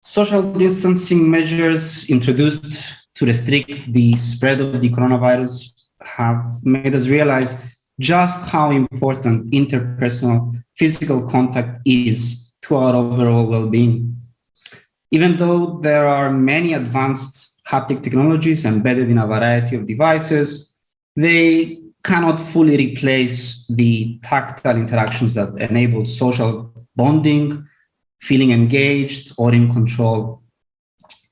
Social distancing measures introduced to restrict the spread of the coronavirus have made us realize just how important interpersonal physical contact is to our overall well-being. Even though there are many advanced haptic technologies embedded in a variety of devices, they cannot fully replace the tactile interactions that enable social bonding, feeling engaged or in control.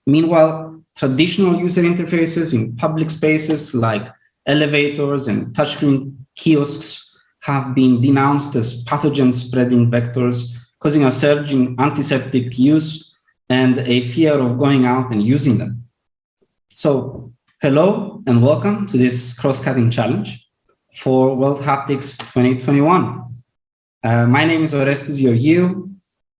Meanwhile, traditional user interfaces in public spaces like elevators and touchscreen kiosks have been denounced as pathogen-spreading vectors, causing a surge in antiseptic use and a fear of going out and using them. So, hello and welcome to this cross-cutting challenge for World Haptics 2021. My name is Orestis Georgiou.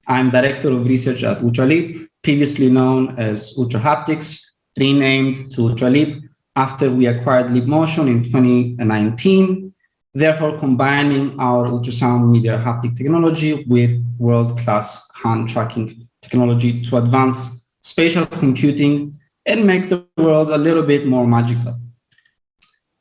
I'm Director of Research at Ultraleap, previously known as Ultrahaptics, renamed to Ultraleap after we acquired Leapmotion in 2019, therefore combining our ultrasound media haptic technology with world-class hand tracking technology to advance spatial computing and make the world a little bit more magical.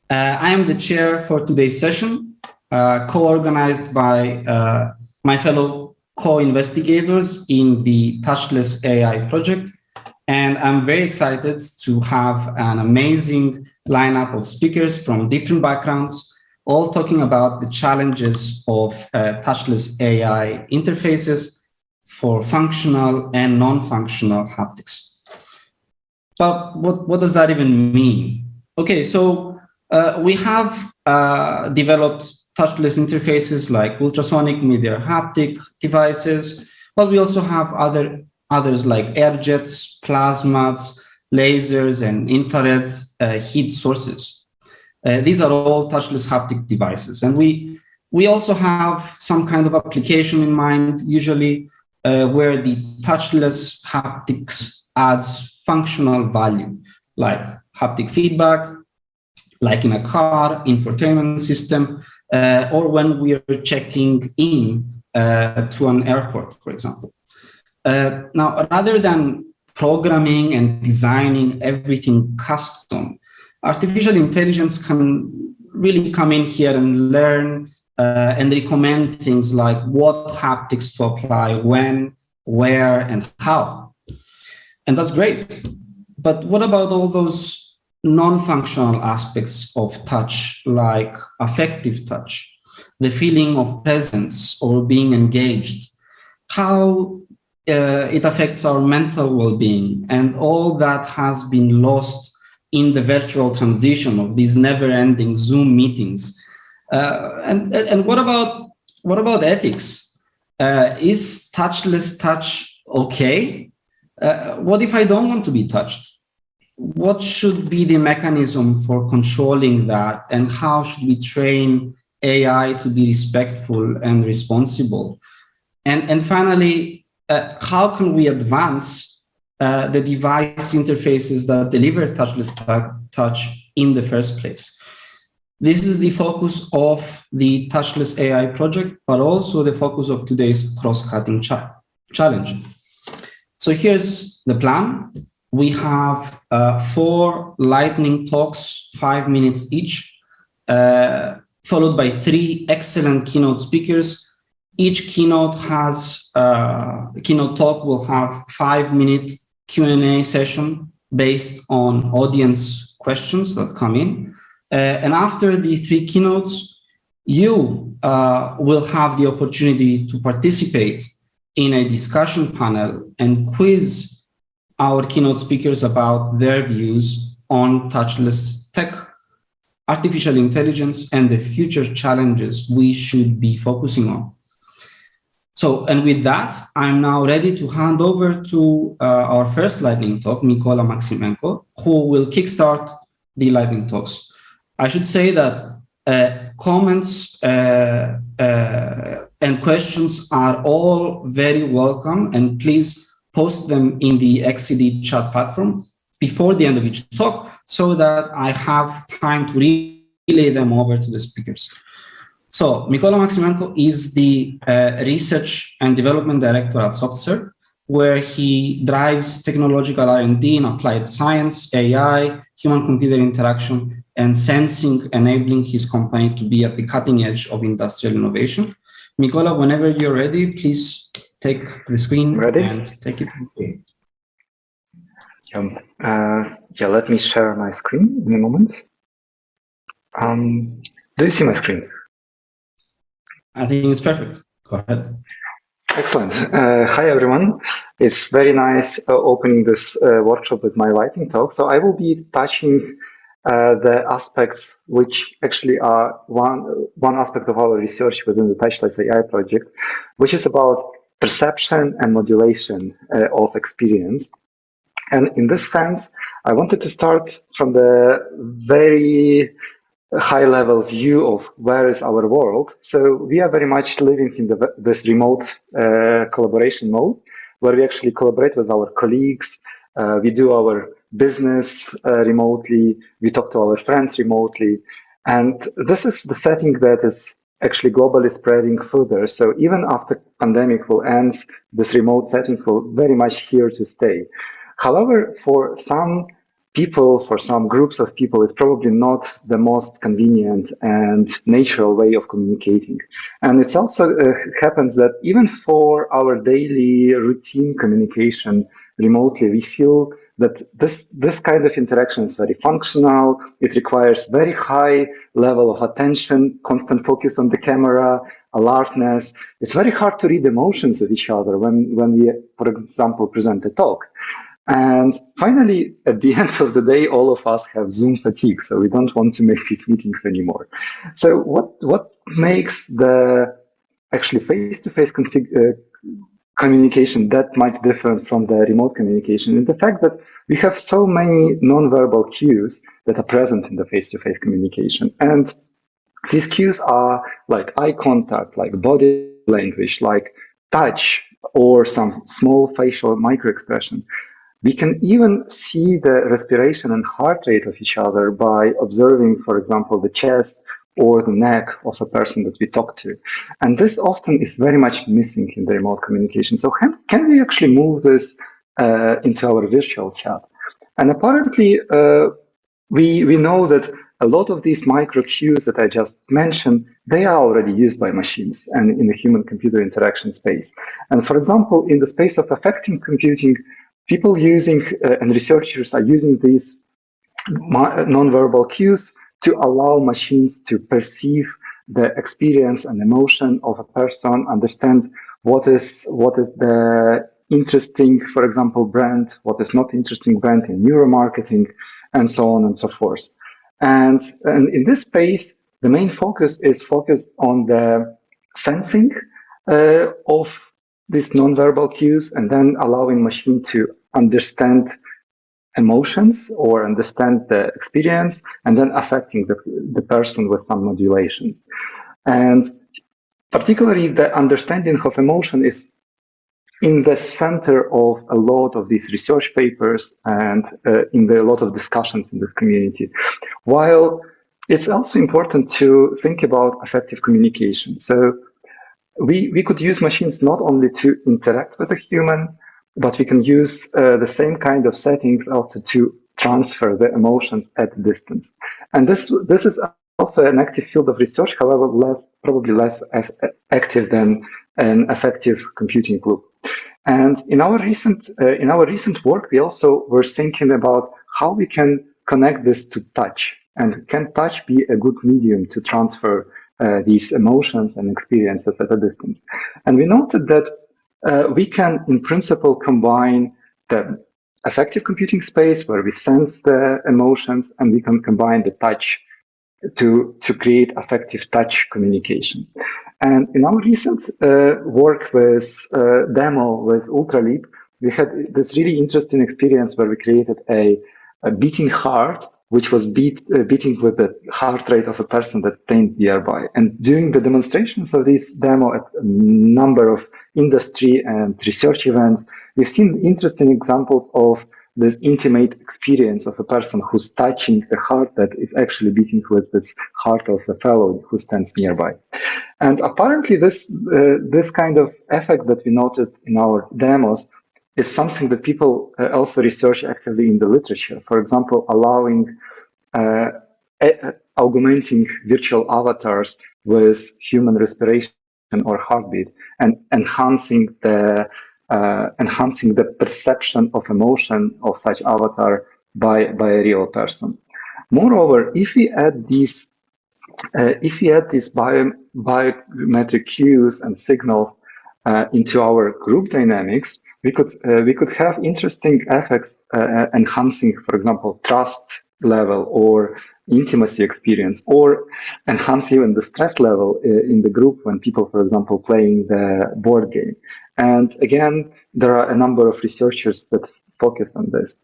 I am the chair for today's session, co-organized by my fellow co-investigators in the TouchlessAI project. And I'm very excited to have an amazing lineup of speakers from different backgrounds, all talking about the challenges of TouchlessAI interfaces for functional and non-functional haptics. But what does that even mean? Okay, so we have developed touchless interfaces like ultrasonic media haptic devices, but we also have others like air jets, plasmas, lasers, and infrared heat sources. These are all touchless haptic devices. And we also have some kind of application in mind, usually where the touchless haptics adds functional value, like haptic feedback, like in a car, infotainment system, or when we are checking in to an airport, for example. Now, rather than programming and designing everything custom, artificial intelligence can really come in here and learn and recommend things like what haptics to apply, when, where, and how. And that's great. But what about all those non-functional aspects of touch, like affective touch, the feeling of presence or being engaged, how it affects our mental well-being, and all that has been lost in the virtual transition of these never-ending Zoom meetings. And what about ethics? Is touchless touch okay? What if I don't want to be touched? What should be the mechanism for controlling that, and how should we train AI to be respectful and responsible? And finally, how can we advance the device interfaces that deliver touchless touch in the first place? This is the focus of the TouchlessAI project, but also the focus of today's cross-cutting challenge. So here's the plan. We have 4 lightning talks, 5 minutes each, followed by 3 excellent keynote speakers. Each keynote talk will have 5-minute Q&A session based on audience questions that come in. And after the 3 keynotes, you will have the opportunity to participate in a discussion panel and quiz our keynote speakers about their views on touchless tech, artificial intelligence, and the future challenges we should be focusing on. So, and with that, I'm now ready to hand over to our first lightning talk, Mykola Maximenko, who will kickstart the lightning talks. I should say that comments and questions are all very welcome, and please post them in the XCD chat platform before the end of each talk so that I have time to relay them over to the speakers. So Mykola Maximenko is the Research and Development Director at Softserve. where he drives technological R&D in applied science, AI, human-computer interaction, and sensing, enabling his company to be at the cutting edge of industrial innovation. Mikola, whenever you're ready, please take the screen and take it. Yeah, let me share my screen in a moment. Do you see my screen? I think it's perfect. Go ahead. Excellent. Hi, everyone. It's very nice opening this workshop with my lightning talk. So I will be touching the aspects which actually are one aspect of our research within the TouchlessAI project, which is about perception and modulation of experience. And in this sense, I wanted to start from the very high-level view of where is our world. So we are very much living in this remote collaboration mode, where we actually collaborate with our colleagues. We do our business remotely. We talk to our friends remotely. And this is the setting that is actually globally spreading further. So even after pandemic will end, this remote setting will very much here to stay. However, for some people, for some groups of people, it's probably not the most convenient and natural way of communicating. And it also happens that even for our daily routine communication remotely, we feel that this kind of interaction is very functional. It requires very high level of attention, constant focus on the camera, alertness. It's very hard to read emotions of each other when we, for example, present a talk. And finally, at the end of the day, all of us have Zoom fatigue, so we don't want to make these meetings anymore. So what makes the actually face-to-face communication that much different from the remote communication is the fact that we have so many non-verbal cues that are present in the face-to-face communication. And these cues are like eye contact, like body language, like touch, or some small facial micro-expression. We can even see the respiration and heart rate of each other by observing, for example, the chest or the neck of a person that we talk to. And this often is very much missing in the remote communication. So can we actually move this into our virtual chat? And apparently, we know that a lot of these micro cues that I just mentioned, they are already used by machines and in the human-computer interaction space. And for example, in the space of affective computing, people using and researchers are using these nonverbal cues to allow machines to perceive the experience and emotion of a person, understand what is the interesting, for example, brand, what is not interesting brand in neuromarketing, and so on and so forth. And in this space, the main focus is focused on the sensing of these nonverbal cues, and then allowing machine to understand emotions or understand the experience, and then affecting the person with some modulation. And particularly the understanding of emotion is in the center of a lot of these research papers and in a lot of discussions in this community. While it's also important to think about effective communication. So we could use machines not only to interact with a human, but we can use the same kind of settings also to transfer the emotions at a distance. And this is also an active field of research, however, probably less active than an effective computing loop. And in our recent work, we also were thinking about how we can connect this to touch, and can touch be a good medium to transfer these emotions and experiences at a distance. And we noted that we can, in principle, combine the effective computing space where we sense the emotions, and we can combine the touch to create effective touch communication. And in our recent work with demo with Ultraleap, we had this really interesting experience where we created a beating heart, which was beating with the heart rate of a person that stayed nearby. And during the demonstrations of this demo at a number of industry and research events, we've seen interesting examples of this intimate experience of a person who's touching the heart that is actually beating with this heart of the fellow who stands nearby. And apparently this kind of effect that we noticed in our demos is something that people also research actively in the literature. For example, allowing augmenting virtual avatars with human respiration or heartbeat, and enhancing the perception of emotion of such avatar by a real person. Moreover, if we add these biometric cues and signals into our group dynamics, we could have interesting effects enhancing, for example, trust level or intimacy experience, or enhance even the stress level in the group when people, for example, playing the board game. And again, there are a number of researchers that focus on this.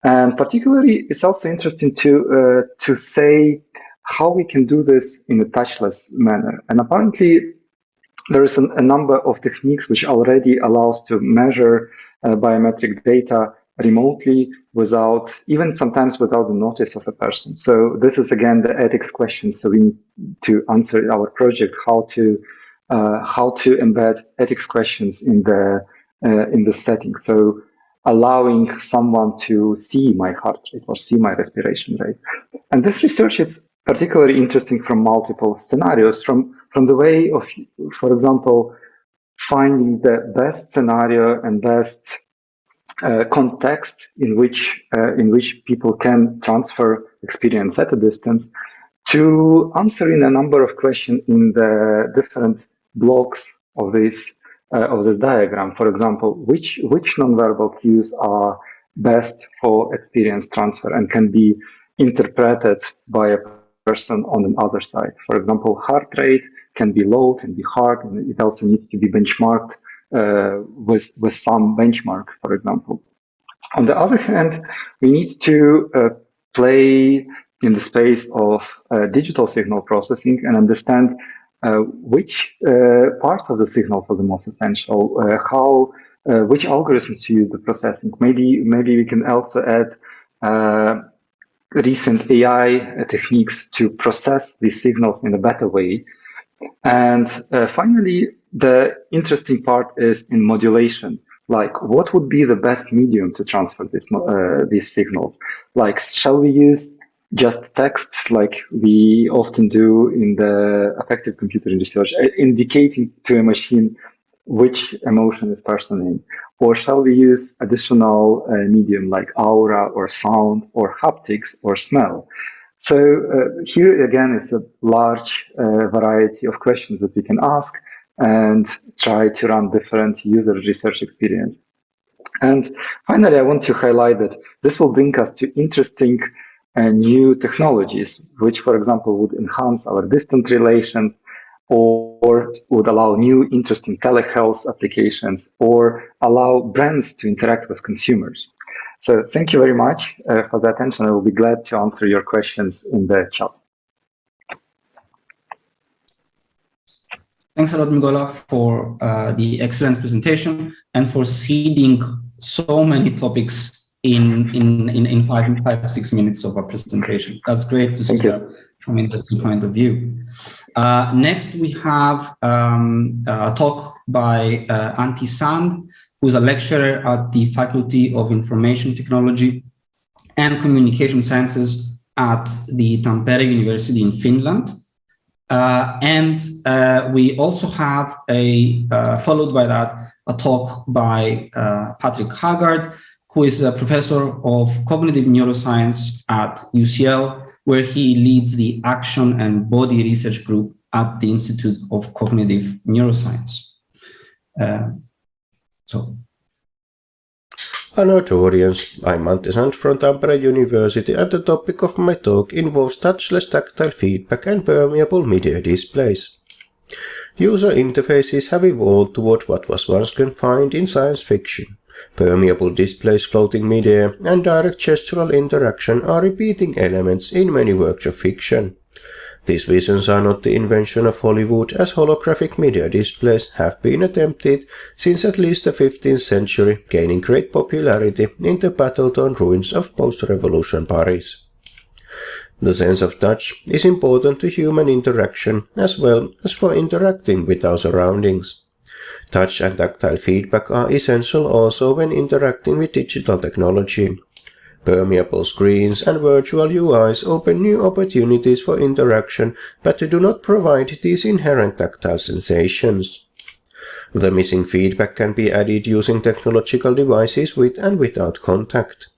And particularly, it's also interesting to say how we can do this in a touchless manner. And apparently, there is a number of techniques which already allows to measure biometric data remotely sometimes without the notice of a person. So this is again the ethics question. So we need to answer in our project how to embed ethics questions in the setting. So allowing someone to see my heart rate or see my respiration rate. And this research is particularly interesting from multiple scenarios, from the way of, for example, finding the best scenario and best context in which people can transfer experience at a distance, to answering a number of questions in the different blocks of this diagram. For example, which nonverbal cues are best for experience transfer and can be interpreted by a person on the other side. For example, heart rate can be low, can be hard, and it also needs to be benchmarked with some benchmark, for example. On the other hand, we need to play in the space of digital signal processing and understand which parts of the signals are the most essential, which algorithms to use the processing. Maybe we can also add recent AI techniques to process these signals in a better way. And finally, the interesting part is in modulation. Like, what would be the best medium to transfer these signals? Like, shall we use just text, like we often do in the affective computing research, indicating to a machine which emotion is person in? Or shall we use additional medium like aura or sound or haptics or smell? So here again, it's a large variety of questions that we can ask and try to run different user research experience. And finally, I want to highlight that this will bring us to interesting new technologies, which, for example, would enhance our distant relations, or would allow new interesting telehealth applications, or allow brands to interact with consumers. So thank you very much for the attention. I will be glad to answer your questions in the chat. Thanks a lot, Mgola, for the excellent presentation and for seeding so many topics in 5 6 minutes of our presentation. That's great to see that from an interesting point of view. Next, we have a talk by Antti Sand, who's a lecturer at the Faculty of Information Technology and Communication Sciences at the Tampere University in Finland. And we also have followed by that, a talk by Patrick Haggard, who is a professor of cognitive neuroscience at UCL, where he leads the Action and Body Research Group at the Institute of Cognitive Neuroscience. Honored audience, I'm Antti Sand from Tampere University, and the topic of my talk involves touchless tactile feedback and permeable media displays. User interfaces have evolved toward what was once confined in science fiction. Permeable displays, floating media, and direct gestural interaction are repeating elements in many works of fiction. These visions are not the invention of Hollywood, as holographic media displays have been attempted since at least the 15th century, gaining great popularity in the battle-torn ruins of post-revolution Paris. The sense of touch is important to human interaction as well as for interacting with our surroundings. Touch and tactile feedback are essential also when interacting with digital technology. Permeable screens and virtual UIs open new opportunities for interaction, but do not provide these inherent tactile sensations. The missing feedback can be added using technological devices with and without contact.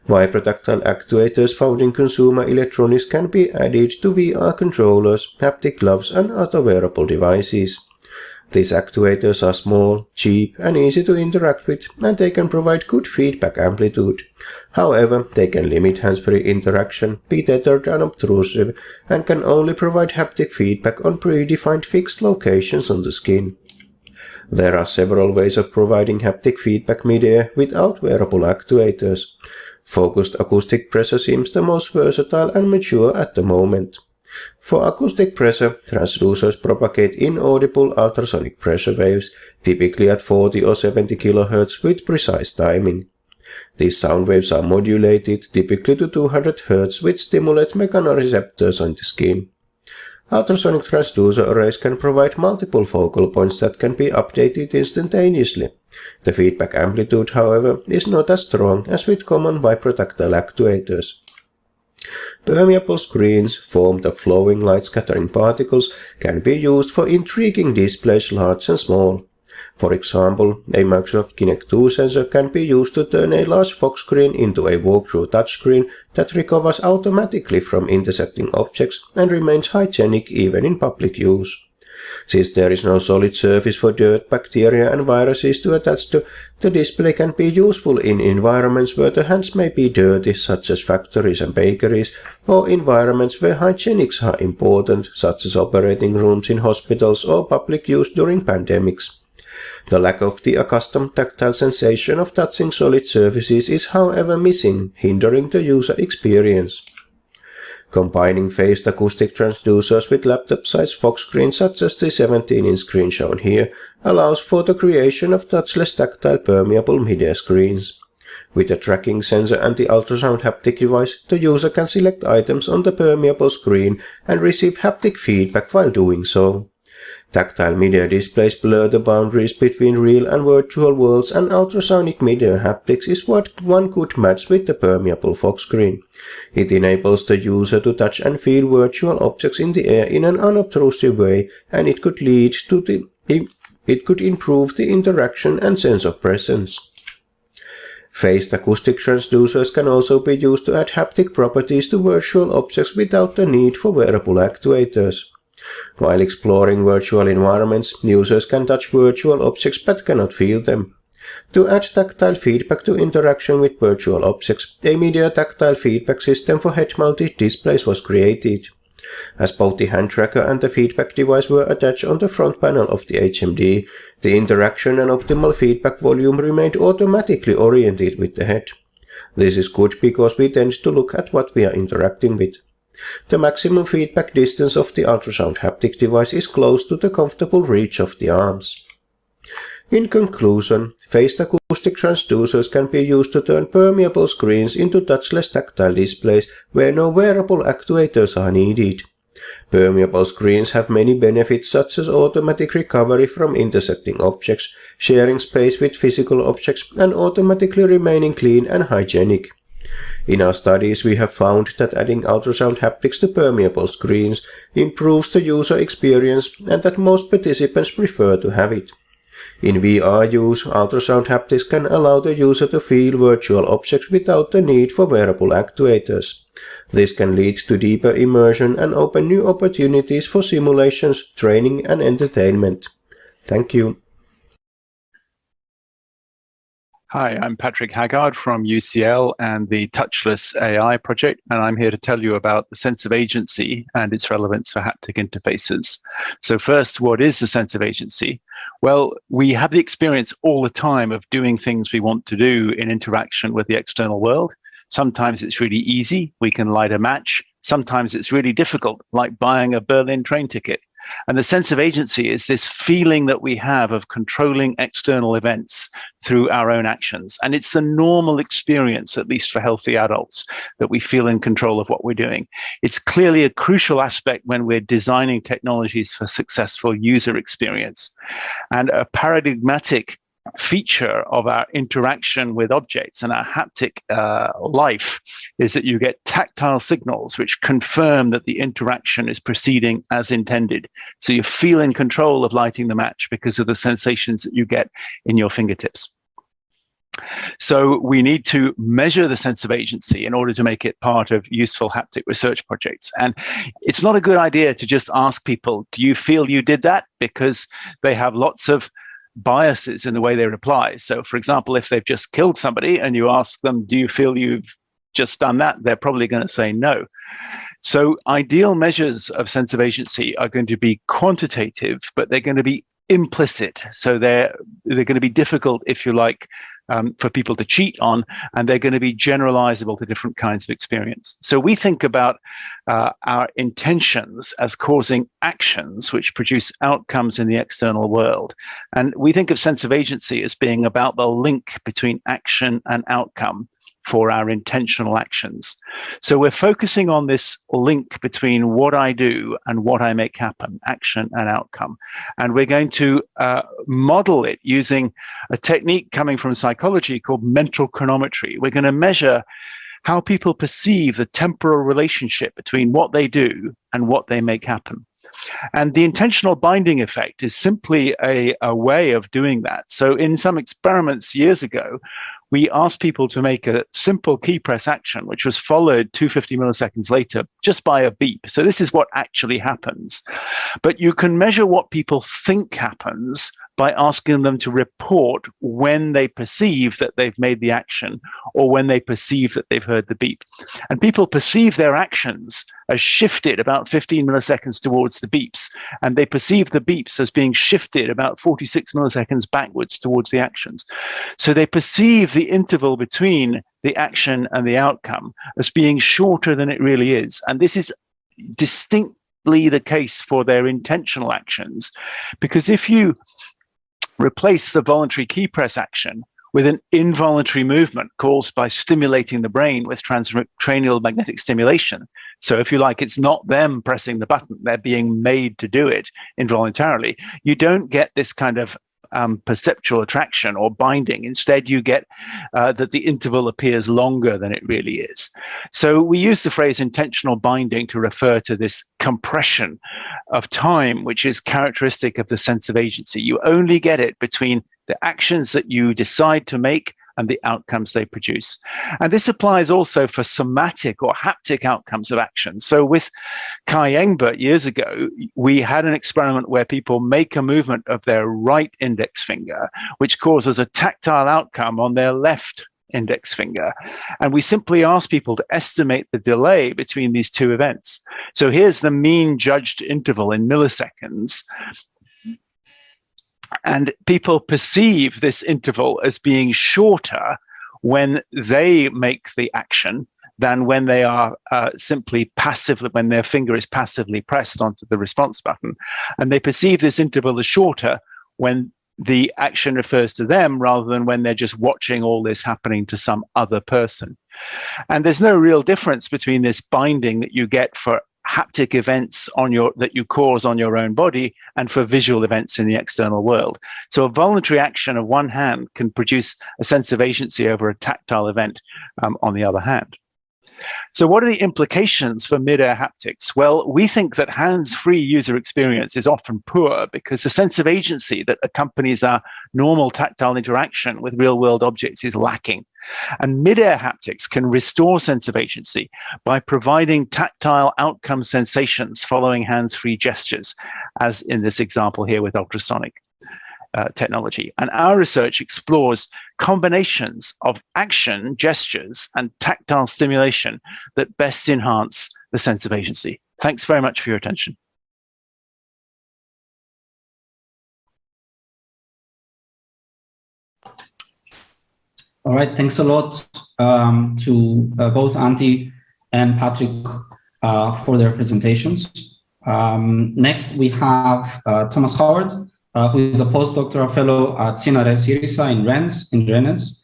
Vibrotactile actuators found in consumer electronics can be added to VR controllers, haptic gloves, and other wearable devices. These actuators are small, cheap, and easy to interact with, and they can provide good feedback amplitude. However, they can limit hands-free interaction, be tethered and obtrusive, and can only provide haptic feedback on predefined fixed locations on the skin. There are several ways of providing haptic feedback mid-air without wearable actuators. Focused acoustic pressure seems the most versatile and mature at the moment. For acoustic pressure, transducers propagate inaudible ultrasonic pressure waves, typically at 40 or 70 kHz with precise timing. These sound waves are modulated, typically to 200 Hz, which stimulates mechanoreceptors on the skin. Ultrasonic transducer arrays can provide multiple focal points that can be updated instantaneously. The feedback amplitude, however, is not as strong as with common vibrotactile actuators. Permeable screens, formed of flowing light-scattering particles, can be used for intriguing displays large and small. For example, a Microsoft Kinect 2 sensor can be used to turn a large fog screen into a walk-through touchscreen that recovers automatically from intersecting objects and remains hygienic even in public use. Since there is no solid surface for dirt, bacteria, and viruses to attach to, the display can be useful in environments where the hands may be dirty, such as factories and bakeries, or environments where hygienics are important, such as operating rooms in hospitals or public use during pandemics. The lack of the accustomed tactile sensation of touching solid surfaces is, however, missing, hindering the user experience. Combining phased acoustic transducers with laptop-sized fog screens such as the 17-inch screen shown here allows for the creation of touchless tactile permeable mid-air screens. With a tracking sensor and the ultrasound haptic device, the user can select items on the permeable screen and receive haptic feedback while doing so. Tactile mid-air displays blur the boundaries between real and virtual worlds, and ultrasonic mid-air haptics is what one could match with the permeable fog screen. It enables the user to touch and feel virtual objects in the air in an unobtrusive way, and it could improve the interaction and sense of presence. Phased acoustic transducers can also be used to add haptic properties to virtual objects without the need for wearable actuators. While exploring virtual environments, users can touch virtual objects but cannot feel them. To add tactile feedback to interaction with virtual objects, a mid-air tactile feedback system for head-mounted displays was created. As both the hand tracker and the feedback device were attached on the front panel of the HMD, the interaction and optimal feedback volume remained automatically oriented with the head. This is good because we tend to look at what we are interacting with. The maximum feedback distance of the ultrasound haptic device is close to the comfortable reach of the arms. In conclusion, phased acoustic transducers can be used to turn permeable screens into touchless tactile displays where no wearable actuators are needed. Permeable screens have many benefits such as automatic recovery from intersecting objects, sharing space with physical objects, and automatically remaining clean and hygienic. In our studies, we have found that adding ultrasound haptics to permeable screens improves the user experience and that most participants prefer to have it. In VR use, ultrasound haptics can allow the user to feel virtual objects without the need for wearable actuators. This can lead to deeper immersion and open new opportunities for simulations, training, and entertainment. Thank you. Hi, I'm Patrick Haggard from UCL and the TouchlessAI project, and I'm here to tell you about the sense of agency and its relevance for haptic interfaces. So first, what is the sense of agency? Well, we have the experience all the time of doing things we want to do in interaction with the external world. Sometimes it's really easy, we can light a match. Sometimes it's really difficult, like buying a Berlin train ticket. And the sense of agency is this feeling that we have of controlling external events through our own actions. And it's the normal experience, at least for healthy adults, that we feel in control of what we're doing. It's clearly a crucial aspect when we're designing technologies for successful user experience. And a paradigmatic feature of our interaction with objects and our haptic life is that you get tactile signals which confirm that the interaction is proceeding as intended. So you feel in control of lighting the match because of the sensations that you get in your fingertips. So we need to measure the sense of agency in order to make it part of useful haptic research projects. And it's not a good idea to just ask people, do you feel you did that? Because they have lots of biases in the way they reply. So, for example, if they've just killed somebody and you ask them, do you feel you've just done that? They're probably going to say no. So ideal measures of sense of agency are going to be quantitative, but they're going to be implicit. So they're going to be difficult, if you like, for people to cheat on, and they're going to be generalizable to different kinds of experience. So we think about our intentions as causing actions which produce outcomes in the external world. And we think of sense of agency as being about the link between action and outcome for our intentional actions. So we're focusing on this link between what I do and what I make happen, action and outcome. And we're going to model it using a technique coming from psychology called mental chronometry. We're going to measure how people perceive the temporal relationship between what they do and what they make happen. And the intentional binding effect is simply a way of doing that. So in some experiments years ago, we asked people to make a simple key press action, which was followed 250 milliseconds later just by a beep. So this is what actually happens. But you can measure what people think happens by asking them to report when they perceive that they've made the action or when they perceive that they've heard the beep. And people perceive their actions as shifted about 15 milliseconds towards the beeps, and they perceive the beeps as being shifted about 46 milliseconds backwards towards the actions. So they perceive the interval between the action and the outcome as being shorter than it really is. And this is distinctly the case for their intentional actions, because if you replace the voluntary key press action with an involuntary movement caused by stimulating the brain with transcranial magnetic stimulation. So if you like, it's not them pressing the button, they're being made to do it involuntarily. You don't get this kind of perceptual attraction or binding. Instead, you get that the interval appears longer than it really is. So we use the phrase intentional binding to refer to this compression of time, which is characteristic of the sense of agency. You only get it between the actions that you decide to make and the outcomes they produce. And this applies also for somatic or haptic outcomes of action. So with Kai Engbert years ago, we had an experiment where people make a movement of their right index finger, which causes a tactile outcome on their left index finger. And we simply asked people to estimate the delay between these two events. So here's the mean judged interval in milliseconds. And people perceive this interval as being shorter when they make the action than when they are simply passively, when their finger is passively pressed onto the response button. And they perceive this interval as shorter when the action refers to them rather than when they're just watching all this happening to some other person. And there's no real difference between this binding that you get for haptic events that you cause on your own body and for visual events in the external world. So a voluntary action of one hand can produce a sense of agency over a tactile event on the other hand. So what are the implications for mid-air haptics? Well, we think that hands-free user experience is often poor because the sense of agency that accompanies our normal tactile interaction with real-world objects is lacking. And mid-air haptics can restore sense of agency by providing tactile outcome sensations following hands-free gestures, as in this example here with ultrasonic technology. And our research explores combinations of action, gestures, and tactile stimulation that best enhance the sense of agency. Thanks very much for your attention. All right, thanks a lot to both Antti and Patrick for their presentations. Next, we have Thomas Howard, who is a postdoctoral fellow at CNRS IRISA in Rennes,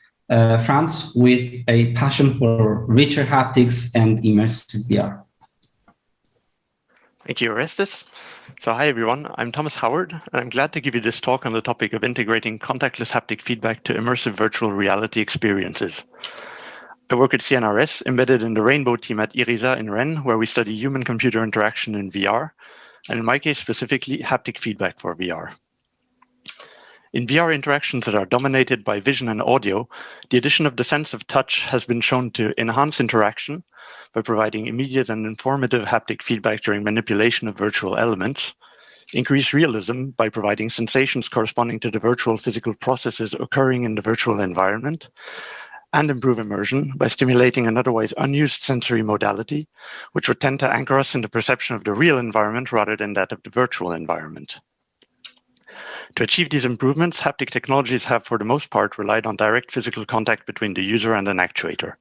France, with a passion for richer haptics and immersive VR. Thank you, Orestis. So hi, everyone. I'm Thomas Howard, and I'm glad to give you this talk on the topic of integrating contactless haptic feedback to immersive virtual reality experiences. I work at CNRS, embedded in the Rainbow team at IRISA in Rennes, where we study human-computer interaction in VR, and in my case specifically, haptic feedback for VR. In VR interactions that are dominated by vision and audio, the addition of the sense of touch has been shown to enhance interaction by providing immediate and informative haptic feedback during manipulation of virtual elements, increase realism by providing sensations corresponding to the virtual physical processes occurring in the virtual environment, and improve immersion by stimulating an otherwise unused sensory modality, which would tend to anchor us in the perception of the real environment rather than that of the virtual environment. To achieve these improvements, haptic technologies have, for the most part, relied on direct physical contact between the user and an actuator.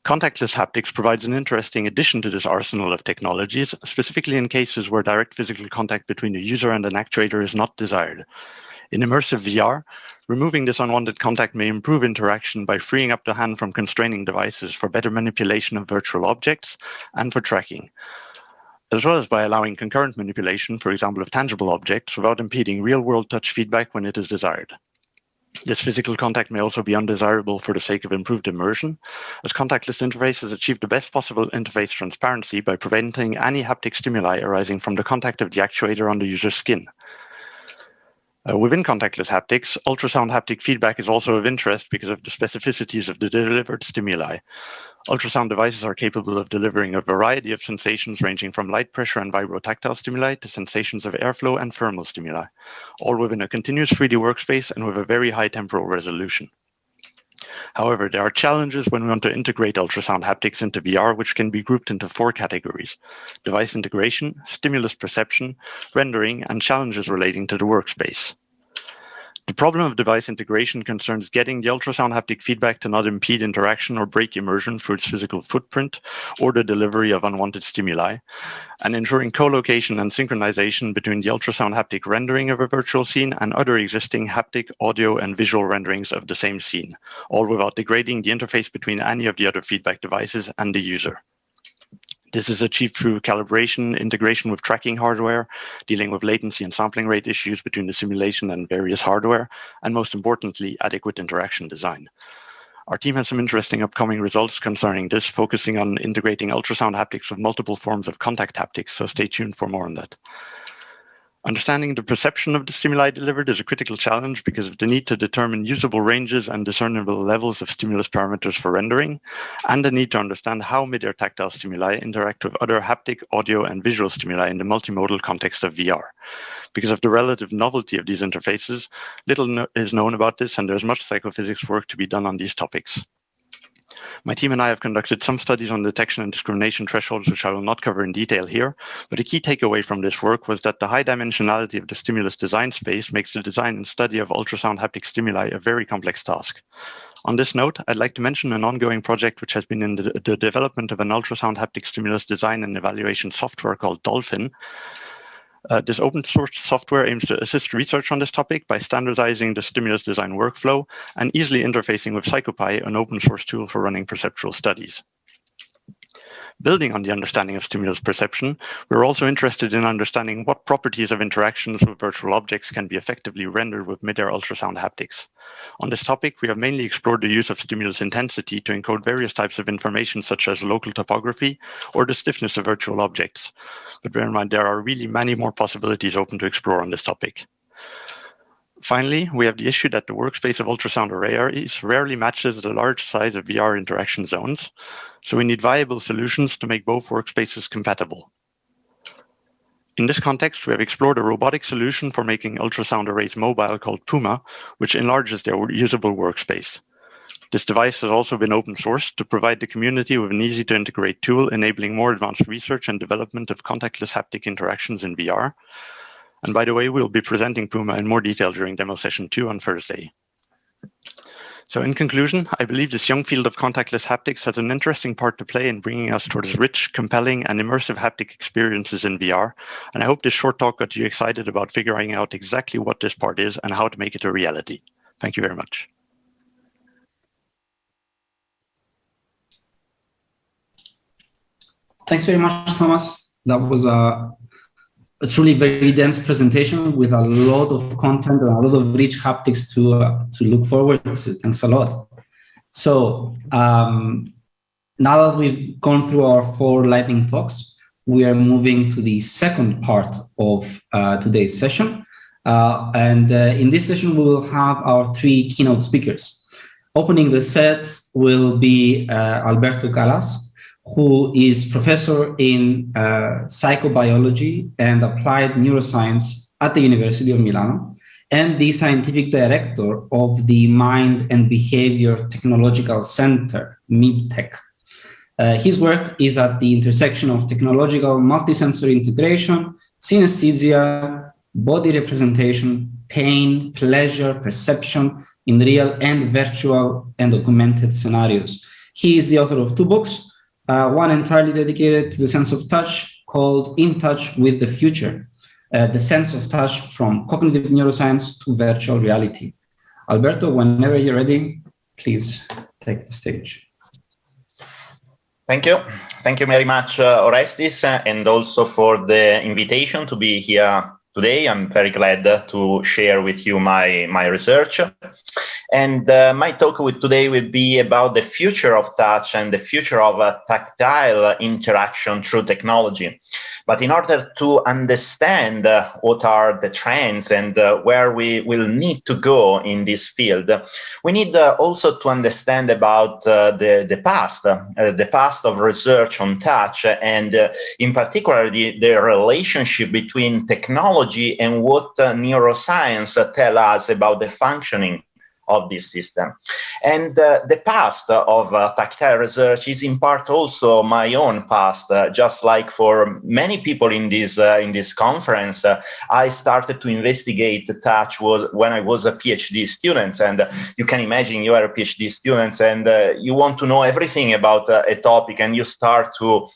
Contactless haptics provides an interesting addition to this arsenal of technologies, specifically in cases where direct physical contact between the user and an actuator is not desired. In immersive VR, removing this unwanted contact may improve interaction by freeing up the hand from constraining devices for better manipulation of virtual objects and for tracking, as well as by allowing concurrent manipulation, for example, of tangible objects, without impeding real-world touch feedback when it is desired. This physical contact may also be undesirable for the sake of improved immersion, as contactless interfaces achieve the best possible interface transparency by preventing any haptic stimuli arising from the contact of the actuator on the user's skin. Within contactless haptics, ultrasound haptic feedback is also of interest because of the specificities of the delivered stimuli. Ultrasound devices are capable of delivering a variety of sensations ranging from light pressure and vibrotactile stimuli to sensations of airflow and thermal stimuli, all within a continuous 3D workspace and with a very high temporal resolution. However, there are challenges when we want to integrate ultrasound haptics into VR, which can be grouped into 4 categories: device integration, stimulus perception, rendering, and challenges relating to the workspace. The problem of device integration concerns getting the ultrasound haptic feedback to not impede interaction or break immersion through its physical footprint or the delivery of unwanted stimuli, and ensuring co-location and synchronization between the ultrasound haptic rendering of a virtual scene and other existing haptic, audio, and visual renderings of the same scene, all without degrading the interface between any of the other feedback devices and the user. This is achieved through calibration, integration with tracking hardware, dealing with latency and sampling rate issues between the simulation and various hardware, and most importantly, adequate interaction design. Our team has some interesting upcoming results concerning this, focusing on integrating ultrasound haptics with multiple forms of contact haptics, so stay tuned for more on that. Understanding the perception of the stimuli delivered is a critical challenge because of the need to determine usable ranges and discernible levels of stimulus parameters for rendering, and the need to understand how mid-air tactile stimuli interact with other haptic, audio, and visual stimuli in the multimodal context of VR. Because of the relative novelty of these interfaces, little is known about this, and there's much psychophysics work to be done on these topics. My team and I have conducted some studies on detection and discrimination thresholds, which I will not cover in detail here, but a key takeaway from this work was that the high dimensionality of the stimulus design space makes the design and study of ultrasound haptic stimuli a very complex task. On this note, I'd like to mention an ongoing project which has been in the development of an ultrasound haptic stimulus design and evaluation software called Dolphin. This open source software aims to assist research on this topic by standardizing the stimulus design workflow and easily interfacing with PsychoPy, an open source tool for running perceptual studies. Building on the understanding of stimulus perception, we're also interested in understanding what properties of interactions with virtual objects can be effectively rendered with mid-air ultrasound haptics. On this topic, we have mainly explored the use of stimulus intensity to encode various types of information such as local topography or the stiffness of virtual objects. But bear in mind, there are really many more possibilities open to explore on this topic. Finally, we have the issue that the workspace of ultrasound arrays rarely matches the large size of VR interaction zones, so we need viable solutions to make both workspaces compatible. In this context, we have explored a robotic solution for making ultrasound arrays mobile called Puma, which enlarges their usable workspace. This device has also been open sourced to provide the community with an easy-to-integrate tool enabling more advanced research and development of contactless haptic interactions in VR. And by the way, we'll be presenting Puma in more detail during demo session 2 on Thursday. So in conclusion, I believe this young field of contactless haptics has an interesting part to play in bringing us towards rich, compelling, and immersive haptic experiences in VR. And I hope this short talk got you excited about figuring out exactly what this part is and how to make it a reality. Thank you very much. Thanks very much, Thomas. That was a truly very dense presentation with a lot of content and a lot of rich haptics to look forward to. Thanks a lot. So now that we've gone through our 4 lightning talks, we are moving to the second part of today's session. In this session, we will have our 3 keynote speakers. Opening the set will be Alberto Gallace, who is professor in psychobiology and applied neuroscience at the University of Milano, and the scientific director of the Mind and Behavior Technological Center, MIBTech. His work is at the intersection of technological multisensory integration, synesthesia, body representation, pain, pleasure, perception in real and virtual and augmented scenarios. He is the author of 2 books, one entirely dedicated to the sense of touch called In Touch with the Future, the sense of touch from cognitive neuroscience to virtual reality. Alberto, whenever you're ready, please take the stage. Thank you. Thank you very much, Orestis, and also for the invitation to be here today. I'm very glad to share with you my research. And my talk today will be about the future of touch and the future of tactile interaction through technology. But in order to understand what are the trends and where we will need to go in this field, we need also to understand about the past of research on touch, and in particular the relationship between technology and what neuroscience tell us about the functioning of this system. And the past of tactile research is in part also my own past. Just like for many people in this conference, I started to investigate touch when I was a PhD student. And you can imagine you are a PhD student and you want to know everything about a topic, and you start to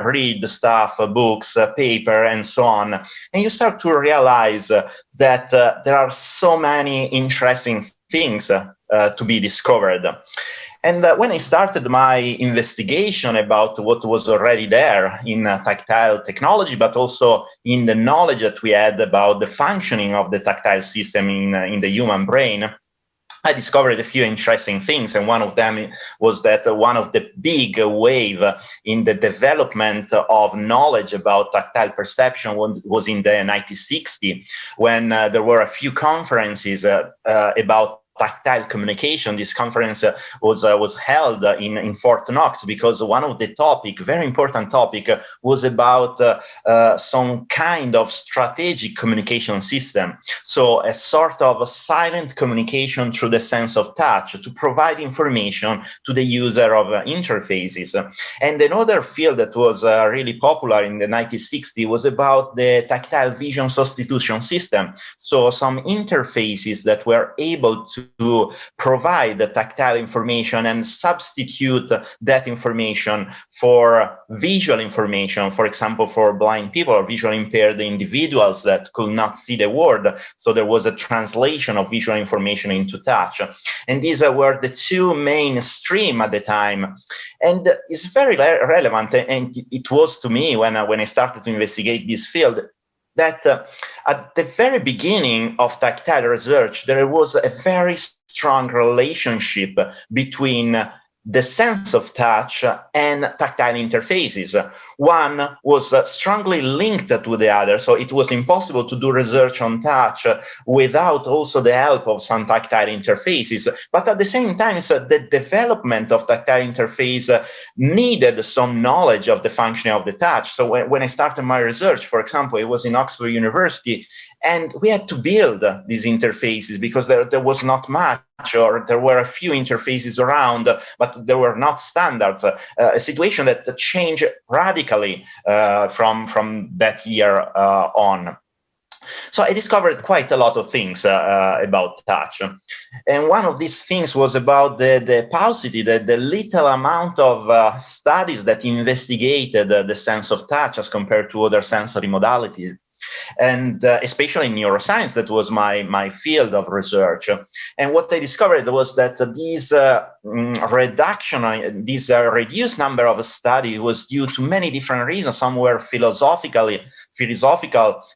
read stuff, books, paper, and so on. And you start to realize that there are so many interesting things to be discovered. And when I started my investigation about what was already there in tactile technology, but also in the knowledge that we had about the functioning of the tactile system in the human brain, I discovered a few interesting things. And one of them was that one of the big wave in the development of knowledge about tactile perception was in the 1960s, when there were a few conferences about tactile communication. This conference was held in Fort Knox because one of the topic, very important topic, was about some kind of strategic communication system. So a sort of a silent communication through the sense of touch to provide information to the user of interfaces. And another field that was really popular in the 1960s was about the tactile vision substitution system. So some interfaces that were able to provide the tactile information and substitute that information for visual information, for example, for blind people or visually impaired individuals that could not see the word. So there was a translation of visual information into touch. And these were the 2 main streams at the time. And it's very relevant, and it was to me when I started to investigate this field, that at the very beginning of tactile research, there was a very strong relationship between the sense of touch and tactile interfaces. One was strongly linked to the other, so it was impossible to do research on touch without also the help of some tactile interfaces. But at the same time, the development of tactile interface needed some knowledge of the functioning of the touch. So when I started my research, for example, it was in Oxford University, and we had to build these interfaces because there was not much, or there were a few interfaces around, but there were not standards. A situation that changed radically from that year on. So I discovered quite a lot of things about touch. And one of these things was about the paucity, the little amount of studies that investigated the sense of touch as compared to other sensory modalities. And especially in neuroscience, that was my field of research. And what I discovered was that this reduction, this reduced number of studies was due to many different reasons. Some were philosophical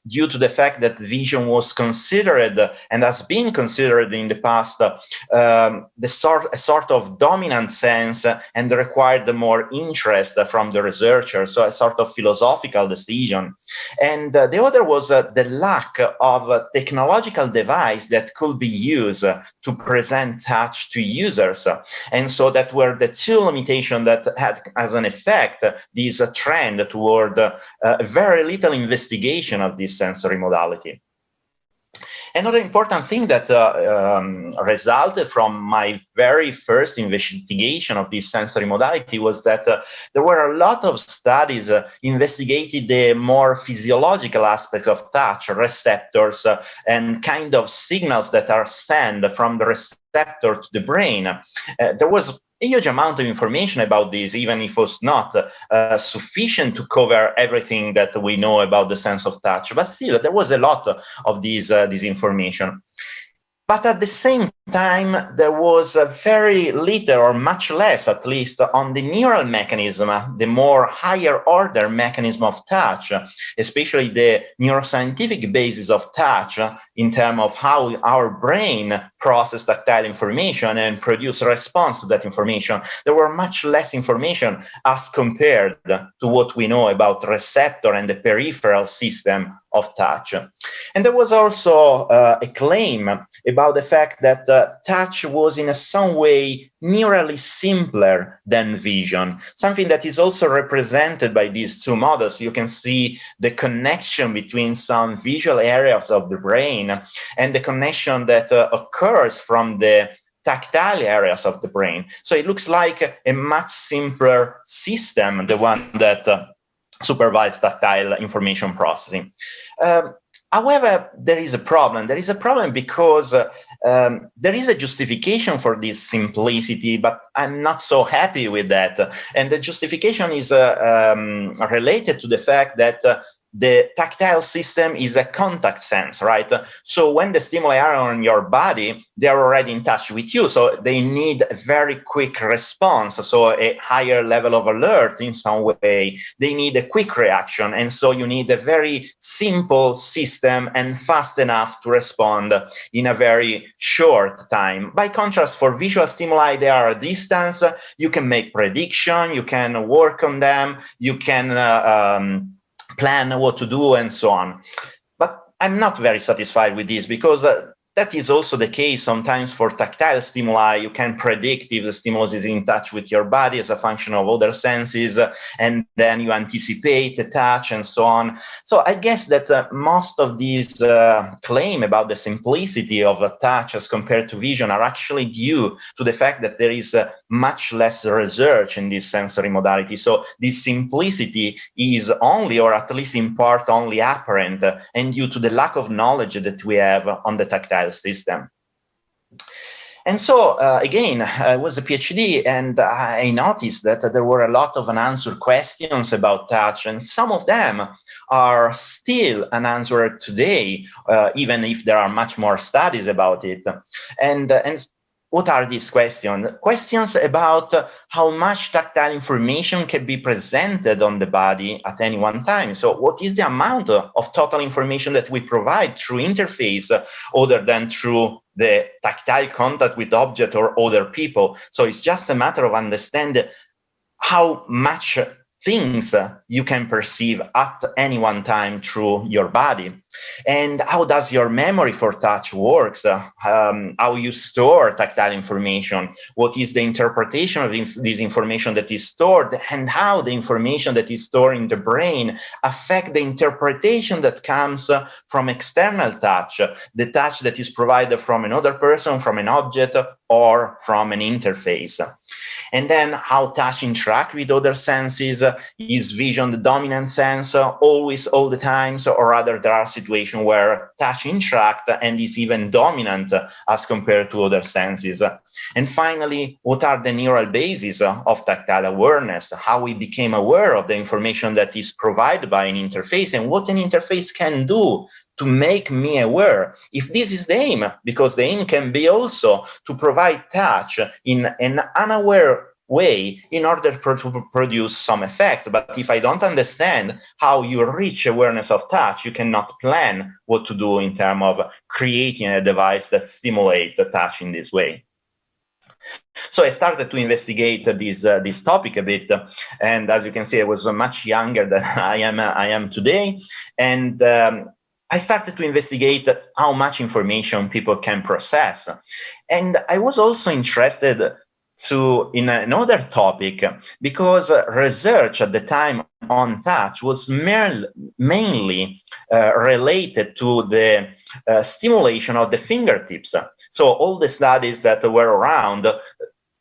due to the fact that vision was considered and has been considered in the past a sort of dominant sense and required more interest from the researchers, so a sort of philosophical decision. And the other was the lack of a technological device that could be used to present touch to users. And so that were the two limitations that had as an effect this trend toward very little investigation of this sensory modality. Another important thing that resulted from my very first investigation of this sensory modality was that there were a lot of studies investigating the more physiological aspects of touch, receptors, and kind of signals that are sent from the receptor to the brain. There was a huge amount of information about this, even if it was not sufficient to cover everything that we know about the sense of touch. But still, there was a lot of this information. But at the same time, there was very little, or much less at least, on the neural mechanism, the more higher order mechanism of touch, especially the neuroscientific basis of touch in terms of how our brain processes tactile information and produce a response to that information. There were much less information as compared to what we know about receptor and the peripheral system of touch. And there was also a claim about the fact that touch was in some way neurally simpler than vision, something that is also represented by these two models. You can see the connection between some visual areas of the brain and the connection that occurs from the tactile areas of the brain. So it looks like a much simpler system, the one that supervised tactile information processing. However, there is a problem. There is a problem because there is a justification for this simplicity, but I'm not so happy with that. And the justification is related to the fact that the tactile system is a contact sense, right? So when the stimuli are on your body, they're already in touch with you. So they need a very quick response. So a higher level of alert in some way. They need a quick reaction. And so you need a very simple system and fast enough to respond in a very short time. By contrast, for visual stimuli, they are a distance. You can make prediction. You can work on them. You can plan what to do and so on. But I'm not very satisfied with this because that is also the case sometimes for tactile stimuli. You can predict if the stimulus is in touch with your body as a function of other senses, and then you anticipate the touch and so on. So I guess that most of these claims about the simplicity of touch as compared to vision are actually due to the fact that there is much less research in this sensory modality. So this simplicity is only, or at least in part, only apparent, and due to the lack of knowledge that we have on the tactile system. And so, again, I was a PhD, and I noticed that there were a lot of unanswered questions about touch, and some of them are still unanswered today, even if there are much more studies about it. And what are these questions? Questions about how much tactile information can be presented on the body at any one time. So what is the amount of total information that we provide through interface other than through the tactile contact with object or other people? So it's just a matter of understanding how much things you can perceive at any one time through your body. And how does your memory for touch works? How you store tactile information? What is the interpretation of this information that is stored? And how the information that is stored in the brain affect the interpretation that comes from external touch, the touch that is provided from another person, from an object, or from an interface. And then how touch interacts with other senses. Is vision the dominant sense always, all the time, or rather there are situations where touch interacts and is even dominant as compared to other senses. And finally, what are the neural bases of tactile awareness? How we became aware of the information that is provided by an interface, and what an interface can do to make me aware, if this is the aim, because the aim can be also to provide touch in an unaware way in order to produce some effects. But if I don't understand how you reach awareness of touch, you cannot plan what to do in terms of creating a device that stimulates the touch in this way. So I started to investigate this topic a bit, and as you can see, I was much younger than I am today, and I started to investigate how much information people can process. And I was also interested in another topic, because research at the time on touch was mainly related to the stimulation of the fingertips. So all the studies that were around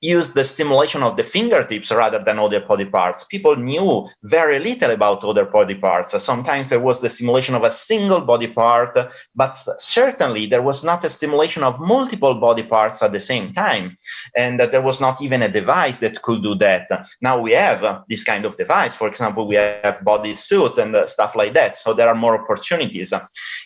used the stimulation of the fingertips rather than other body parts. People knew very little about other body parts. Sometimes there was the stimulation of a single body part, but certainly there was not a stimulation of multiple body parts at the same time. And there was not even a device that could do that. Now we have this kind of device. For example, we have bodysuit and stuff like that. So there are more opportunities.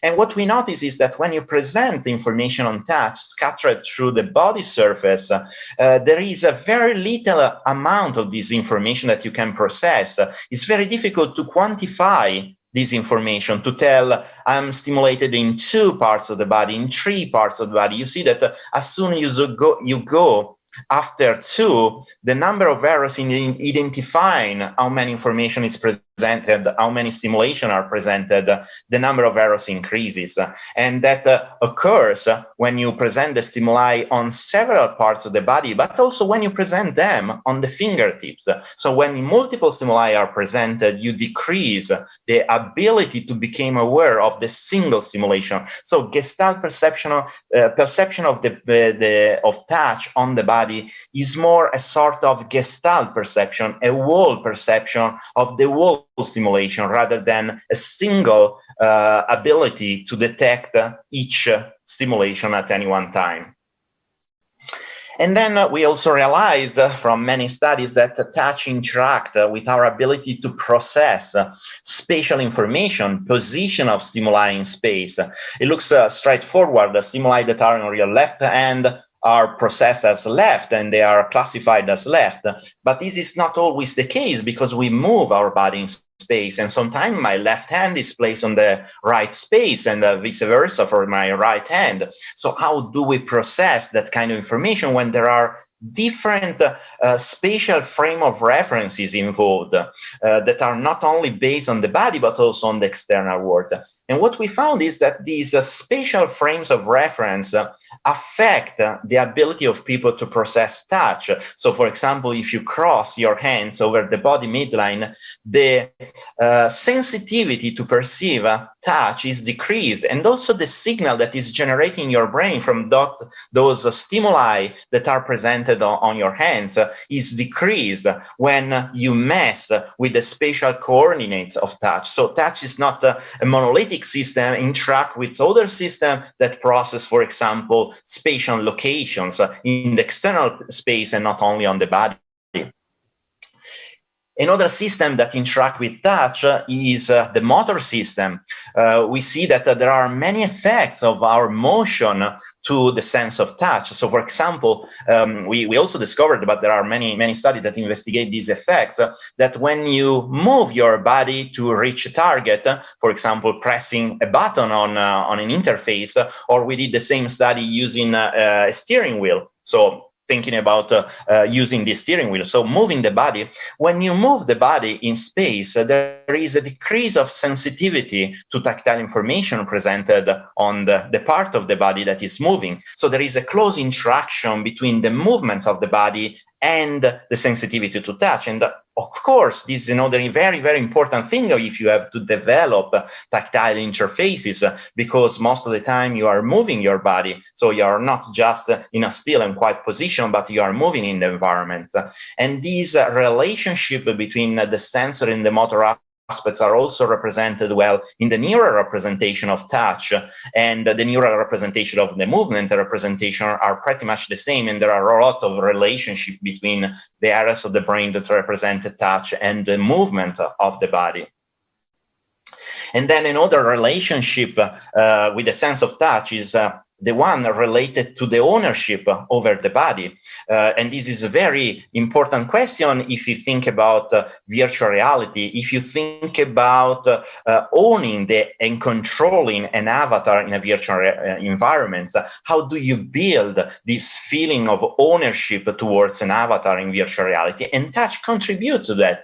And what we notice is that when you present information on touch scattered through the body surface, there is a very little amount of this information that you can process. It's very difficult to quantify this information, to tell I'm stimulated in 2 parts of the body, in 3 parts of the body. You see that as soon as you go after 2, the number of errors in identifying how many information is presented, how many stimulation are presented, the number of errors increases. And that occurs when you present the stimuli on several parts of the body, but also when you present them on the fingertips. So when multiple stimuli are presented, you decrease the ability to become aware of the single stimulation. So Gestalt perception of touch on the body is more a sort of Gestalt perception, a whole perception of the whole stimulation, rather than a single ability to detect each stimulation at any one time. And then we also realize from many studies that touch interacts with our ability to process spatial information, position of stimuli in space. It looks straightforward. The stimuli that are on your left hand are processed as left and they are classified as left. But this is not always the case, because we move our body in space, and sometimes my left hand is placed on the right space and vice versa for my right hand. So how do we process that kind of information when there are different spatial frame of references involved that are not only based on the body but also on the external world? And what we found is that these spatial frames of reference affect the ability of people to process touch. So, for example, if you cross your hands over the body midline, the sensitivity to perceive touch is decreased, and also the signal that is generating in your brain from those stimuli that are presented on your hands is decreased when you mess with the spatial coordinates of touch. So touch is not a monolithic system, interact with other systems that process, for example, spatial locations in the external space and not only on the body. Another system that interact with touch is the motor system. We see that there are many effects of our motion to the sense of touch. So, for example, we also discovered, but there are many studies that investigate these effects, that when you move your body to reach a target, for example, pressing a button on an interface, or we did the same study using a steering wheel. So thinking about using the steering wheel, so moving the body. When you move the body in space, there is a decrease of sensitivity to tactile information presented on the part of the body that is moving. So there is a close interaction between the movement of the body and the sensitivity to touch. And of course, this is another very, very important thing if you have to develop tactile interfaces, because most of the time you are moving your body. So you are not just in a still and quiet position, but you are moving in the environment. And this relationship between the sensor and the motor aspects are also represented well in the neural representation of touch, and the neural representation of the movement representation are pretty much the same, and there are a lot of relationship between the areas of the brain that represent touch and the movement of the body. And then another relationship with the sense of touch is the one related to the ownership over the body. And this is a very important question if you think about virtual reality. If you think about owning and controlling an avatar in a virtual environment, how do you build this feeling of ownership towards an avatar in virtual reality? And touch contributes to that.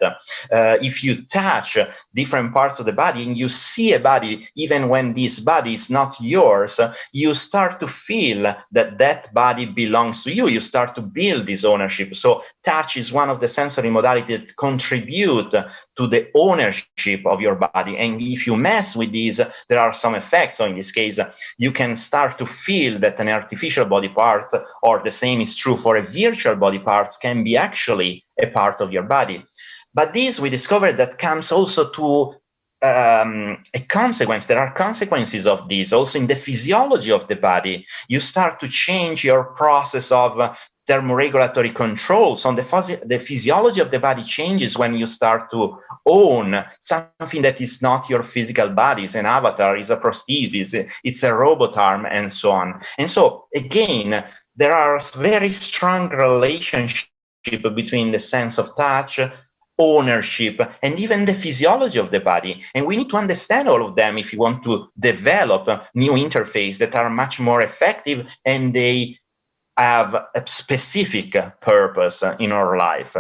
If you touch different parts of the body and you see a body, even when this body is not yours, you start to feel that that body belongs to you. You start to build this ownership. So touch is one of the sensory modalities that contribute to the ownership of your body. And if you mess with these, there are some effects. So in this case, you can start to feel that an artificial body part, or the same is true for a virtual body parts, can be actually a part of your body. But this, we discovered that comes also to a consequence. There are consequences of this also in the physiology of the body. You start to change your process of thermoregulatory control. So the physiology of the body changes when you start to own something that is not your physical body. It's an avatar, it's a prosthesis, it's a robot arm, and so on. And so again, there are very strong relationships between the sense of touch, ownership, and even the physiology of the body. And we need to understand all of them if you want to develop new interfaces that are much more effective and they have a specific purpose in our life.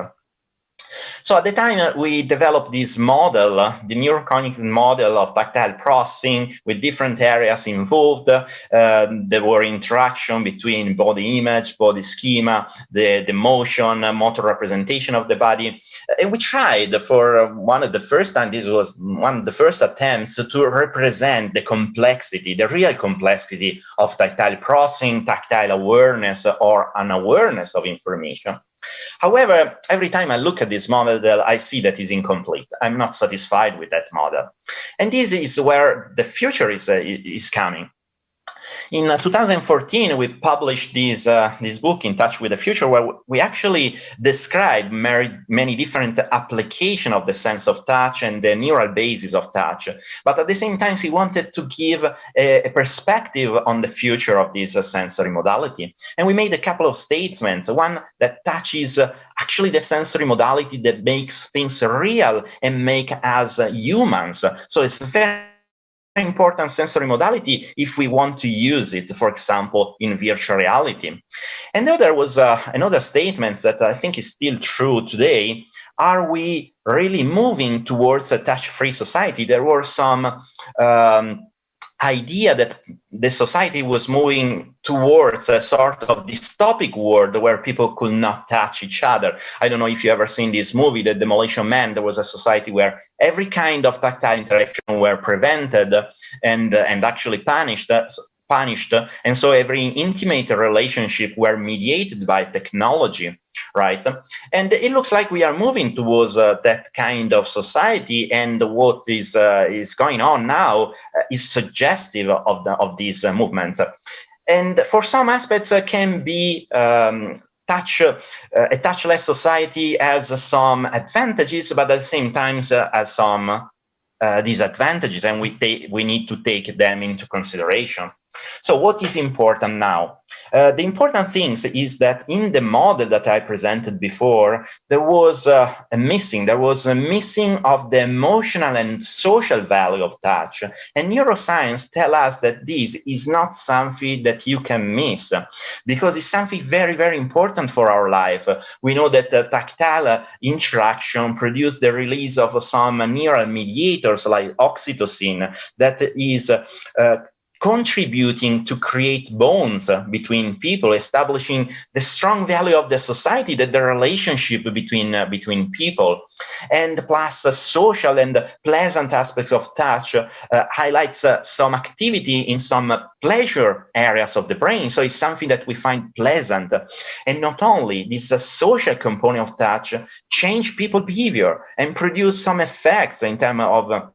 So at the time, we developed this model, the neurocognitive model of tactile processing with different areas involved. There were interaction between body image, body schema, the motion, motor representation of the body. And we tried for one of the first time, this was one of the first attempts to represent the complexity, the real complexity of tactile processing, tactile awareness, or unawareness of information. However, every time I look at this model, I see that it's incomplete. I'm not satisfied with that model. And this is where the future is coming. In 2014, we published this book, In Touch with the Future, where we actually describe many different applications of the sense of touch and the neural basis of touch. But at the same time, we wanted to give a perspective on the future of this sensory modality. And we made a couple of statements. One, that touch is actually the sensory modality that makes things real and make us humans. So it's very important sensory modality if we want to use it, for example, in virtual reality. And then there was another statement that I think is still true today. Are we really moving towards a touch-free society? There were some idea that the society was moving towards a sort of dystopic world where people could not touch each other. I don't know if you ever seen this movie, The Demolition Man. There was a society where every kind of tactile interaction were prevented and actually punished. And so every intimate relationship were mediated by technology, right? And it looks like we are moving towards that kind of society, and what is going on now is suggestive of these movements. And for some aspects, can be a touchless society has some advantages, but at the same time has some disadvantages, and we need to take them into consideration. So what is important now? The important thing is that in the model that I presented before, there was a missing of the emotional and social value of touch. And neuroscience tells us that this is not something that you can miss, because it's something very, very important for our life. We know that tactile interaction produces the release of some neural mediators like oxytocin that is contributing to create bonds between people, establishing the strong value of the society, that the relationship between people. And plus social and pleasant aspects of touch highlights some activity in some pleasure areas of the brain. So it's something that we find pleasant. And not only this social component of touch change people behavior and produce some effects in terms of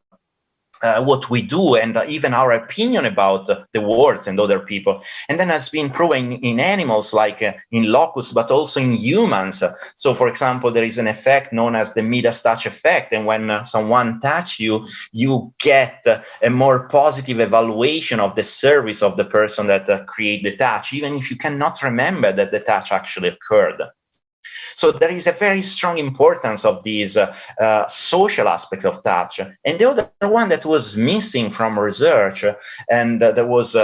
what we do and even our opinion about the world and other people. And then has been proven in animals like in locusts, but also in humans. So for example, there is an effect known as the Midas touch effect. And when someone touches you, you get a more positive evaluation of the service of the person that created the touch, even if you cannot remember that the touch actually occurred. So there is a very strong importance of these social aspects of touch. And the other one that was missing from research, and there was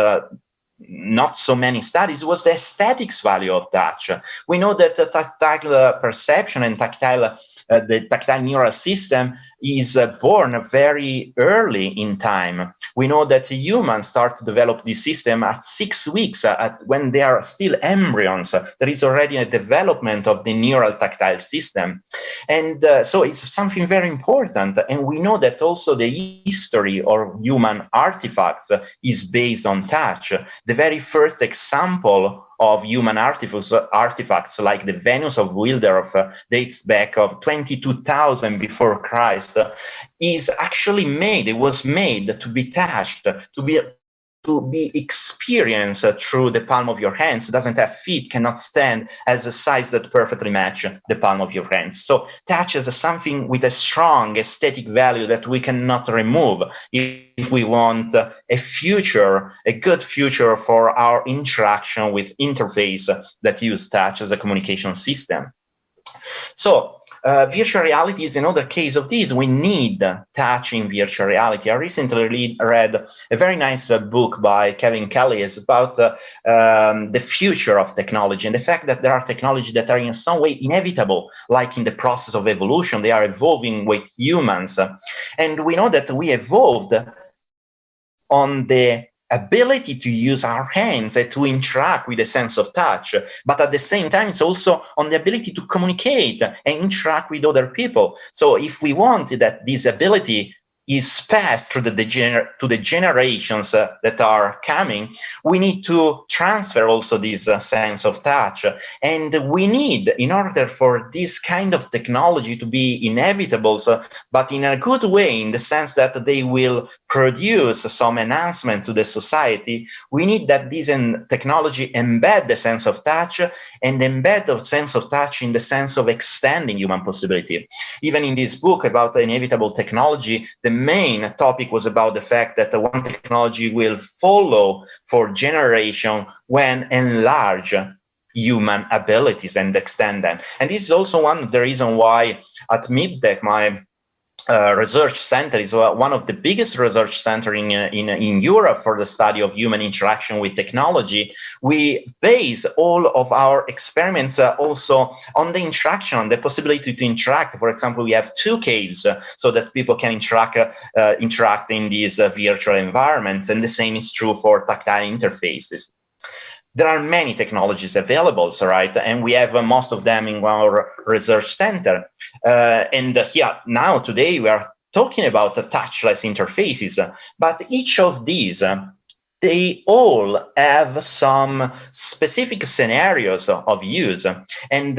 not so many studies, was the aesthetics value of touch. We know that the tactile perception and the tactile neural system is born very early in time. We know that humans start to develop this system at 6 weeks, when they are still embryos. There is already a development of the neural tactile system. And so it's something very important. And we know that also the history of human artifacts is based on touch. The very first example of human artifacts like the Venus of Wildorf dates back of 22,000 before Christ, is actually made, it was made to be touched, to be experienced through the palm of your hands. It doesn't have feet, cannot stand, has a size that perfectly match the palm of your hands. So touch is something with a strong aesthetic value that we cannot remove if we want a future, a good future for our interaction with interface that use touch as a communication system. So virtual reality is another case of this. We need touch in virtual reality. I recently read a very nice book by Kevin Kelly. It's about the future of technology and the fact that there are technologies that are in some way inevitable, like in the process of evolution. They are evolving with humans. And we know that we evolved on the ability to use our hands to interact with a sense of touch, but at the same time it's also on the ability to communicate and interact with other people. So if we want that this ability is passed through the generations that are coming, we need to transfer also this sense of touch. And we need, in order for this kind of technology to be inevitable, but in a good way, in the sense that they will produce some enhancement to the society, we need that this technology embed the sense of touch and embed the sense of touch in the sense of extending human possibility. Even in this book about inevitable technology, the main topic was about the fact that one technology will follow for generation when enlarge human abilities and extend them. And this is also one of the reasons why at MIPTEC, my research center is one of the biggest research centers in Europe for the study of human interaction with technology. We base all of our experiments also on the interaction, on the possibility to interact. For example, we have 2 caves so that people can interact in these virtual environments, and the same is true for tactile interfaces. There are many technologies available, right? And we have most of them in our research center. And here, now, today, we are talking about touchless interfaces. But each of these, they all have some specific scenarios of use. And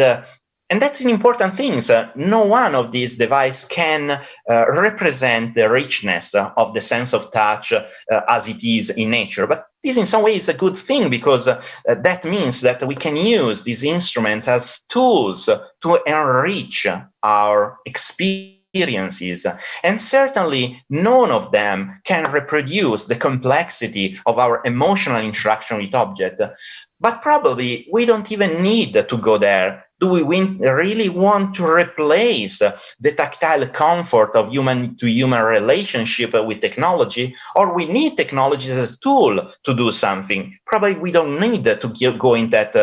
that's an important thing. No one of these devices can represent the richness of the sense of touch as it is in nature. But this in some ways is a good thing, because that means that we can use these instruments as tools to enrich our experiences. And certainly none of them can reproduce the complexity of our emotional interaction with objects. But probably we don't even need to go there. Do we really want to replace the tactile comfort of human-to-human relationship with technology, or we need technology as a tool to do something? Probably we don't need to go in that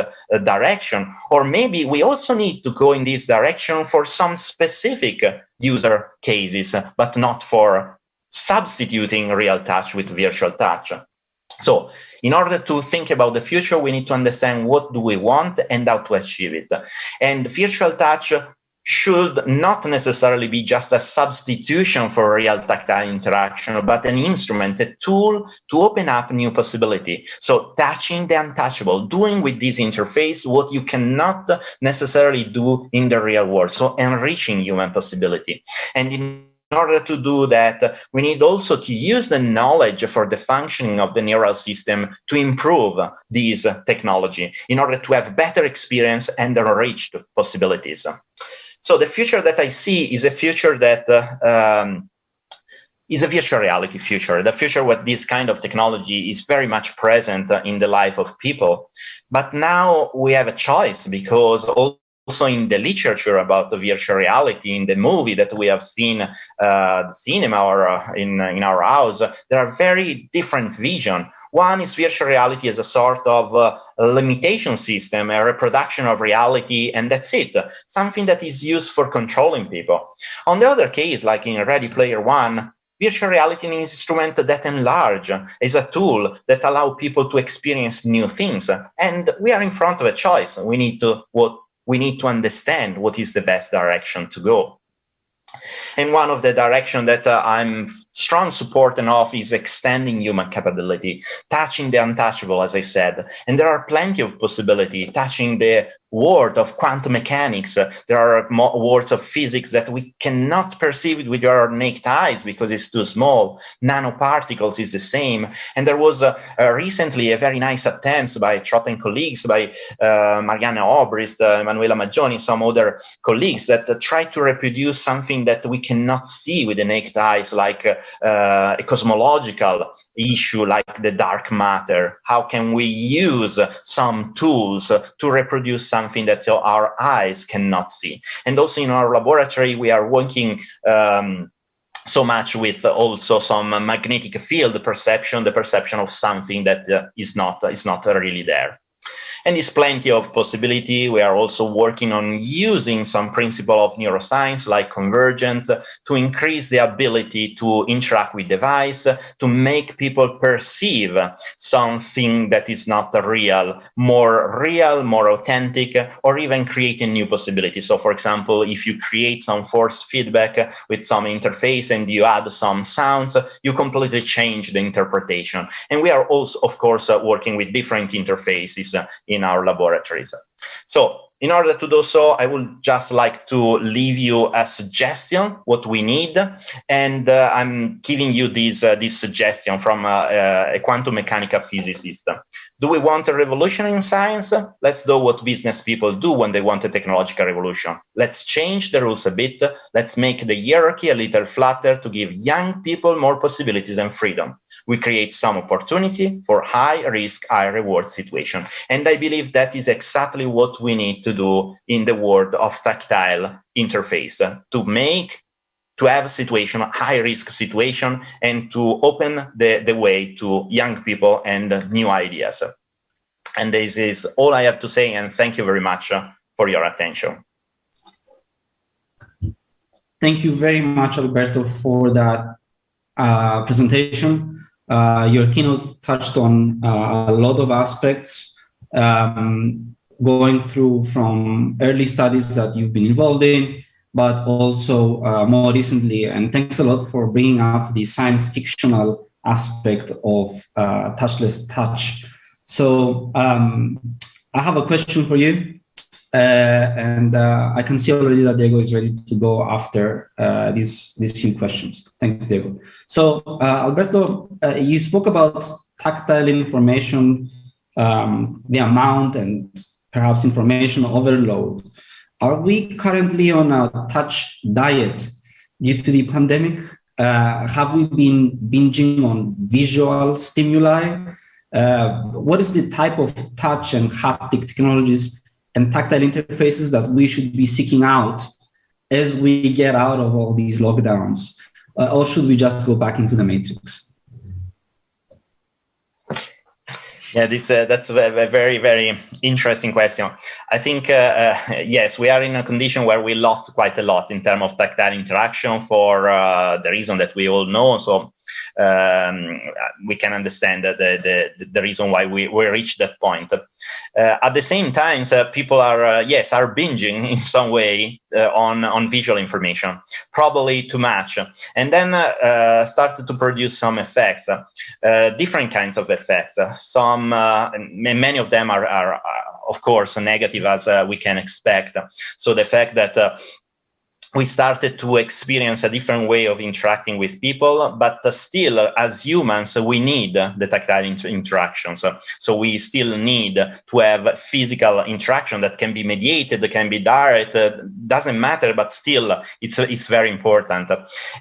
direction, or maybe we also need to go in this direction for some specific user cases, but not for substituting real touch with virtual touch. So in order to think about the future, we need to understand what do we want and how to achieve it. And virtual touch should not necessarily be just a substitution for real tactile interaction, but an instrument, a tool to open up new possibility. So touching the untouchable, doing with this interface what you cannot necessarily do in the real world. So enriching human possibility. And in order to do that, we need also to use the knowledge for the functioning of the neural system to improve this technology in order to have better experience and enriched possibilities. So the future that I see is a future that is a virtual reality future, the future where this kind of technology is very much present in the life of people. But now we have a choice, because also in the literature about the virtual reality, in the movie that we have seen, the cinema or in our house, there are very different visions. One is virtual reality as a sort of a limitation system, a reproduction of reality, and that's it, something that is used for controlling people. On the other case, like in Ready Player One, virtual reality is an instrument that enlarge, is a tool that allows people to experience new things. And we are in front of a choice. We need to understand what is the best direction to go. And one of the directions that I'm strong supporter of is extending human capability, touching the untouchable, as I said. And there are plenty of possibility, touching the world of quantum mechanics. There are worlds of physics that we cannot perceive with our naked eyes because it's too small. Nanoparticles is the same. And there was recently a very nice attempt by Trott and colleagues, by Marianne Obrist, Emanuela Maggioni, some other colleagues that tried to reproduce something that we cannot see with the naked eyes, like a cosmological issue like the dark matter. How can we use some tools to reproduce something that our eyes cannot see? And also in our laboratory, we are working so much with also some magnetic field perception, the perception of something that is not really there. And there's plenty of possibility. We are also working on using some principle of neuroscience like convergence to increase the ability to interact with device, to make people perceive something that is not real, more authentic, or even create a new possibility. So for example, if you create some force feedback with some interface and you add some sounds, you completely change the interpretation. And we are also, of course, working with different interfaces in our laboratories. So in order to do so, I would just like to leave you a suggestion, what we need. And I'm giving you this suggestion from a quantum mechanical physicist. Do we want a revolution in science? Let's do what business people do when they want a technological revolution. Let's change the rules a bit. Let's make the hierarchy a little flatter to give young people more possibilities and freedom. We create some opportunity for high risk, high reward situation. And I believe that is exactly what we need to do in the world of tactile interface, to have situation, high risk situation, and to open the way to young people and new ideas. And this is all I have to say, and thank you very much for your attention. Thank you very much, Alberto, for that presentation. Your keynote touched on a lot of aspects, going through from early studies that you've been involved in, but also more recently. And thanks a lot for bringing up the science fictional aspect of touchless touch. So I have a question for you. And I can see already that Diego is ready to go after these few questions. Thanks, Diego. So Alberto, you spoke about tactile information, the amount and perhaps information overload. Are we currently on a touch diet due to the pandemic? Have we been binging on visual stimuli? What is the type of touch and haptic technologies and tactile interfaces that we should be seeking out as we get out of all these lockdowns? Or should we just go back into the matrix? Yeah, that's a very, very interesting question. I think, yes, we are in a condition where we lost quite a lot in terms of tactile interaction for the reason that we all know. So we can understand the reason why we reached that point. At the same time, people are binging in some way on visual information, probably too much, and then started to produce some effects, different kinds of effects. Many of them are of course negative, as we can expect. So the fact that we started to experience a different way of interacting with people, but still, as humans, we need the tactile interactions. So we still need to have physical interaction that can be mediated, that can be direct, doesn't matter, but still, it's very important.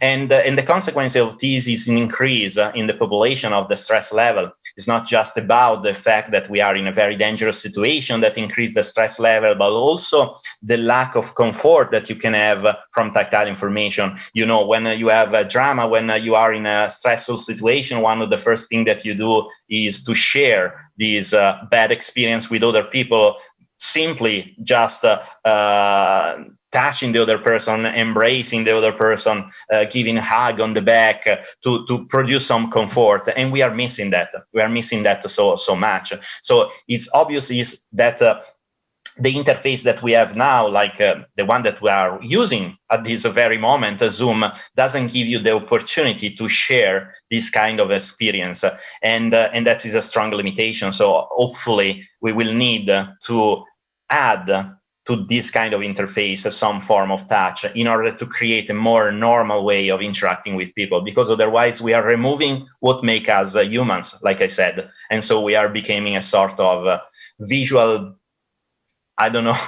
And the consequence of this is an increase in the population of the stress level. It's not just about the fact that we are in a very dangerous situation that increase the stress level, but also the lack of comfort that you can have from tactile information. You know, when you have a drama, when you are in a stressful situation, one of the first things that you do is to share this bad experience with other people, simply just touching the other person, embracing the other person, giving a hug on the back to produce some comfort. And we are missing that. We are missing that so much. So it's obvious that the interface that we have now, like the one that we are using at this very moment, Zoom, doesn't give you the opportunity to share this kind of experience. And that is a strong limitation. So hopefully we will need to add to this kind of interface some form of touch in order to create a more normal way of interacting with people, because otherwise we are removing what makes us humans, like I said. And so we are becoming a sort of visual, I don't know,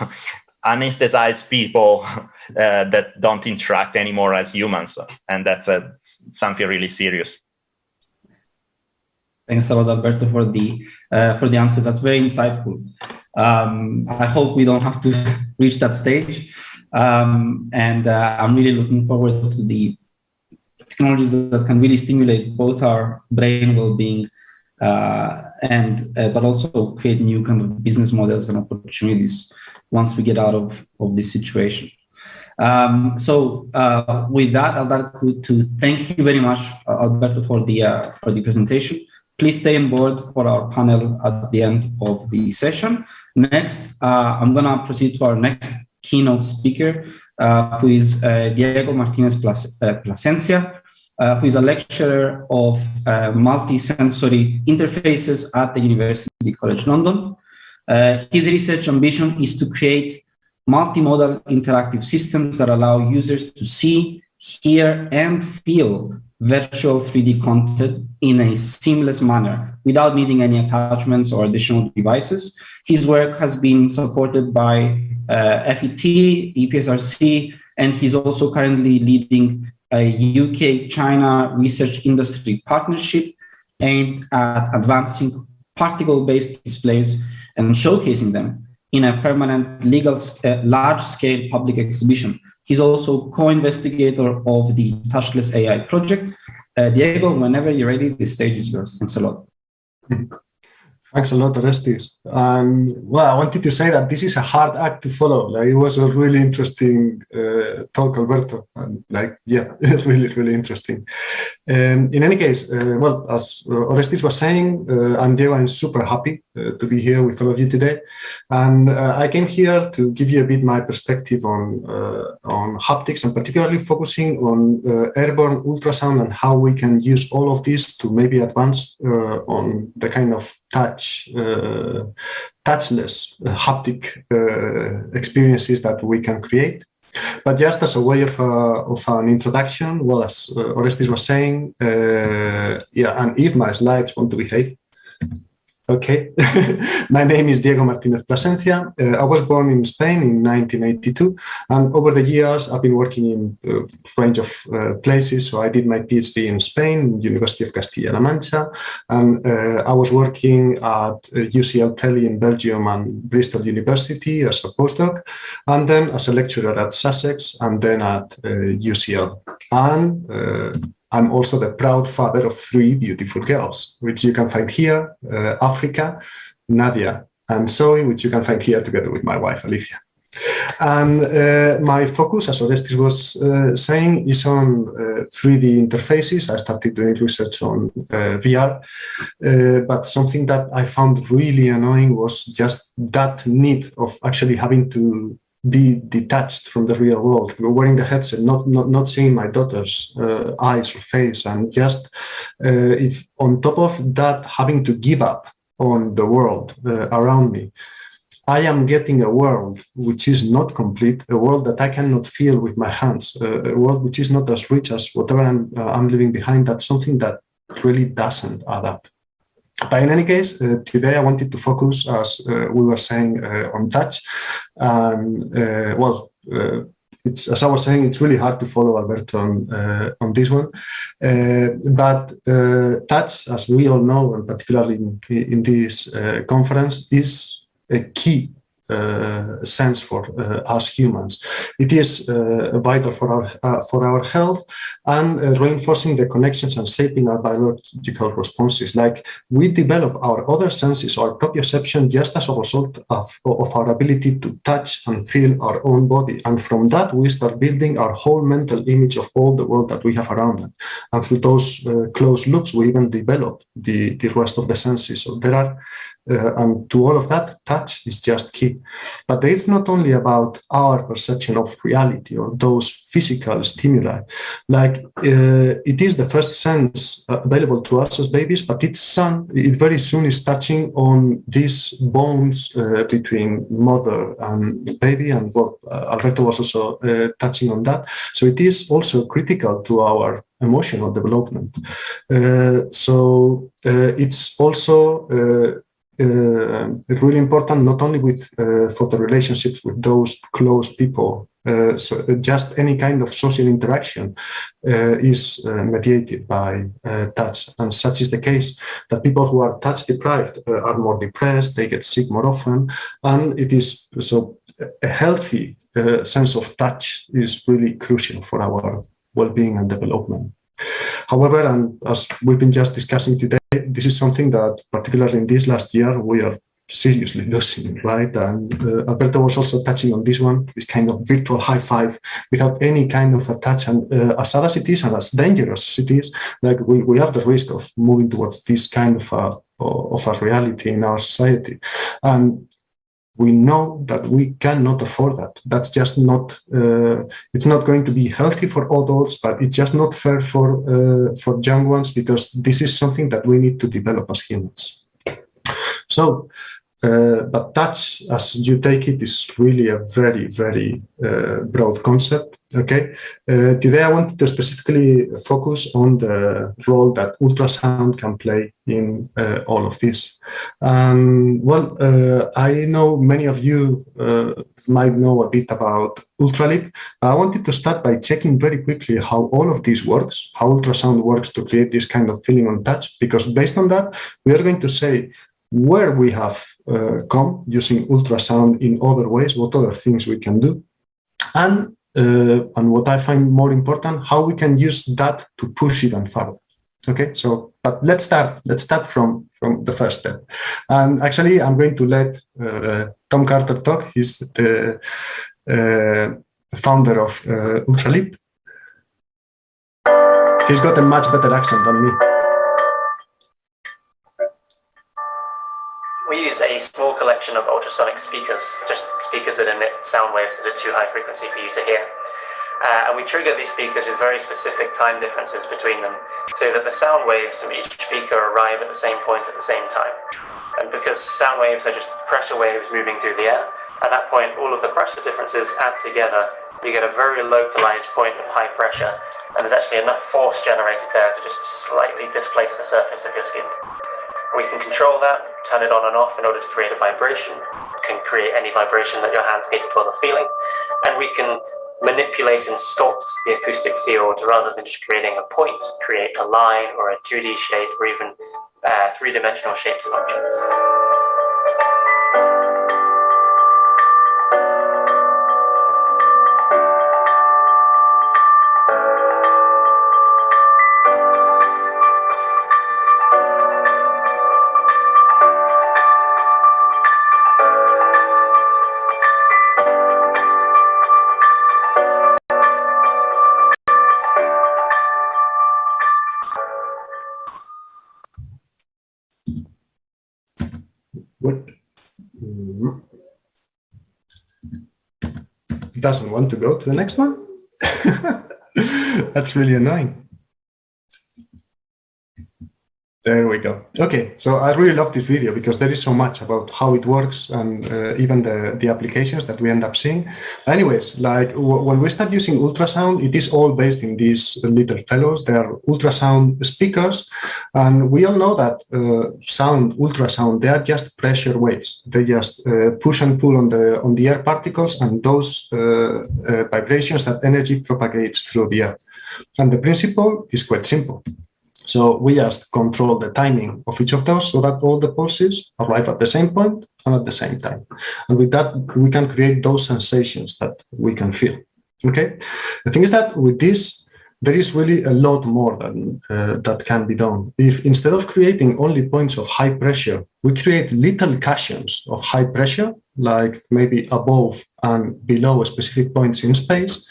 anesthetized people that don't interact anymore as humans. And that's something really serious. Thanks a lot, Alberto, for the answer. That's very insightful. I hope we don't have to reach that stage. I'm really looking forward to the technologies that can really stimulate both our brain well-being but also create new kind of business models and opportunities once we get out of this situation. With that, I'd like to thank you very much, Alberto, for the presentation. Please stay on board for our panel at the end of the session. Next, I'm going to proceed to our next keynote speaker, who is Diego Martinez Plasencia, who is a lecturer of multisensory interfaces at the University College London. His research ambition is to create multimodal interactive systems that allow users to see, hear, and feel virtual 3D content in a seamless manner without needing any attachments or additional devices. His work has been supported by FET, EPSRC, and he's also currently leading a UK-China research industry partnership aimed at advancing particle-based displays and showcasing them in a permanent large-scale public exhibition. He's also co-investigator of the TouchlessAI project. Diego, whenever you're ready, the stage is yours. Thanks a lot. Thanks a lot, Orestis. Well, I wanted to say that this is a hard act to follow. Like, it was a really interesting talk, Alberto. And it's really interesting. In any case, well, as Orestis was saying, I'm Diego. I'm super happy to be here with all of you today. And I came here to give you a bit my perspective on haptics, and particularly focusing on airborne ultrasound and how we can use all of this to maybe advance on the kind of touchless haptic experiences that we can create. But just as a way of an introduction, well, as Orestis was saying, and if my slides want to behave. Okay, my name is Diego Martinez Plasencia. I was born in Spain in 1982, and over the years I've been working in a range of places. So I did my PhD in Spain, University of Castilla-La Mancha, and I was working at UCL Tele in Belgium and Bristol University as a postdoc, and then as a lecturer at Sussex, and then at UCL. And I'm also the proud father of 3 beautiful girls, which you can find here, Africa, Nadia, and Zoe, which you can find here together with my wife, Alicia. And my focus, as Orestis was saying, is on 3D interfaces. I started doing research on VR, but something that I found really annoying was just that need of actually having to be detached from the real world, wearing the headset, not seeing my daughter's eyes or face, and just if on top of that having to give up on the world around me, I am getting a world which is not complete, a world that I cannot feel with my hands, a world which is not as rich as whatever I'm leaving behind. That's something that really doesn't add up. But in any case, today I wanted to focus, as we were saying, on touch. And it's, as I was saying, it's really hard to follow Alberto on this one. But touch, as we all know, and particularly in this conference, is a key sense for us humans. It is vital for our health and reinforcing the connections and shaping our biological responses. Like we develop our other senses, our proprioception, just as a result of our ability to touch and feel our own body. And from that, we start building our whole mental image of all the world that we have around us. And through those close loops, we even develop the rest of the senses. So there are and to all of that, touch is just key. But it's not only about our perception of reality or those physical stimuli. Like it is the first sense available to us as babies, but it very soon is touching on these bonds between mother and baby. And Alberto was also touching on that. So it is also critical to our emotional development. So it's also really important, not only for the relationships with those close people. So just any kind of social interaction is mediated by touch, and such is the case that people who are touch deprived are more depressed, they get sick more often, and it is so a healthy sense of touch is really crucial for our well-being and development. However, and as we've been just discussing today, this is something that, particularly in this last year, we are seriously losing, right? And Alberto was also touching on this one, this kind of virtual high five without any kind of a touch. And as sad as it is and as dangerous as it is, like we have the risk of moving towards this kind of a reality in our society. And we know that we cannot afford that. That's just not, it's not going to be healthy for adults, but it's just not fair for young ones, because this is something that we need to develop as humans. So, but touch, as you take it, is really a very, very broad concept. Okay. Today I wanted to specifically focus on the role that ultrasound can play in all of this. I know many of you might know a bit about Ultraleap. I wanted to start by checking very quickly how all of this works, how ultrasound works to create this kind of feeling on touch, because based on that, we are going to say where we have come using ultrasound in other ways, what other things we can do, and what I find more important, how we can use that to push even further. Okay, so but let's start from the first step. And actually, I'm going to let Tom Carter talk. He's the founder of Ultraleap. He's got a much better accent than me. We use a small collection of ultrasonic speakers, just speakers that emit sound waves that are too high frequency for you to hear. And we trigger these speakers with very specific time differences between them, so that the sound waves from each speaker arrive at the same point at the same time. And because sound waves are just pressure waves moving through the air, at that point all of the pressure differences add together, you get a very localized point of high pressure, and there's actually enough force generated there to just slightly displace the surface of your skin. We can control that, turn it on and off in order to create a vibration. We can create any vibration that your hand's capable of feeling, and we can manipulate and sculpt the acoustic field rather than just creating a point, create a line or a 2D shape or even three-dimensional shapes of objects. doesn't want to go to the next one. That's really annoying. There we go. Okay, so I really love this video because there is so much about how it works and even the applications that we end up seeing. Anyways, like when we start using ultrasound, it is all based in these little fellows. They are ultrasound speakers, and we all know that ultrasound, they are just pressure waves. They just push and pull on the air particles, and those vibrations, that energy propagates through the air. And the principle is quite simple. So we just control the timing of each of those so that all the pulses arrive at the same point and at the same time. And with that, we can create those sensations that we can feel. Okay. The thing is that with this, there is really a lot more that can be done. If instead of creating only points of high pressure, we create little cushions of high pressure, like maybe above and below specific points in space,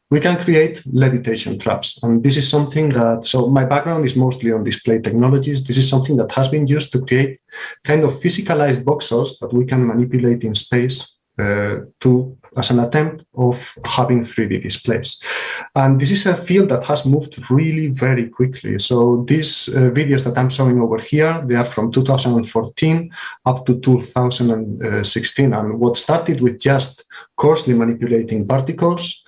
we can create levitation traps. And this is something that, so my background is mostly on display technologies. This is something that has been used to create kind of physicalized voxels that we can manipulate in space as an attempt of having 3D displays. And this is a field that has moved really very quickly. So these videos that I'm showing over here, they are from 2014 up to 2016. And what started with just coarsely manipulating particles,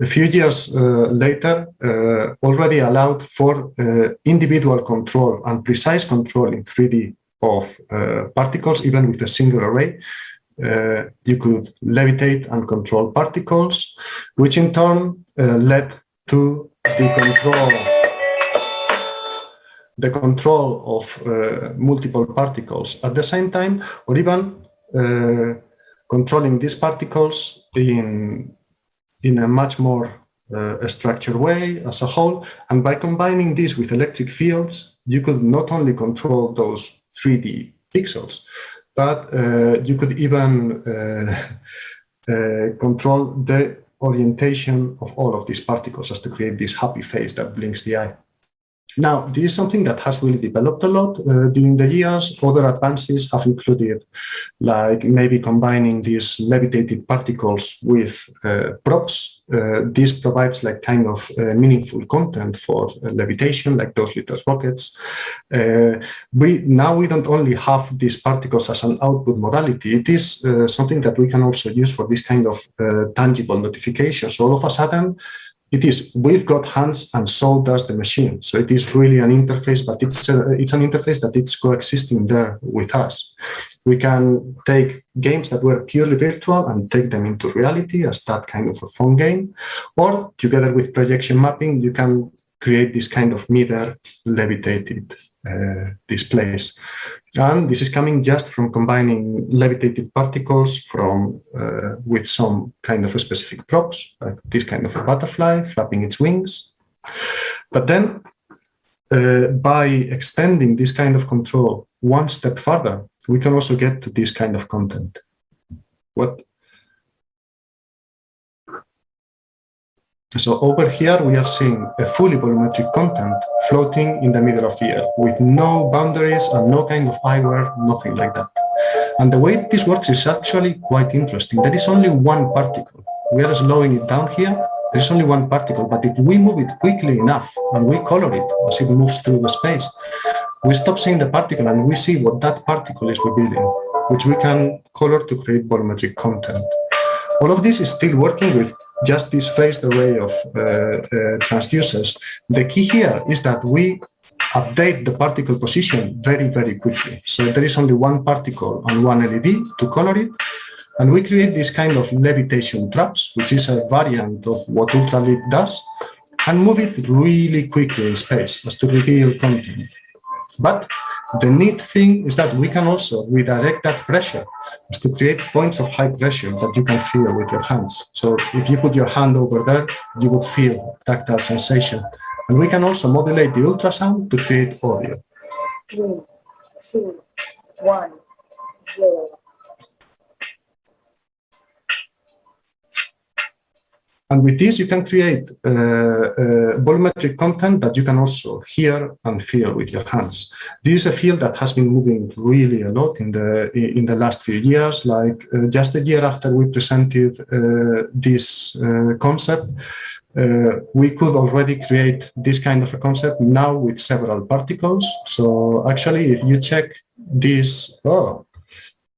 a few years later, already allowed for individual control and precise control in 3D of particles, even with a single array. You could levitate and control particles, which in turn led to the control of multiple particles at the same time, or even controlling these particles in a much more structured way as a whole. And by combining this with electric fields, you could not only control those 3D pixels, but you could even control the orientation of all of these particles as to create this happy face that blinks the eye. Now, this is something that has really developed a lot during the years. Other advances have included, like maybe combining these levitated particles with props. This provides like kind of meaningful content for levitation, like those little rockets. We don't only have these particles as an output modality. It is something that we can also use for this kind of tangible notification. So all of a sudden, it is, we've got hands and so does the machine. So it is really an interface, but it's an interface that it's coexisting there with us. We can take games that were purely virtual and take them into reality as that kind of a fun game. Or together with projection mapping, you can create this kind of midair levitated displays. And this is coming just from combining levitated particles with some kind of a specific props, like this kind of a butterfly flapping its wings. But then by extending this kind of control one step further, we can also get to this kind of content. So over here, we are seeing a fully volumetric content floating in the middle of the air with no boundaries and no kind of eyewear, nothing like that. And the way this works is actually quite interesting. There is only one particle. We are slowing it down here. There is only one particle, but if we move it quickly enough and we color it as it moves through the space, we stop seeing the particle and we see what that particle is revealing, which we can color to create volumetric content. All of this is still working with just this phased array of transducers. The key here is that we update the particle position very, very quickly. So there is only one particle and one LED to color it. And we create this kind of levitation traps, which is a variant of what Ultraleap does, and move it really quickly in space as to reveal content. But the neat thing is that we can also redirect that pressure as to create points of high pressure that you can feel with your hands. So if you put your hand over there, you will feel tactile sensation. And we can also modulate the ultrasound to create audio. 3, 2, 1, 0. And with this, you can create volumetric content that you can also hear and feel with your hands. This is a field that has been moving really a lot in the last few years. Like just a year after we presented this concept, we could already create this kind of a concept now with several particles. So actually, if you check this, oh,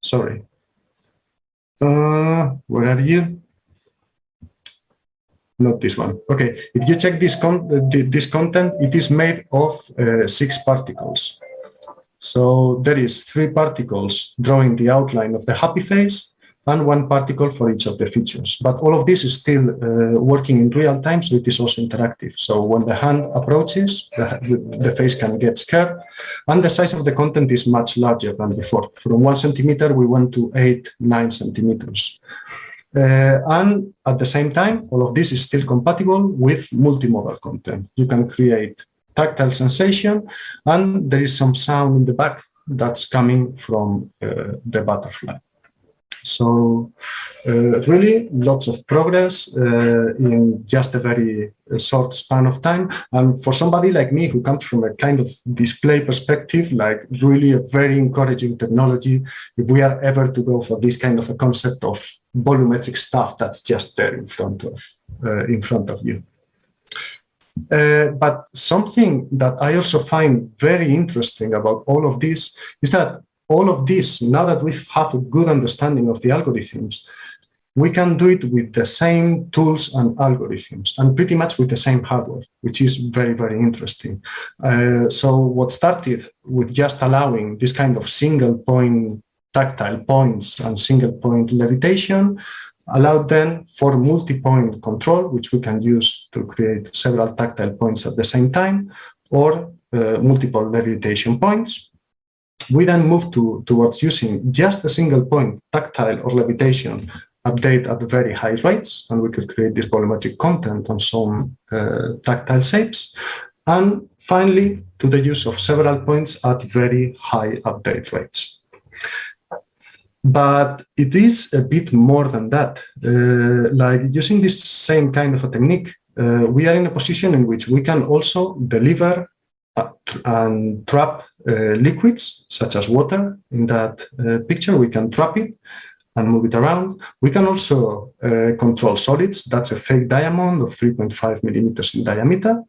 sorry, where are you? Not this one. Okay, if you check this content, it is made of 6 particles. So there is 3 particles drawing the outline of the happy face and 1 particle for each of the features. But all of this is still working in real time, so it is also interactive. So when the hand approaches, the face can get scared, and the size of the content is much larger than before. From 1 centimeter, we went to 8-9 centimeters. And at the same time, all of this is still compatible with multimodal content. You can create tactile sensation, and there is some sound in the back that's coming from the butterfly. So really lots of progress in just a very short span of time. And for somebody like me who comes from a kind of display perspective, like really a very encouraging technology, if we are ever to go for this kind of a concept of volumetric stuff that's just there in front of you. But something that I also find very interesting about all of this is that all of this, now that we have a good understanding of the algorithms, we can do it with the same tools and algorithms and pretty much with the same hardware, which is very, very interesting. So what started with just allowing this kind of single point tactile points and single point levitation allowed then for multi-point control, which we can use to create several tactile points at the same time, or multiple levitation points. We then moved towards using just a single point tactile or levitation update at very high rates, and we could create this volumetric content on some tactile shapes. And finally, to the use of several points at very high update rates. But it is a bit more than that. Like using this same kind of a technique, we are in a position in which we can also deliver and trap liquids such as water. In that picture, we can trap it and move it around. We can also control solids. That's a fake diamond of 3.5 millimeters in diameter.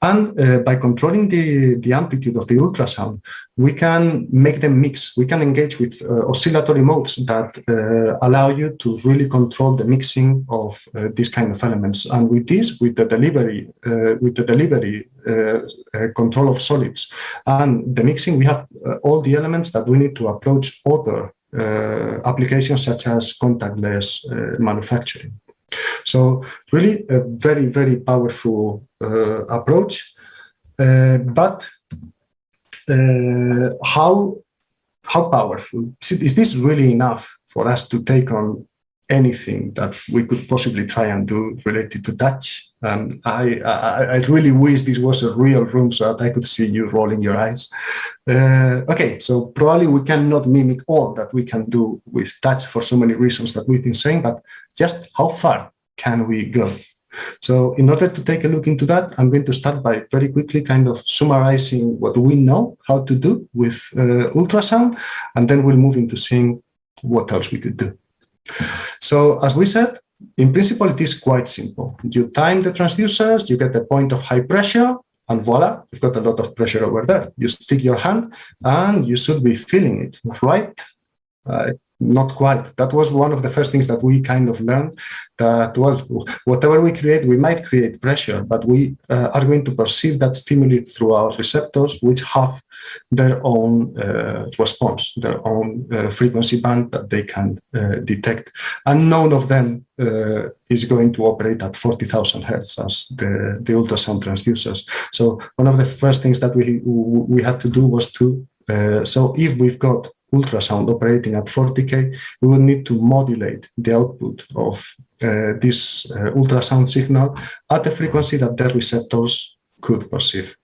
And by controlling the amplitude of the ultrasound, we can make them mix. We can engage with oscillatory modes that allow you to really control the mixing of these kind of elements. And with this, with the delivery control of solids and the mixing, we have all the elements that we need to approach other applications such as contactless manufacturing. So really a very, very powerful approach. But how powerful? Is this really enough for us to take on anything that we could possibly try and do related to touch? I really wish this was a real room so that I could see you rolling your eyes. Okay, so probably we cannot mimic all that we can do with touch for so many reasons that we've been saying, but just how far can we go? So in order to take a look into that, I'm going to start by very quickly kind of summarizing what we know how to do with ultrasound, and then we'll move into seeing what else we could do. So as we said, in principle, it is quite simple. You time the transducers, you get a point of high pressure, and voila, you've got a lot of pressure over there. You stick your hand and you should be feeling it, right? Not quite. That was one of the first things that we kind of learned, that, well, whatever we create, we might create pressure, but we are going to perceive that stimuli through our receptors, which have their own response, their own frequency band that they can detect. And none of them is going to operate at 40,000 hertz as the ultrasound transducers. So one of the first things that we had to do was to, so if we've got ultrasound operating at 40K, we will need to modulate the output of this ultrasound signal at a frequency that their receptors could perceive.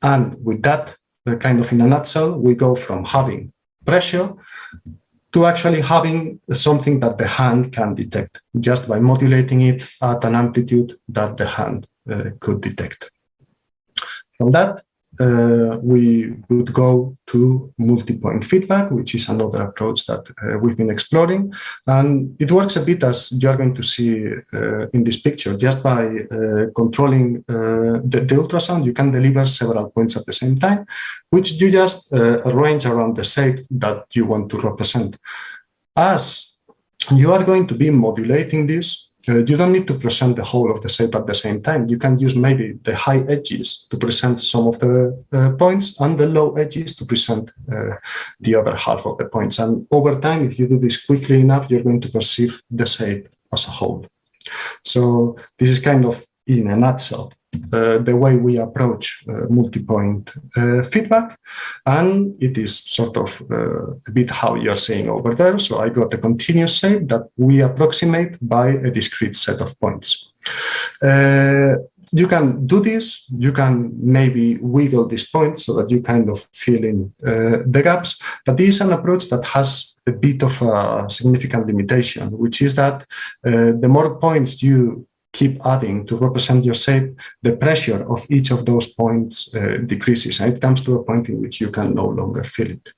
And with that, kind of in a nutshell, we go from having pressure to actually having something that the hand can detect, just by modulating it at an amplitude that the hand could detect. From that, we would go to multi-point feedback, which is another approach that we've been exploring. And it works a bit as you're going to see in this picture. Just by controlling the ultrasound, you can deliver several points at the same time, which you just arrange around the shape that you want to represent. As you are going to be modulating this, you don't need to present the whole of the shape at the same time. You can use maybe the high edges to present some of the points and the low edges to present the other half of the points. And over time, if you do this quickly enough, you're going to perceive the shape as a whole. So this is kind of, in a nutshell, the way we approach multi-point feedback, and it is sort of a bit how you're seeing over there. So I got a continuous shape that we approximate by a discrete set of points. You can do this, you can maybe wiggle these points so that you kind of fill in the gaps, but this is an approach that has a bit of a significant limitation, which is that the more points you keep adding to represent your shape, the pressure of each of those points decreases, and it comes to a point in which you can no longer feel it.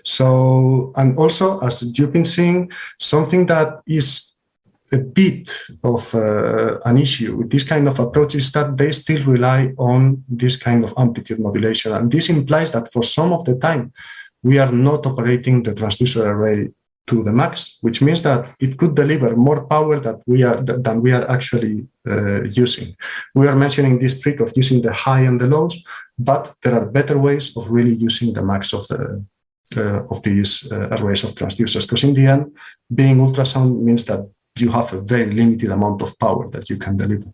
So, and also, as you've been seeing, something that is a bit of an issue with this kind of approach is that they still rely on this kind of amplitude modulation. And this implies that for some of the time, we are not operating the transducer array to the max, which means that it could deliver more power than we are actually using. We are mentioning this trick of using the high and the lows, but there are better ways of really using the max of these arrays of transducers, because in the end, being ultrasound means that you have a very limited amount of power that you can deliver.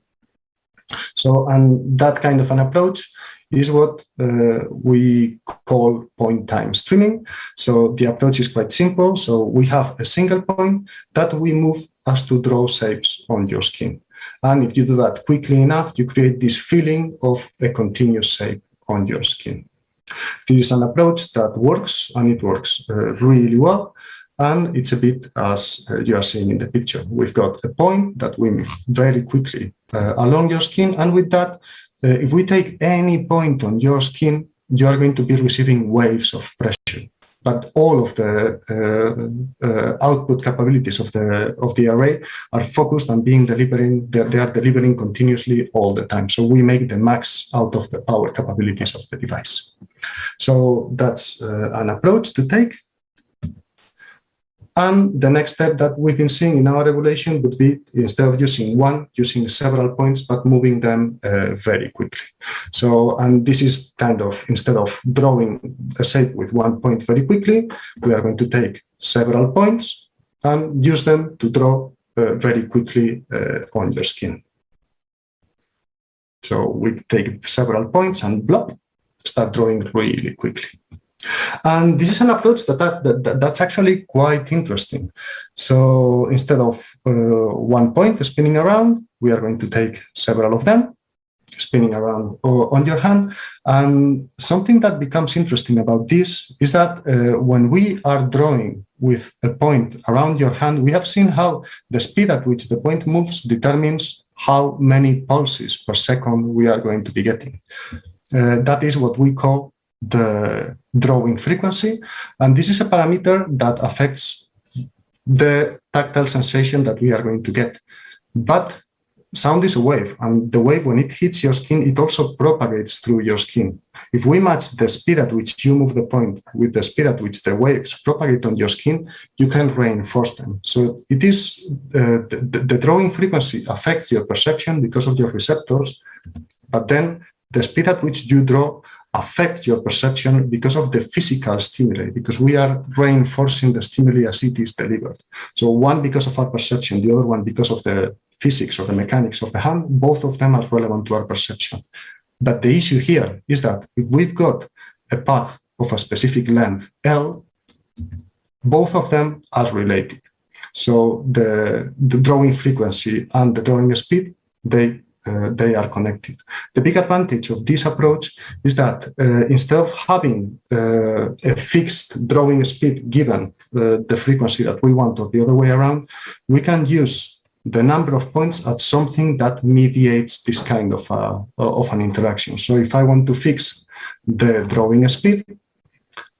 So, and that kind of an approach is what we call point time streaming. So the approach is quite simple. So we have a single point that we move as to draw shapes on your skin. And if you do that quickly enough, you create this feeling of a continuous shape on your skin. This is an approach that works, and it works really well. And it's a bit as you are seeing in the picture. We've got a point that we move very quickly along your skin. And with that, if we take any point on your skin, you are going to be receiving waves of pressure. But all of the output capabilities of the array are focused on being delivering. They are delivering continuously all the time. So we make the max out of the power capabilities of the device. So that's an approach to take. And the next step that we've been seeing in our evaluation would be, instead of using one, using several points, but moving them very quickly. So, and this is kind of, instead of drawing a shape with one point very quickly, we are going to take several points and use them to draw very quickly on your skin. So we take several points and blop, start drawing really quickly. And this is an approach that's actually quite interesting. So instead of one point spinning around, we are going to take several of them spinning around on your hand. And something that becomes interesting about this is that when we are drawing with a point around your hand, we have seen how the speed at which the point moves determines how many pulses per second we are going to be getting. That is what we call the drawing frequency, and this is a parameter that affects the tactile sensation that we are going to get. But sound is a wave, and the wave, when it hits your skin, it also propagates through your skin. If we match the speed at which you move the point with the speed at which the waves propagate on your skin, you can reinforce them. So it is the drawing frequency affects your perception because of your receptors, but then the speed at which you draw affects your perception because of the physical stimuli, because we are reinforcing the stimuli as it is delivered. So one because of our perception, the other one because of the physics or the mechanics of the hand. Both of them are relevant to our perception. But the issue here is that if we've got a path of a specific length, L, both of them are related. So the drawing frequency and the drawing speed, they they are connected. The big advantage of this approach is that instead of having a fixed drawing speed given the frequency that we want or the other way around, we can use the number of points as something that mediates this kind of an interaction. So if I want to fix the drawing speed,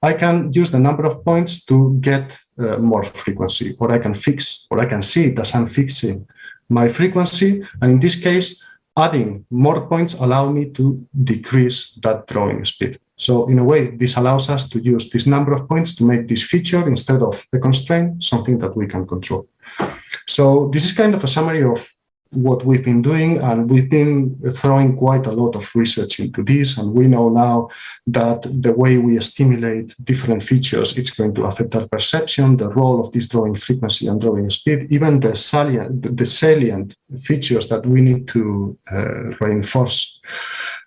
I can use the number of points to get more frequency, or I can fix, or I can see it as I'm fixing my frequency. And in this case, adding more points allow me to decrease that drawing speed. So in a way, this allows us to use this number of points to make this feature, instead of a constraint, something that we can control. So this is kind of a summary of what we've been doing, and we've been throwing quite a lot of research into this, and we know now that the way we stimulate different features, it's going to affect our perception, the role of this drawing frequency and drawing speed, even the salient features that we need to reinforce.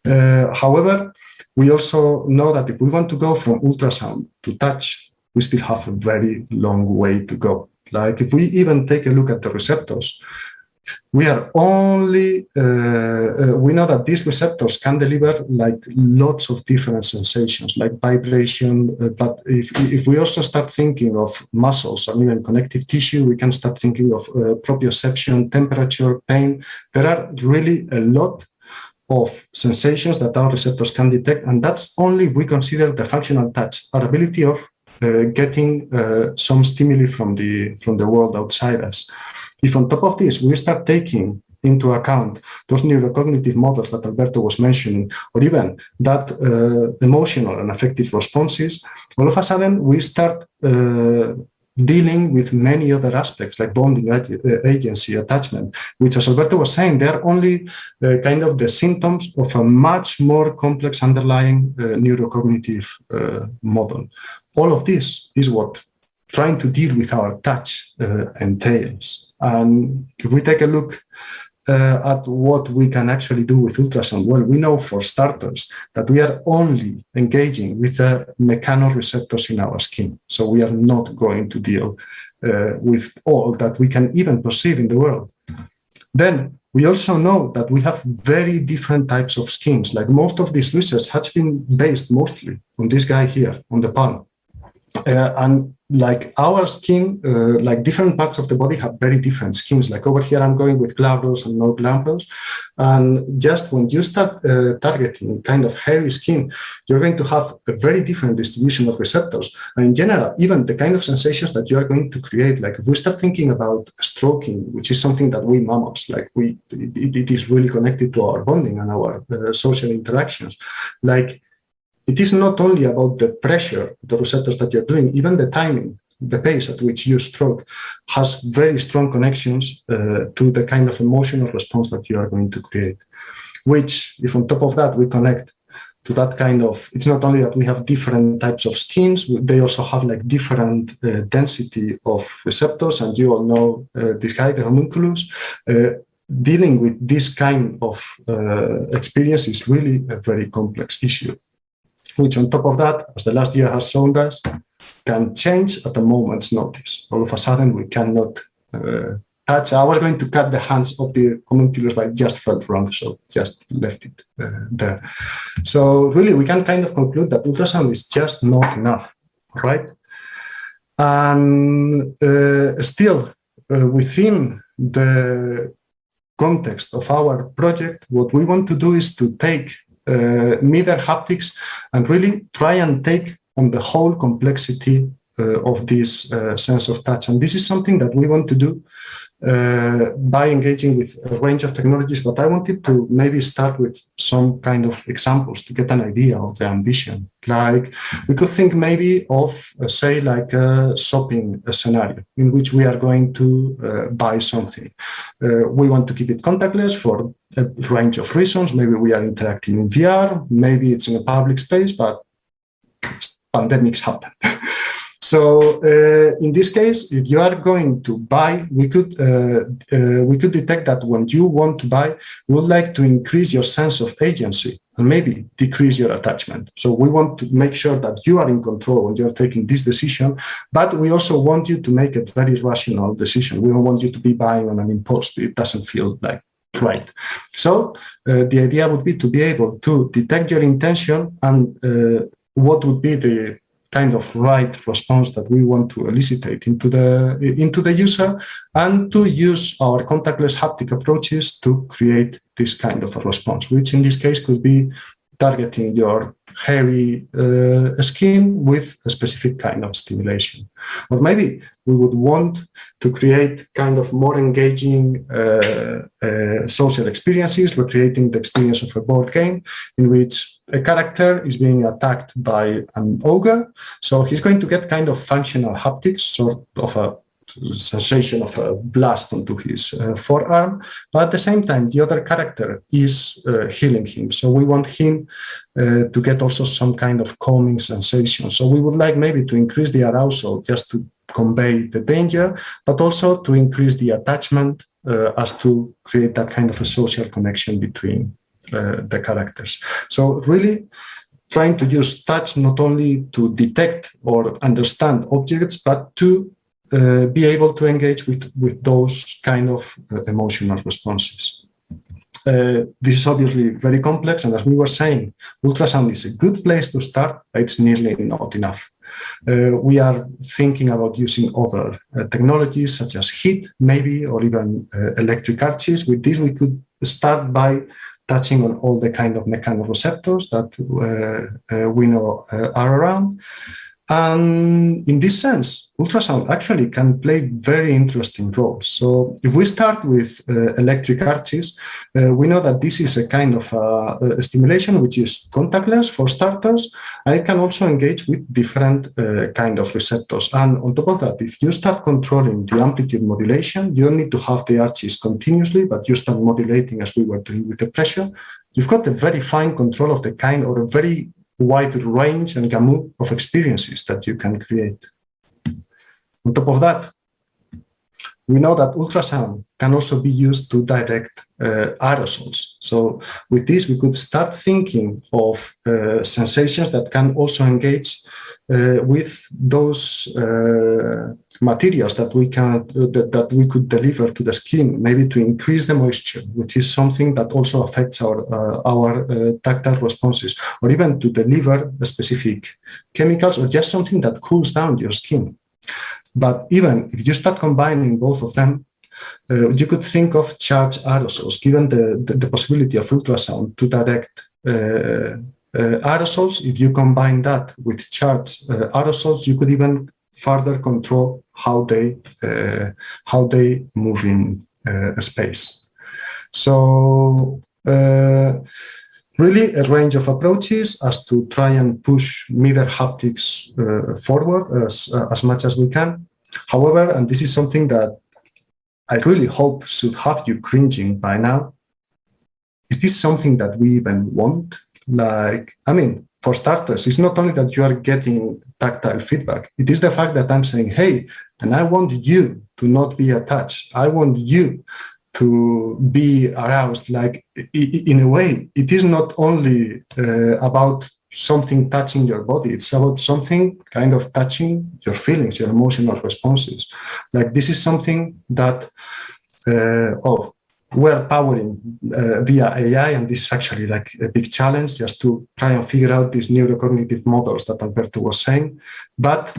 However, we also know that if we want to go from ultrasound to touch, we still have a very long way to go. Like if we even take a look at the receptors, we are only, we know that these receptors can deliver like lots of different sensations, like vibration, but if we also start thinking of muscles or even connective tissue, we can start thinking of proprioception, temperature, pain. There are really a lot of sensations that our receptors can detect, and that's only if we consider the functional touch, our ability of getting some stimuli from the world outside us. If on top of this, we start taking into account those neurocognitive models that Alberto was mentioning, or even that emotional and affective responses, all of a sudden we start dealing with many other aspects like bonding, agency, attachment, which, as Alberto was saying, they are only kind of the symptoms of a much more complex underlying neurocognitive model. All of this is what trying to deal with our touch entails. And if we take a look at what we can actually do with ultrasound, well, we know for starters that we are only engaging with the mechanoreceptors in our skin. So we are not going to deal with all that we can even perceive in the world. Then we also know that we have very different types of skins. Like most of this research has been based mostly on this guy here, on the palm. And like our skin, like different parts of the body have very different skins. Like over here, I'm going with glabros and no glabros. And just when you start targeting kind of hairy skin, you're going to have a very different distribution of receptors. And in general, even the kind of sensations that you are going to create, like if we start thinking about stroking, which is something that we mammals, like it is really connected to our bonding and our social interactions. Like, it is not only about the pressure, the receptors that you're doing, even the timing, the pace at which you stroke has very strong connections to the kind of emotional response that you are going to create. Which, if on top of that, we connect to that kind of, it's not only that we have different types of skins, they also have like different density of receptors. And you all know this guy, the homunculus. Dealing with this kind of experience is really a very complex issue, which on top of that, as the last year has shown us, can change at a moment's notice. All of a sudden, we cannot touch. I was going to cut the hands of the homunculus, but it just felt wrong, so just left it there. So really, we can kind of conclude that ultrasound is just not enough, right? And still, within the context of our project, what we want to do is to take middle haptics and really try and take on the whole complexity of this sense of touch. And this is something that we want to do by engaging with a range of technologies, but I wanted to maybe start with some kind of examples to get an idea of the ambition. Like we could think maybe of, say, like a shopping scenario in which we are going to buy something. We want to keep it contactless for a range of reasons. Maybe we are interacting in VR, maybe it's in a public space, but pandemics happen. So in this case, if you are going to buy, we could detect that when you want to buy, we would like to increase your sense of agency and maybe decrease your attachment. So we want to make sure that you are in control when you're taking this decision, but we also want you to make a very rational decision. We don't want you to be buying on an impulse. It doesn't feel like right. So the idea would be to be able to detect your intention and what would be the kind of right response that we want to elicitate into the user, and to use our contactless haptic approaches to create this kind of a response, which in this case could be targeting your hairy skin with a specific kind of stimulation. Or maybe we would want to create kind of more engaging social experiences, recreating the experience of a board game in which a character is being attacked by an ogre. So he's going to get kind of functional haptics, sort of a sensation of a blast onto his forearm, but at the same time the other character is healing him, so we want him to get also some kind of calming sensation. So we would like maybe to increase the arousal just to convey the danger, but also to increase the attachment as to create that kind of a social connection between the characters. So really trying to use touch not only to detect or understand objects, but to be able to engage with those kind of emotional responses. This is obviously very complex, and as we were saying, ultrasound is a good place to start, but it's nearly not enough. We are thinking about using other technologies such as heat, maybe, or even electric arches. With this, we could start by touching on all the kind of mechanoreceptors that we know are around. And in this sense, ultrasound actually can play very interesting roles. So if we start with electric arches, we know that this is a kind of a stimulation which is contactless for starters, and it can also engage with different kind of receptors. And on top of that, if you start controlling the amplitude modulation, you don't need to have the arches continuously, but you start modulating as we were doing with the pressure. You've got a very fine control of the kind, or a very wide range and gamut of experiences that you can create. On top of that, we know that ultrasound can also be used to direct aerosols. So with this, we could start thinking of sensations that can also engage with those materials that we can that we could deliver to the skin, maybe to increase the moisture, which is something that also affects our tactile responses, or even to deliver specific chemicals, or just something that cools down your skin. But even if you start combining both of them, you could think of charged aerosols, given the possibility of ultrasound to direct aerosols. If you combine that with charged aerosols, you could even further control how they move in space. So really a range of approaches as to try and push middle haptics forward as much as we can. However, and this is something that I really hope should have you cringing by now, is this something that we even want? Like, I mean, for starters, it's not only that you are getting tactile feedback, it is the fact that I'm saying, hey, and I want you to not be attached. I want you to be aroused. Like, in a way, it is not only about something touching your body, it's about something kind of touching your feelings, your emotional responses. Like, this is something that, we're powering via AI, and this is actually like a big challenge just to try and figure out these neurocognitive models that Alberto was saying. But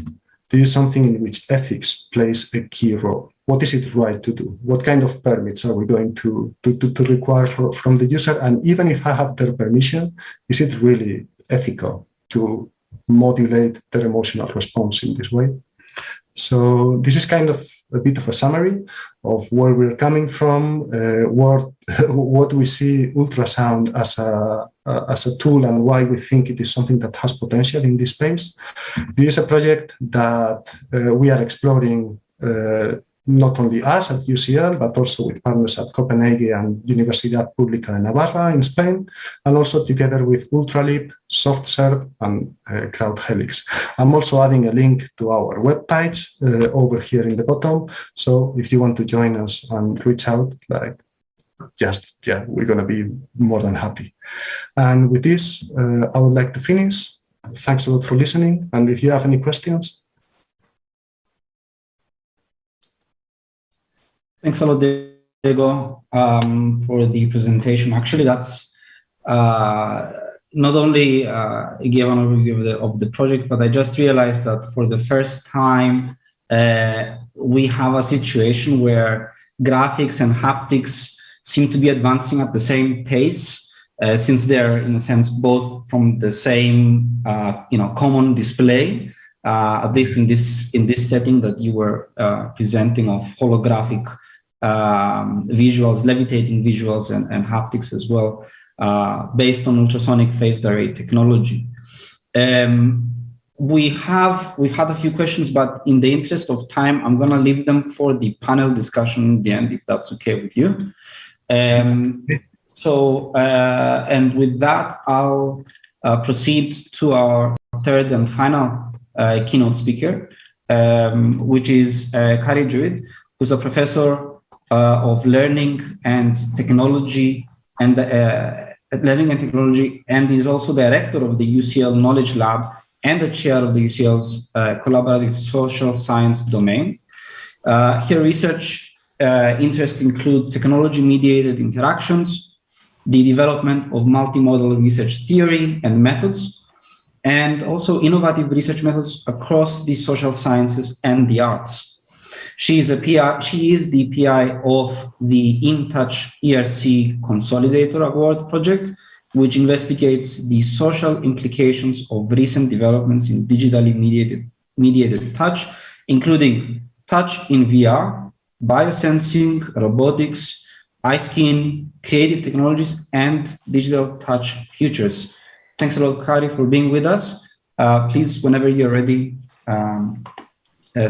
this is something in which ethics plays a key role. What is it right to do? What kind of permits are we going to require from the user? And even if I have their permission, is it really ethical to modulate their emotional response in this way? So this is kind of a bit of a summary of where we're coming from, what we see ultrasound as a tool, and why we think it is something that has potential in this space. This is a project that we are exploring, not only us at UCL, but also with partners at Copenhagen and Universidad Pública de Navarra in Spain, and also together with Ultraleap, Softserve, and CrowdHelix. I'm also adding a link to our webpage over here in the bottom. So if you want to join us and reach out, like, we're going to be more than happy. And with this, I would like to finish. Thanks a lot for listening. And if you have any questions. Thanks a lot, Diego, for the presentation. Actually, that's not only gave an overview of the project, but I just realized that for the first time, we have a situation where graphics and haptics seem to be advancing at the same pace, since they're, in a sense, both from the same, common display. At least in this setting that you were presenting of holographic visuals, levitating visuals, and haptics as well, based on ultrasonic phased array technology. We've had a few questions, but in the interest of time, I'm going to leave them for the panel discussion in the end, if that's okay with you. And with that, I'll proceed to our third and final keynote speaker, which is Carey Jewitt, who's a professor of learning and technology and is also director of the UCL Knowledge Lab and the chair of the UCL's collaborative social science domain. Her research interests include technology-mediated interactions, the development of multimodal research theory and methods, and also innovative research methods across the social sciences and the arts. She is the PI of the InTouch ERC Consolidator Award project, which investigates the social implications of recent developments in digitally mediated touch, including touch in VR, biosensing, robotics, iSkin, creative technologies, and digital touch futures. Thanks a lot, Carey, for being with us. Please, whenever you're ready,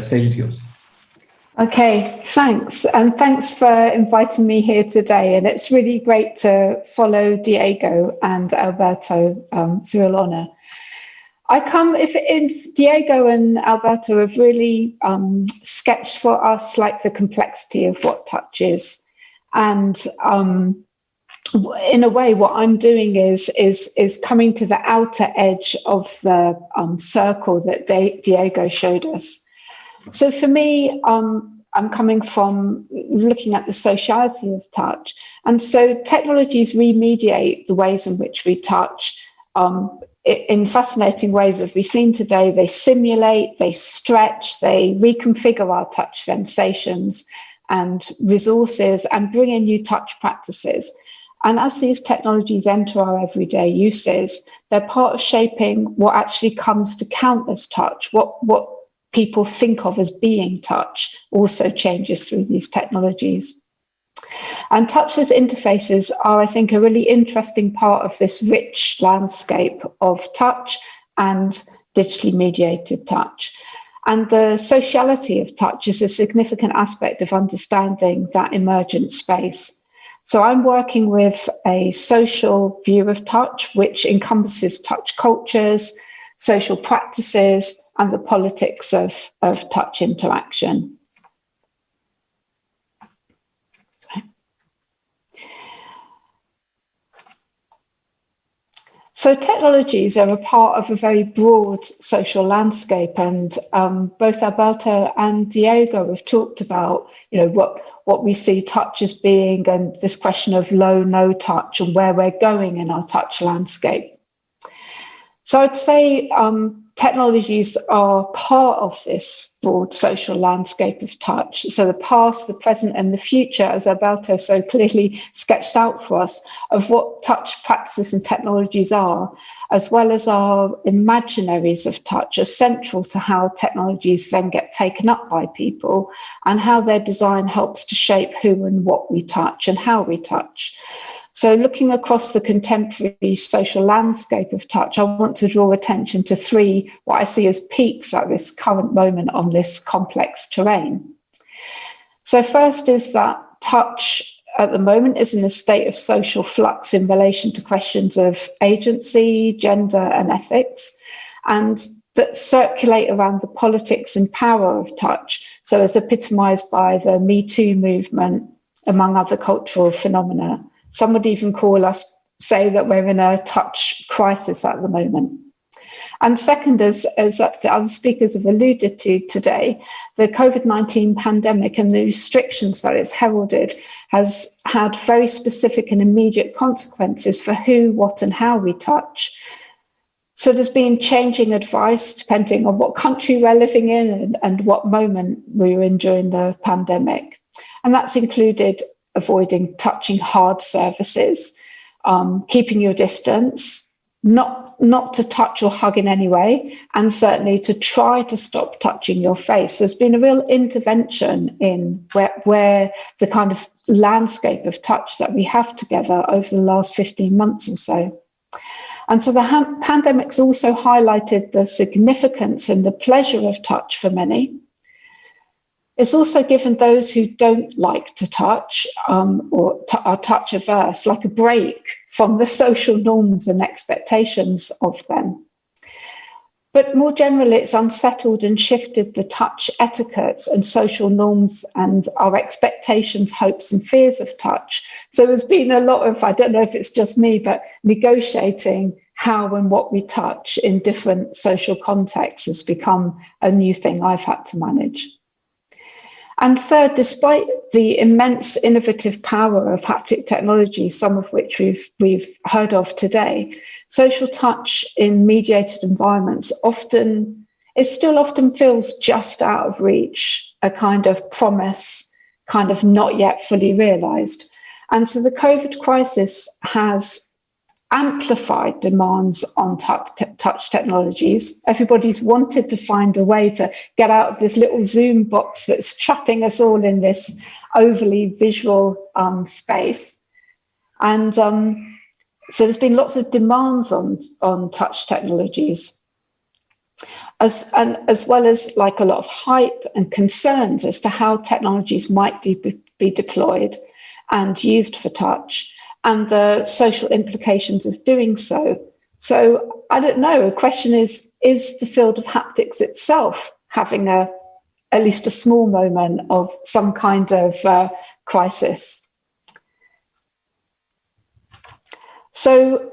stage is yours. Okay, thanks. And thanks for inviting me here today. And it's really great to follow Diego and Alberto. It's a real honor. Diego and Alberto have really sketched for us like the complexity of what touch is. And in a way, what I'm doing is coming to the outer edge of the circle that Diego showed us. So for me, I'm coming from looking at the sociality of touch. And so technologies remediate the ways in which we touch in fascinating ways, as we've seen today. They simulate, they stretch, they reconfigure our touch sensations and resources and bring in new touch practices. And as these technologies enter our everyday uses, they're part of shaping what actually comes to count as touch, what people think of as being touch also changes through these technologies. And touchless interfaces are, I think, a really interesting part of this rich landscape of touch and digitally mediated touch. And the sociality of touch is a significant aspect of understanding that emergent space. So I'm working with a social view of touch, which encompasses touch cultures, social practices, and the politics of touch interaction. So technologies are a part of a very broad social landscape, and both Alberto and Diego have talked about, what we see touch as being, and this question of low, no touch, and where we're going in our touch landscape. So I'd say technologies are part of this broad social landscape of touch. So the past, the present, and the future, as Alberto so clearly sketched out for us, of what touch practices and technologies are, as well as our imaginaries of touch, are central to how technologies then get taken up by people and how their design helps to shape who and what we touch and how we touch. So looking across the contemporary social landscape of touch, I want to draw attention to three, what I see as peaks at this current moment on this complex terrain. So first is that touch at the moment is in a state of social flux in relation to questions of agency, gender, and ethics, and that circulate around the politics and power of touch. So as epitomized by the Me Too movement, among other cultural phenomena. Some would even say that we're in a touch crisis at the moment. And second, as the other speakers have alluded to today, the COVID-19 pandemic and the restrictions that it's heralded has had very specific and immediate consequences for who, what, and how we touch. So there's been changing advice depending on what country we're living in and what moment we were in during the pandemic. And that's included avoiding touching hard surfaces, keeping your distance, not to touch or hug in any way, and certainly to try to stop touching your face. There's been a real intervention in where the kind of landscape of touch that we have together over the last 15 months or so. And so the pandemic's also highlighted the significance and the pleasure of touch for many. It's also given those who don't like to touch or are touch averse, like a break from the social norms and expectations of them. But more generally, it's unsettled and shifted the touch etiquettes and social norms and our expectations, hopes, and fears of touch. So there's been a lot of, I don't know if it's just me, but negotiating how and what we touch in different social contexts has become a new thing I've had to manage. And third, despite the immense innovative power of haptic technology, some of which we've heard of today, social touch in mediated environments still often feels just out of reach, a kind of promise, kind of not yet fully realized. And so the COVID crisis has amplified demands on touch technologies. Everybody's wanted to find a way to get out of this little Zoom box that's trapping us all in this overly visual space. And so there's been lots of demands on touch technologies, as well as like a lot of hype and concerns as to how technologies might be deployed and used for touch, and the social implications of doing so. So I don't know, the question is the field of haptics itself having at least a small moment of some kind of crisis? So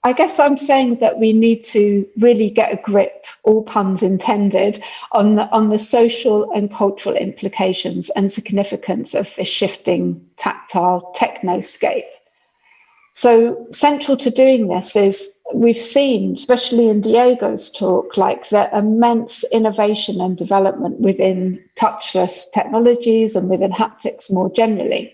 I guess I'm saying that we need to really get a grip, all puns intended, on the social and cultural implications and significance of this shifting tactile technoscape. So central to doing this is, we've seen, especially in Diego's talk, like the immense innovation and development within touchless technologies and within haptics more generally.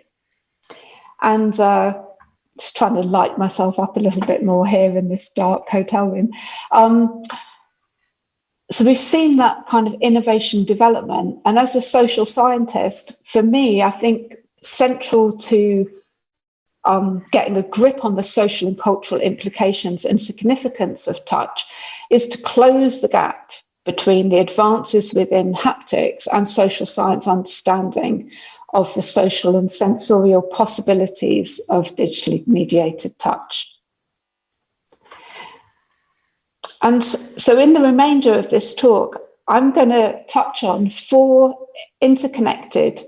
And just trying to light myself up a little bit more here in this dark hotel room. So we've seen that kind of innovation development. And as a social scientist, for me, I think central to getting a grip on the social and cultural implications and significance of touch is to close the gap between the advances within haptics and social science understanding of the social and sensorial possibilities of digitally mediated touch. And so in the remainder of this talk, I'm going to touch on 4 interconnected,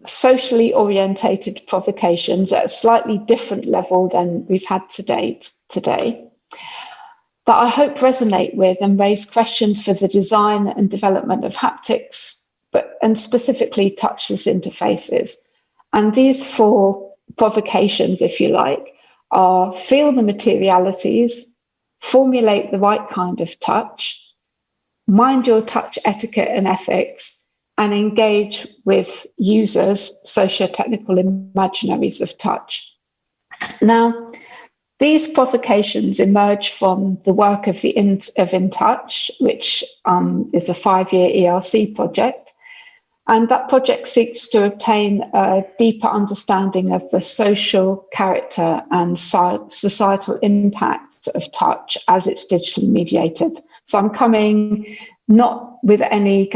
socially orientated provocations at a slightly different level than we've had to date today, that I hope resonate with and raise questions for the design and development of haptics, and specifically touchless interfaces. And these 4 provocations, if you like, are: feel the materialities, formulate the right kind of touch, mind your touch etiquette and ethics, and engage with users' socio-technical imaginaries of touch. Now, these provocations emerge from the work of InTouch, which is a 5-year ERC project. And that project seeks to obtain a deeper understanding of the social character and societal impact of touch as it's digitally mediated. So I'm coming not with any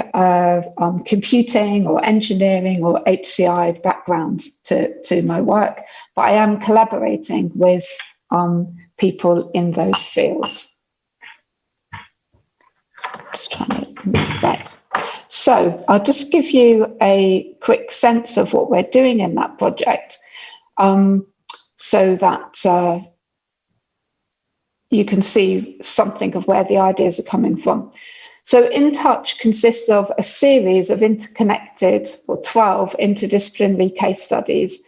computing or engineering or HCI background to my work, but I am collaborating with people in those fields. Just trying to, right. So I'll just give you a quick sense of what we're doing in that project, so that you can see something of where the ideas are coming from. So In Touch consists of a series of interconnected, or 12 interdisciplinary case studies,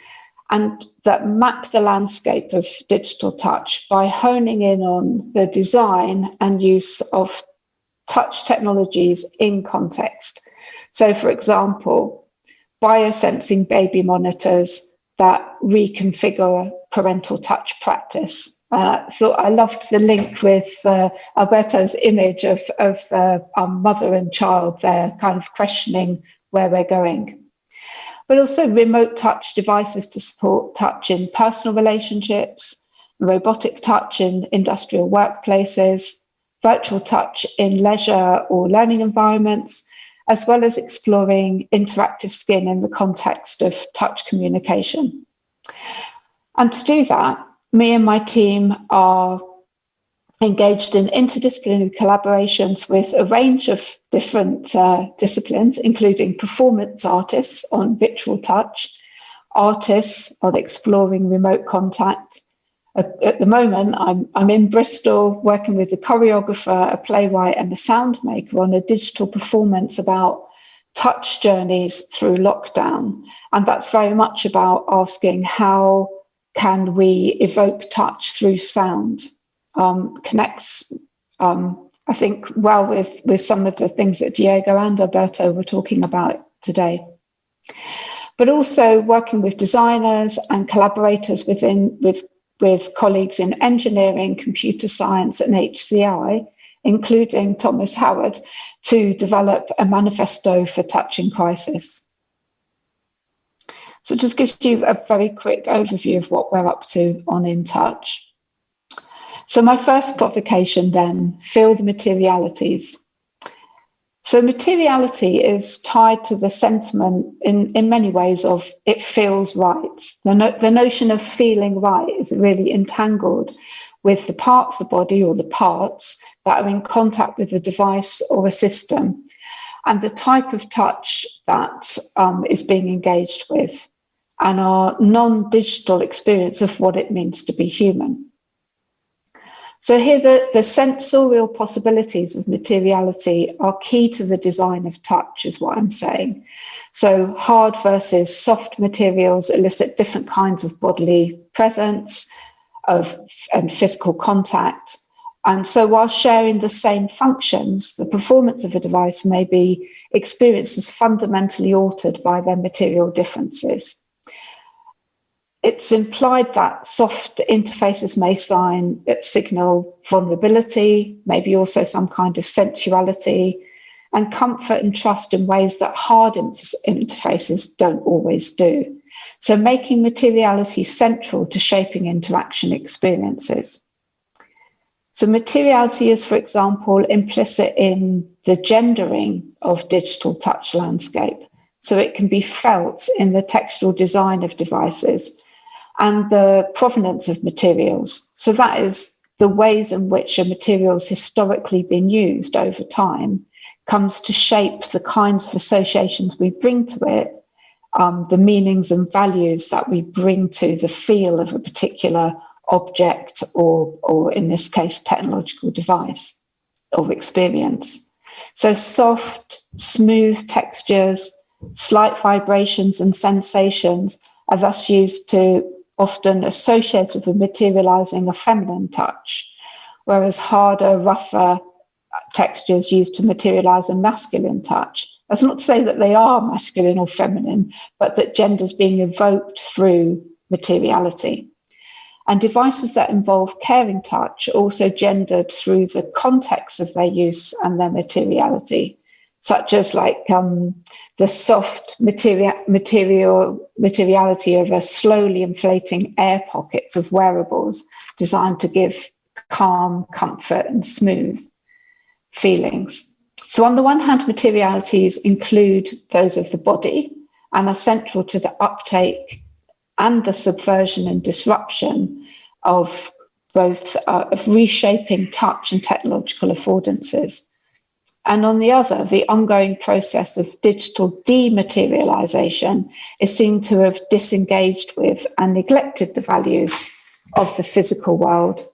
and that map the landscape of digital touch by honing in on the design and use of touch technologies in context. So for example, biosensing baby monitors that reconfigure parental touch practice. I loved the link with Alberto's image of the mother and child there, kind of questioning where we're going. But also remote touch devices to support touch in personal relationships, robotic touch in industrial workplaces, virtual touch in leisure or learning environments, as well as exploring interactive skin in the context of touch communication. And to do that, me and my team are engaged in interdisciplinary collaborations with a range of different disciplines, including performance artists on virtual touch, artists on exploring remote contact. At the moment, I'm in Bristol working with a choreographer, a playwright, and a sound maker on a digital performance about touch journeys through lockdown. And that's very much about asking how can we evoke touch through sound. Connects, I think, well with some of the things that Diego and Alberto were talking about today. But also working with designers and collaborators with colleagues in engineering, computer science, and HCI, including Thomas Howard, to develop a manifesto for touch in crisis. So it just gives you a very quick overview of what we're up to on In Touch. So my first provocation then, feel the materialities. So materiality is tied to the sentiment in many ways of it feels right. The notion of feeling right is really entangled with the part of the body or the parts that are in contact with the device or a system and the type of touch that is being engaged with and our non-digital experience of what it means to be human. So here, the sensorial possibilities of materiality are key to the design of touch, is what I'm saying. So hard versus soft materials elicit different kinds of bodily presence and physical contact. And so while sharing the same functions, the performance of a device may be experienced as fundamentally altered by their material differences. It's implied that soft interfaces may signal vulnerability, maybe also some kind of sensuality, and comfort and trust in ways that hard interfaces don't always do. So making materiality central to shaping interaction experiences. So materiality is, for example, implicit in the gendering of digital touch landscape. So it can be felt in the textual design of devices and the provenance of materials. So that is the ways in which a material has historically been used over time comes to shape the kinds of associations we bring to it, the meanings and values that we bring to the feel of a particular object or in this case, technological device or experience. So soft, smooth textures, slight vibrations and sensations are thus used to often associated with materializing a feminine touch, whereas harder, rougher textures used to materialize a masculine touch. That's not to say that they are masculine or feminine, but that gender is being evoked through materiality. And devices that involve caring touch are also gendered through the context of their use and their materiality, such as like the soft materiality of a slowly inflating air pockets of wearables designed to give calm, comfort, and smooth feelings. So on the one hand, materialities include those of the body and are central to the uptake and the subversion and disruption of both of reshaping touch and technological affordances. And on the other, the ongoing process of digital dematerialization is seen to have disengaged with and neglected the values of the physical world,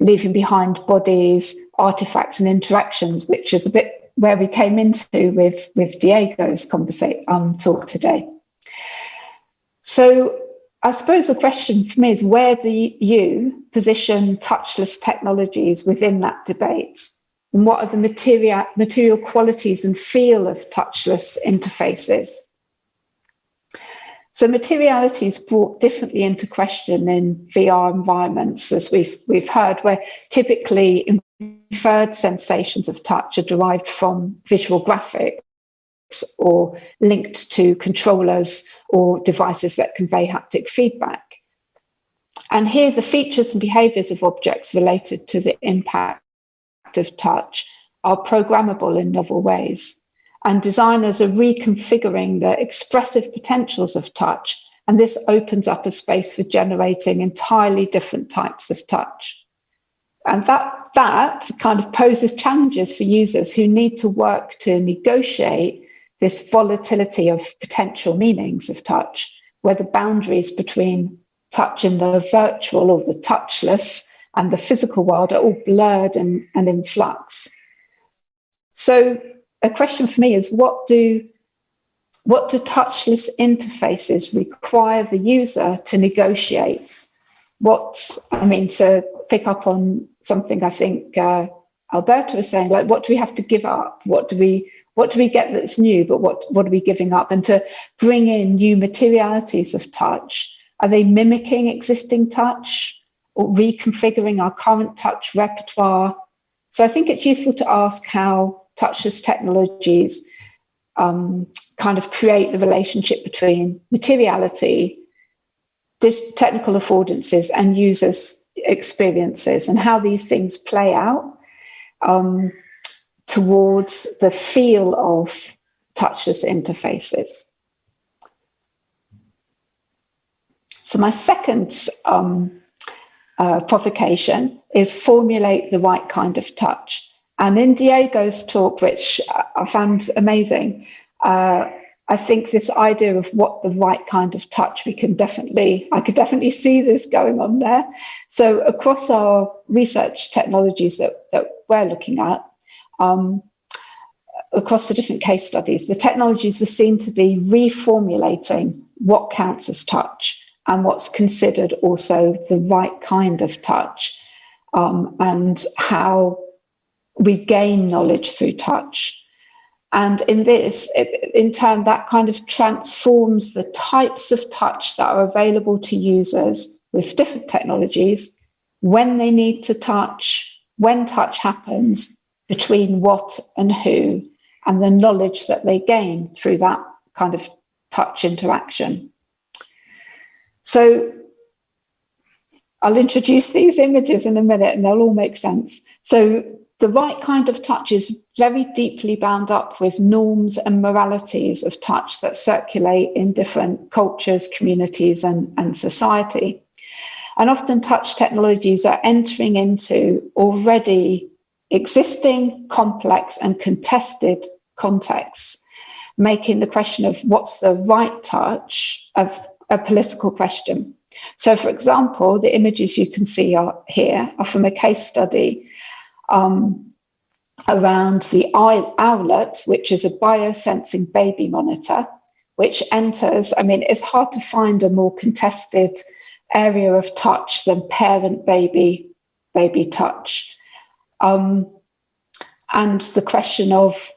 leaving behind bodies, artifacts, and interactions, which is a bit where we came into with Diego's talk today. So I suppose the question for me is, where do you position touchless technologies within that debate? And what are the material qualities and feel of touchless interfaces? So materiality is brought differently into question in VR environments, as we've heard, where typically inferred sensations of touch are derived from visual graphics or linked to controllers or devices that convey haptic feedback. And here the features and behaviors of objects related to the impact of touch are programmable in novel ways. And designers are reconfiguring the expressive potentials of touch, and this opens up a space for generating entirely different types of touch. And that kind of poses challenges for users who need to work to negotiate this volatility of potential meanings of touch, where the boundaries between touch in the virtual or the touchless and the physical world are all blurred and in flux. So a question for me is, what do touchless interfaces require the user to negotiate? To pick up on something I think Alberto was saying, like, what do we have to give up? What do we get that's new, but what are we giving up? And to bring in new materialities of touch, are they mimicking existing touch or reconfiguring our current touch repertoire? So I think it's useful to ask how touchless technologies kind of create the relationship between materiality, technical affordances, and users' experiences, and how these things play out towards the feel of touchless interfaces. So my second provocation is formulate the right kind of touch. And in Diego's talk, which I found amazing, I think this idea of what the right kind of touch, I could definitely see this going on there. So across our research technologies that we're looking at, across the different case studies, the technologies were seen to be reformulating what counts as touch and what's considered also the right kind of touch, and how we gain knowledge through touch. And in this, in turn, that kind of transforms the types of touch that are available to users with different technologies, when they need to touch, when touch happens, between what and who, and the knowledge that they gain through that kind of touch interaction. So I'll introduce these images in a minute and they'll all make sense. So the right kind of touch is very deeply bound up with norms and moralities of touch that circulate in different cultures, communities, and society. And often touch technologies are entering into already existing, complex, and contested contexts, making the question of what's the right touch of a political question. So, for example, the images you can see here are from a case study around the Owlet, which is a biosensing baby monitor, which enters, it's hard to find a more contested area of touch than parent-baby touch. And the question of,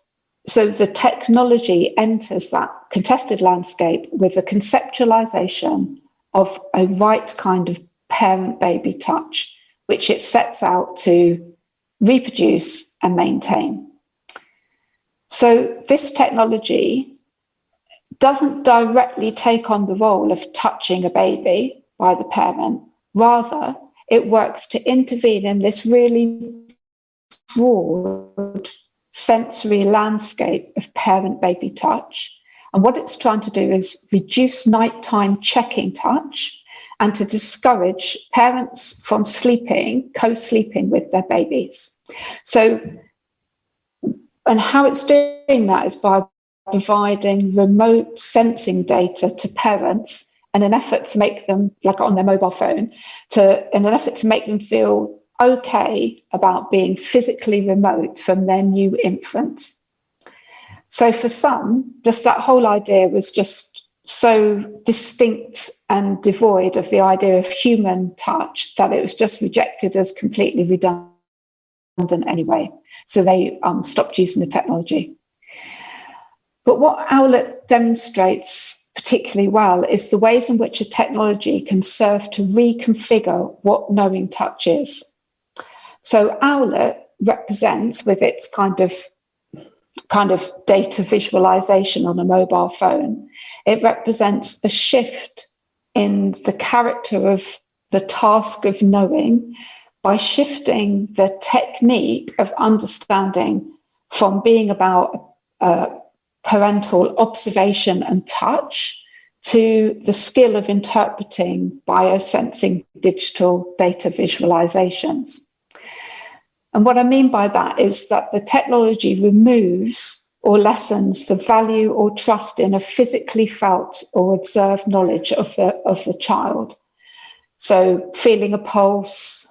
so the technology enters that contested landscape with a conceptualization of a right kind of parent-baby touch, which it sets out to reproduce and maintain. So this technology doesn't directly take on the role of touching a baby by the parent. Rather, it works to intervene in this really broad sensory landscape of parent-baby touch. And what it's trying to do is reduce nighttime checking touch and to discourage parents from co-sleeping with their babies. So, and how it's doing that is by providing remote sensing data to parents in an effort to make them, like on their mobile phone, in an effort to make them feel okay about being physically remote from their new infant. So for some, just that whole idea was just so distinct and devoid of the idea of human touch that it was just rejected as completely redundant anyway. So they stopped using the technology. But what Owlet demonstrates particularly well is the ways in which a technology can serve to reconfigure what knowing touch is. So Owlet represents, with its kind of data visualization on a mobile phone, it represents a shift in the character of the task of knowing by shifting the technique of understanding from being about parental observation and touch to the skill of interpreting biosensing digital data visualizations. And what I mean by that is that the technology removes or lessens the value or trust in a physically felt or observed knowledge of the child. So feeling a pulse,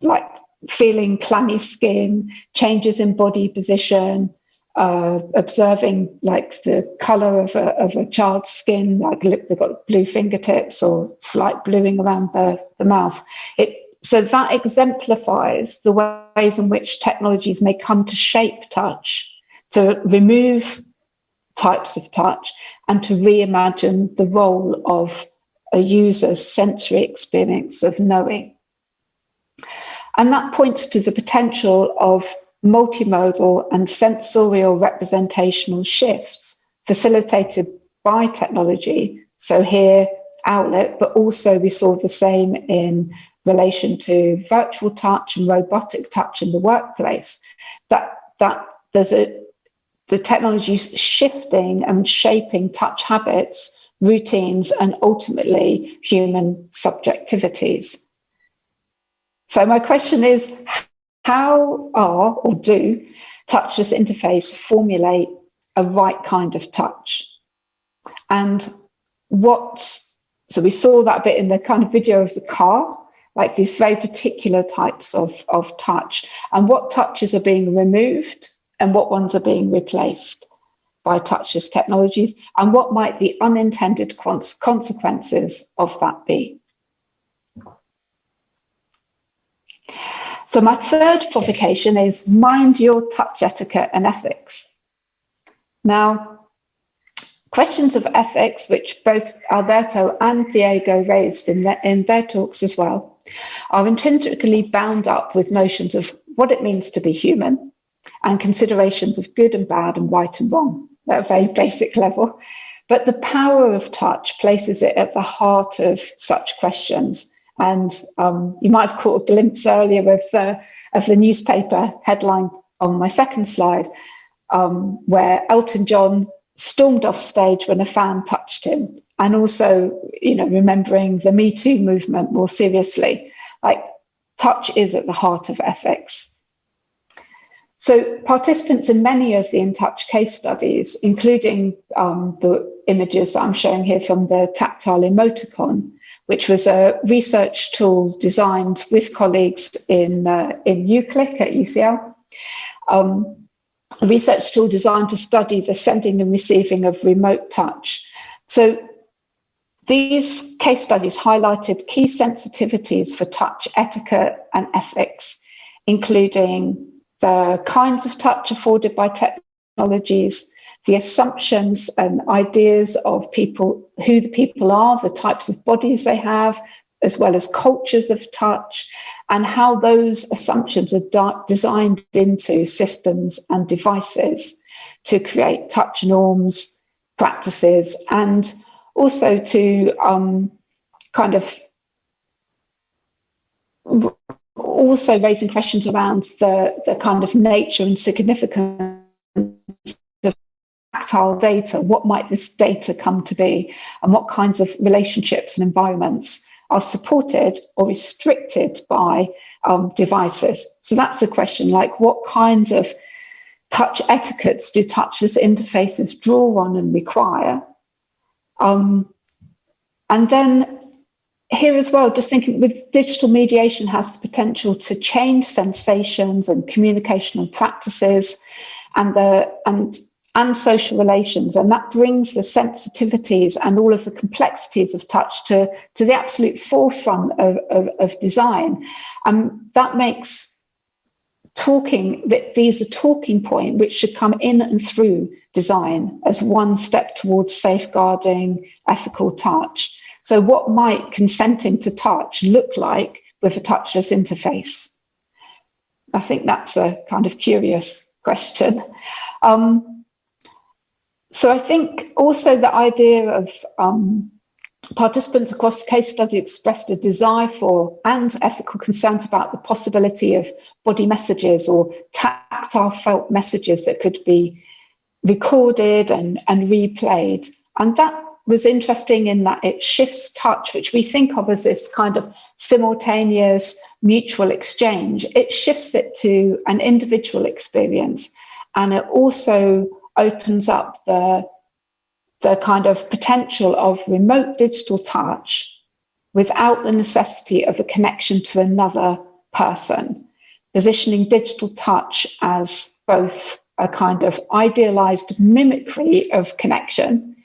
like feeling clammy skin, changes in body position, observing like the color of a child's skin, like they've got blue fingertips or slight bluing around the mouth. So that exemplifies the ways in which technologies may come to shape touch, to remove types of touch, and to reimagine the role of a user's sensory experience of knowing. And that points to the potential of multimodal and sensorial representational shifts facilitated by technology. So here, Owlet, but also we saw the same in relation to virtual touch and robotic touch in the workplace, that there's the technology's shifting and shaping touch habits, routines, and ultimately human subjectivities. So my question is, how are or do touchless interface formulate a right kind of touch? And so we saw that bit in the kind of video of the car, like these very particular types of touch, and what touches are being removed and what ones are being replaced by touchless technologies, and what might the unintended consequences of that be. So my third provocation is mind your touch etiquette and ethics. Now, questions of ethics, which both Alberto and Diego raised in their talks as well, are intrinsically bound up with notions of what it means to be human and considerations of good and bad and right and wrong at a very basic level. But the power of touch places it at the heart of such questions. And you might have caught a glimpse earlier of the newspaper headline on my second slide, where Elton John stormed off stage when a fan touched him. And also, remembering the Me Too movement more seriously, like touch is at the heart of ethics. So participants in many of the In Touch case studies, including the images that I'm showing here from the tactile emoticon, which was a research tool designed with colleagues in UCLIC at UCL, a research tool designed to study the sending and receiving of remote touch. So these case studies highlighted key sensitivities for touch etiquette and ethics, including the kinds of touch afforded by technologies, the assumptions and ideas of people, who the people are, the types of bodies they have, as well as cultures of touch, and how those assumptions are designed into systems and devices to create touch norms, practices, and also to also raising questions around the kind of nature and significance of tactile data. What might this data come to be, and what kinds of relationships and environments are supported or restricted by devices? So that's the question, like what kinds of touch etiquettes do touchless interfaces draw on and require? And then here as well, just thinking with digital mediation has the potential to change sensations and communicational practices and social relations, and that brings the sensitivities and all of the complexities of touch to the absolute forefront of design. That makes these a talking point which should come in and through design as one step towards safeguarding ethical touch. So what might consenting to touch look like with a touchless interface? I think that's a kind of curious question. So I think also the idea of participants across the case study expressed a desire for and ethical concerns about the possibility of body messages or tactile felt messages that could be recorded and replayed. And that was interesting in that it shifts touch, which we think of as this kind of simultaneous mutual exchange. It shifts it to an individual experience, and it also opens up the kind of potential of remote digital touch without the necessity of a connection to another person, positioning digital touch as both a kind of idealized mimicry of connection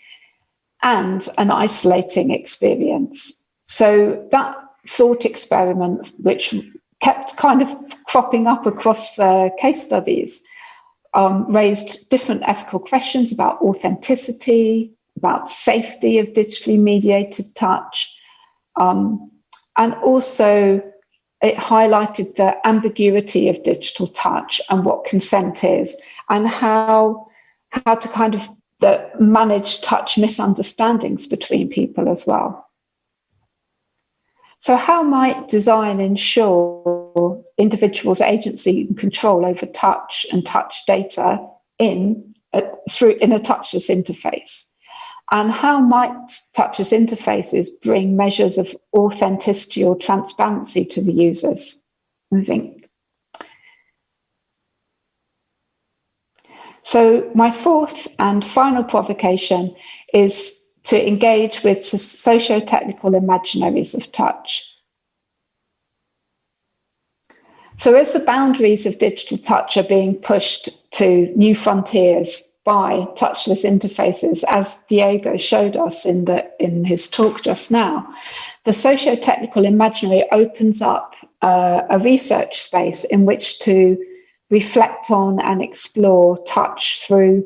and an isolating experience. So that thought experiment, which kept kind of cropping up across the case studies, raised different ethical questions about authenticity, about safety of digitally mediated touch, and also it highlighted the ambiguity of digital touch and what consent is, and how to kind of manage touch misunderstandings between people as well. So how might design ensure individuals' agency and control over touch and touch data in a touchless interface? And how might touchless interfaces bring measures of authenticity or transparency to the users, I think? So my fourth and final provocation is to engage with socio-technical imaginaries of touch. So as the boundaries of digital touch are being pushed to new frontiers by touchless interfaces, as Diego showed us in his talk just now, the socio-technical imaginary opens up a research space in which to reflect on and explore touch through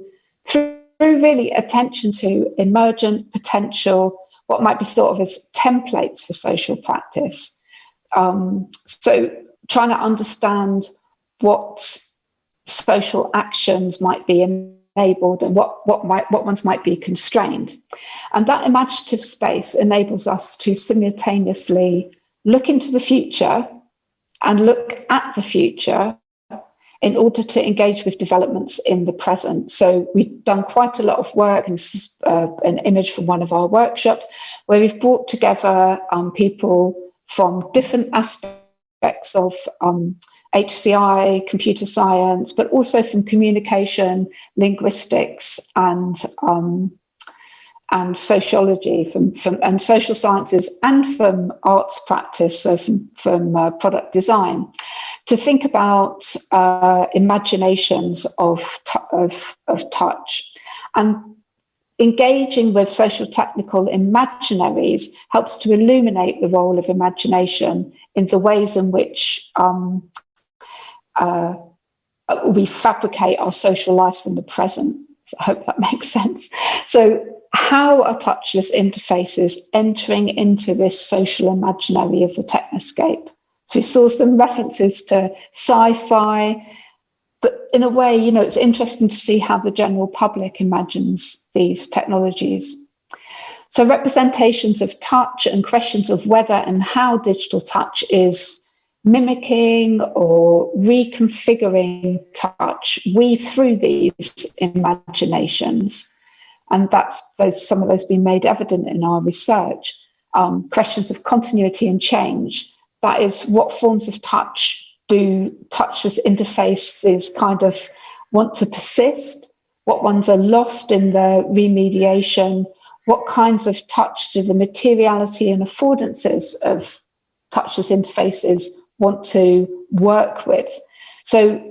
really attention to emergent potential, what might be thought of as templates for social practice. So trying to understand what social actions might be enabled and what ones might be constrained. And that imaginative space enables us to simultaneously look into the future and look at the future in order to engage with developments in the present. So we've done quite a lot of work, and this is an image from one of our workshops, where we've brought together people from different aspects of HCI, computer science, but also from communication, linguistics, and sociology, and social sciences, and from arts practice, so from product design, to think about imaginations of touch. And engaging with social technical imaginaries helps to illuminate the role of imagination in the ways in which we fabricate our social lives in the present. I hope that makes sense. So how are touchless interfaces entering into this social imaginary of the technoscape? So we saw some references to sci-fi, but in a way, you know, it's interesting to see how the general public imagines these technologies. So representations of touch and questions of whether and how digital touch is mimicking or reconfiguring touch weave through these imaginations. And some of those being made evident in our research. Questions of continuity and change. That is, what forms of touch do touchless interfaces kind of want to persist? What ones are lost in the remediation? what kinds of touch do the materiality and affordances of touchless interfaces want to work with? So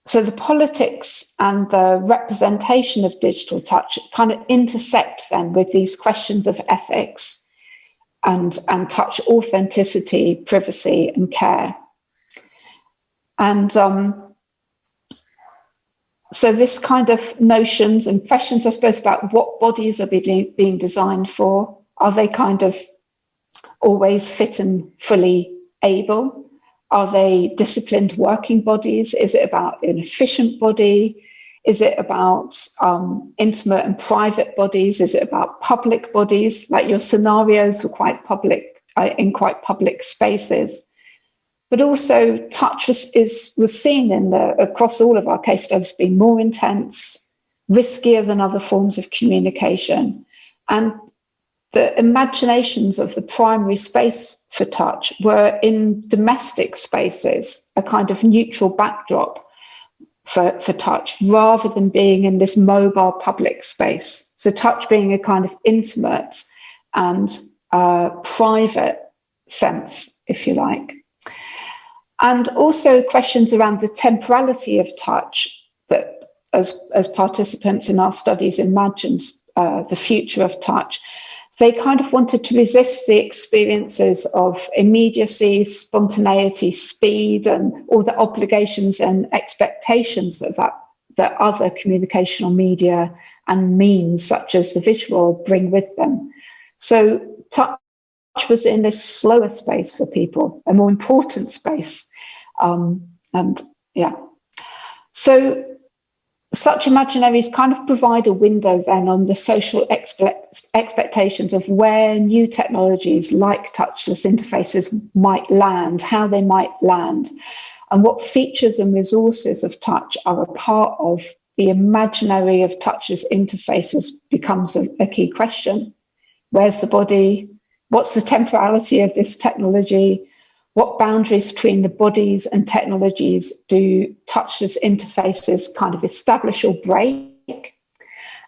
the politics and the representation of digital touch kind of intersect then with these questions of ethics and touch authenticity, privacy, and care. And so this kind of notions and questions, I suppose, about what bodies are being designed for. Are they kind of always fit and fully able? Are they disciplined working bodies? Is it about an efficient body? Is it about intimate and private bodies? Is it about public bodies? Like your scenarios were quite public, in quite public spaces. But also touch was seen across all of our case studies being more intense, riskier than other forms of communication. And the imaginations of the primary space for touch were in domestic spaces, a kind of neutral backdrop for touch, rather than being in this mobile public space. So touch being a kind of intimate and private sense, if you like. And also questions around the temporality of touch that, as participants in our studies imagined the future of touch, they kind of wanted to resist the experiences of immediacy, spontaneity, speed, and all the obligations and expectations that other communicational media and means, such as the visual, bring with them. So touch was in this slower space for people, a more important space. So such imaginaries kind of provide a window then on the social expectations of where new technologies like touchless interfaces might land, how they might land, and what features and resources of touch are a part of the imaginary of touchless interfaces becomes a key question. Where's the body? What's the temporality of this technology? What boundaries between the bodies and technologies do touchless interfaces kind of establish or break?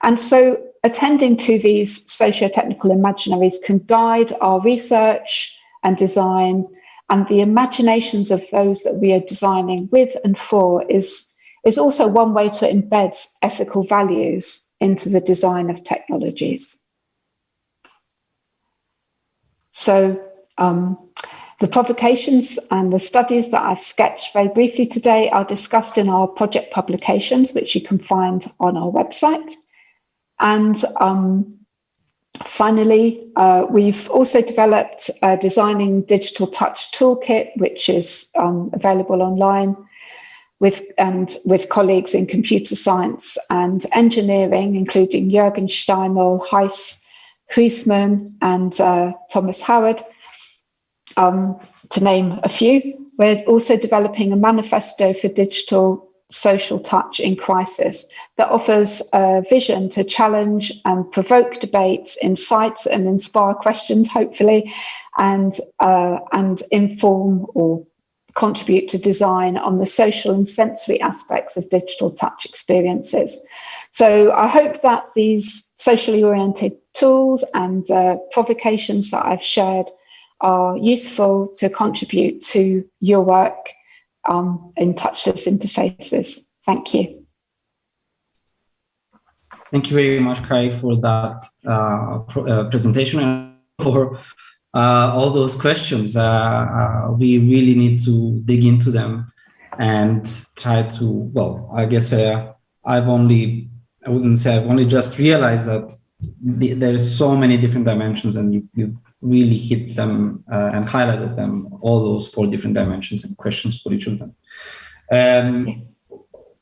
And so attending to these socio-technical imaginaries can guide our research and design, and the imaginations of those that we are designing with and for is also one way to embed ethical values into the design of technologies. So the provocations and the studies that I've sketched very briefly today are discussed in our project publications, which you can find on our website. And finally, we've also developed a Designing Digital Touch Toolkit, which is available online with colleagues in computer science and engineering, including Jürgen Steimel, Heiss Huisman, and Thomas Howard. To name a few. We're also developing a manifesto for digital social touch in crisis that offers a vision to challenge and provoke debates, insights, and inspire questions, hopefully, and inform or contribute to design on the social and sensory aspects of digital touch experiences. So I hope that these socially oriented tools and provocations that I've shared are useful to contribute to your work in touchless interfaces. Thank you. Thank you very much, Carey, for that presentation and for all those questions. We really need to dig into them and try to, well, I guess I've only just realized that there's so many different dimensions, and you really hit them and highlighted them, all those 4 different dimensions and questions for each of them.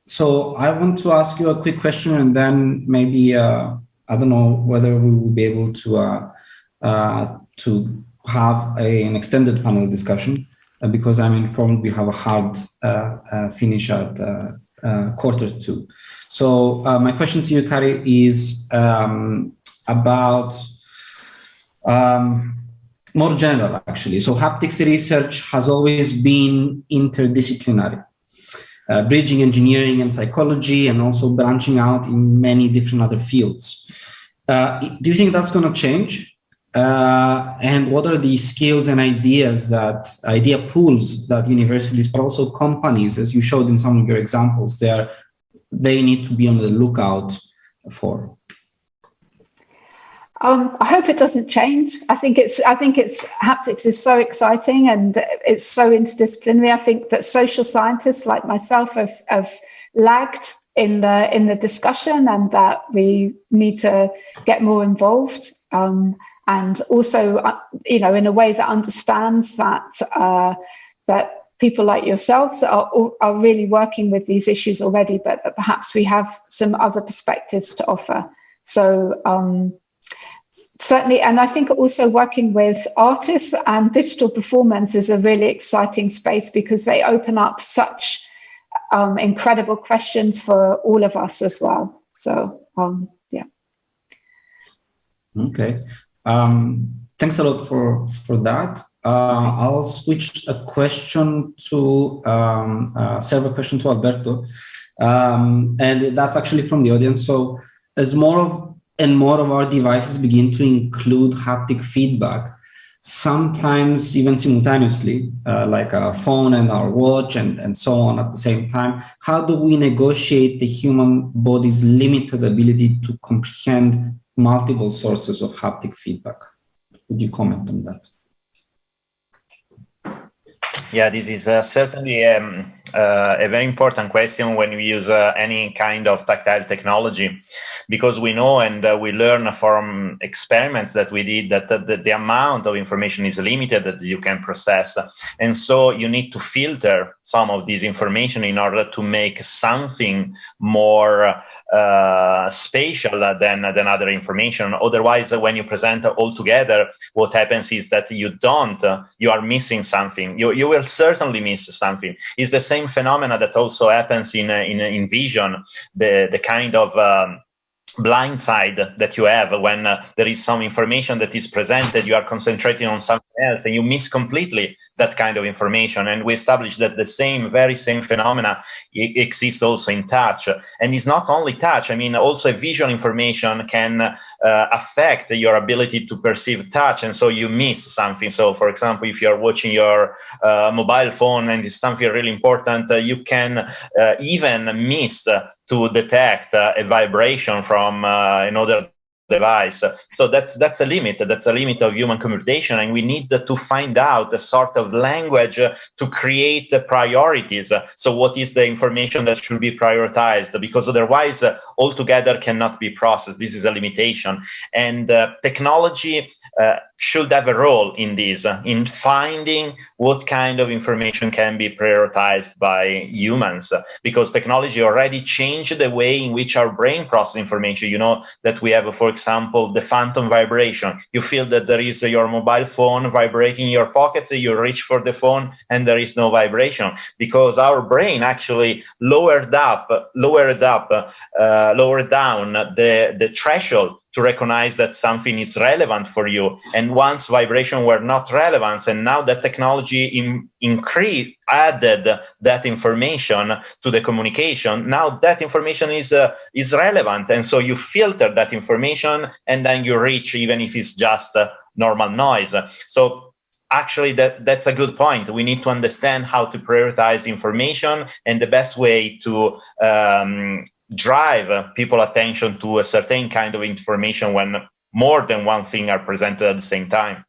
So I want to ask you a quick question, and then maybe, I don't know whether we will be able to have an extended panel discussion, because I'm informed we have a hard finish at 1:45. So my question to you, Carey, is about more general, actually. So haptics research has always been interdisciplinary, bridging engineering and psychology, and also branching out in many different other fields. Do you think that's going to change? And what are the skills and idea pools that universities, but also companies, as you showed in some of your examples, they need to be on the lookout for? I hope it doesn't change. I think haptics is so exciting and it's so interdisciplinary. I think that social scientists like myself have lagged in the discussion, and that we need to get more involved. And also, in a way that understands that people like yourselves are really working with these issues already, but that perhaps we have some other perspectives to offer. So certainly, and I think also working with artists and digital performance is a really exciting space, because they open up such incredible questions for all of us as well. So, yeah. Okay. Thanks a lot for that. I'll switch a question to serve a question to Alberto, and that's actually from the audience. So, as more of our devices begin to include haptic feedback, sometimes even simultaneously, like a phone and our watch and so on at the same time, how do we negotiate the human body's limited ability to comprehend multiple sources of haptic feedback? Would you comment on that? Yeah, this is certainly a very important question when we use any kind of tactile technology, because we know and we learn from experiments that we did that the amount of information is limited that you can process. And so you need to filter some of this information in order to make something more spatial than other information. Otherwise, when you present all together, what happens is that you are missing something. You will certainly miss something. It's the same phenomena that also happens in vision, the kind of blind side that you have when there is some information that is presented, you are concentrating on something else and you miss completely that kind of information. And we established that the very same phenomena exists also in touch. And it's not only touch, I mean, also visual information can affect your ability to perceive touch, and so you miss something. So, for example, if you're watching your mobile phone and it's something really important, you can even miss to detect a vibration from another device. So that's a limit. That's a limit of human computation, and we need to find out a sort of language to create priorities. So what is the information that should be prioritized? Because otherwise, altogether cannot be processed. This is a limitation, and technology should have a role in this, in finding what kind of information can be prioritized by humans, because technology already changed the way in which our brain processes information. You know that we have, for example, the phantom vibration. You feel that there is your mobile phone vibrating in your pockets, you reach for the phone and there is no vibration, because our brain actually lowered down the threshold to recognize that something is relevant for you. And once vibration were not relevant, and now that technology added that information to the communication, now that information is relevant. And so you filter that information and then you reach, even if it's just normal noise. So actually, that's a good point. We need to understand how to prioritize information, and the best way to drive people's attention to a certain kind of information when more than one thing are presented at the same time.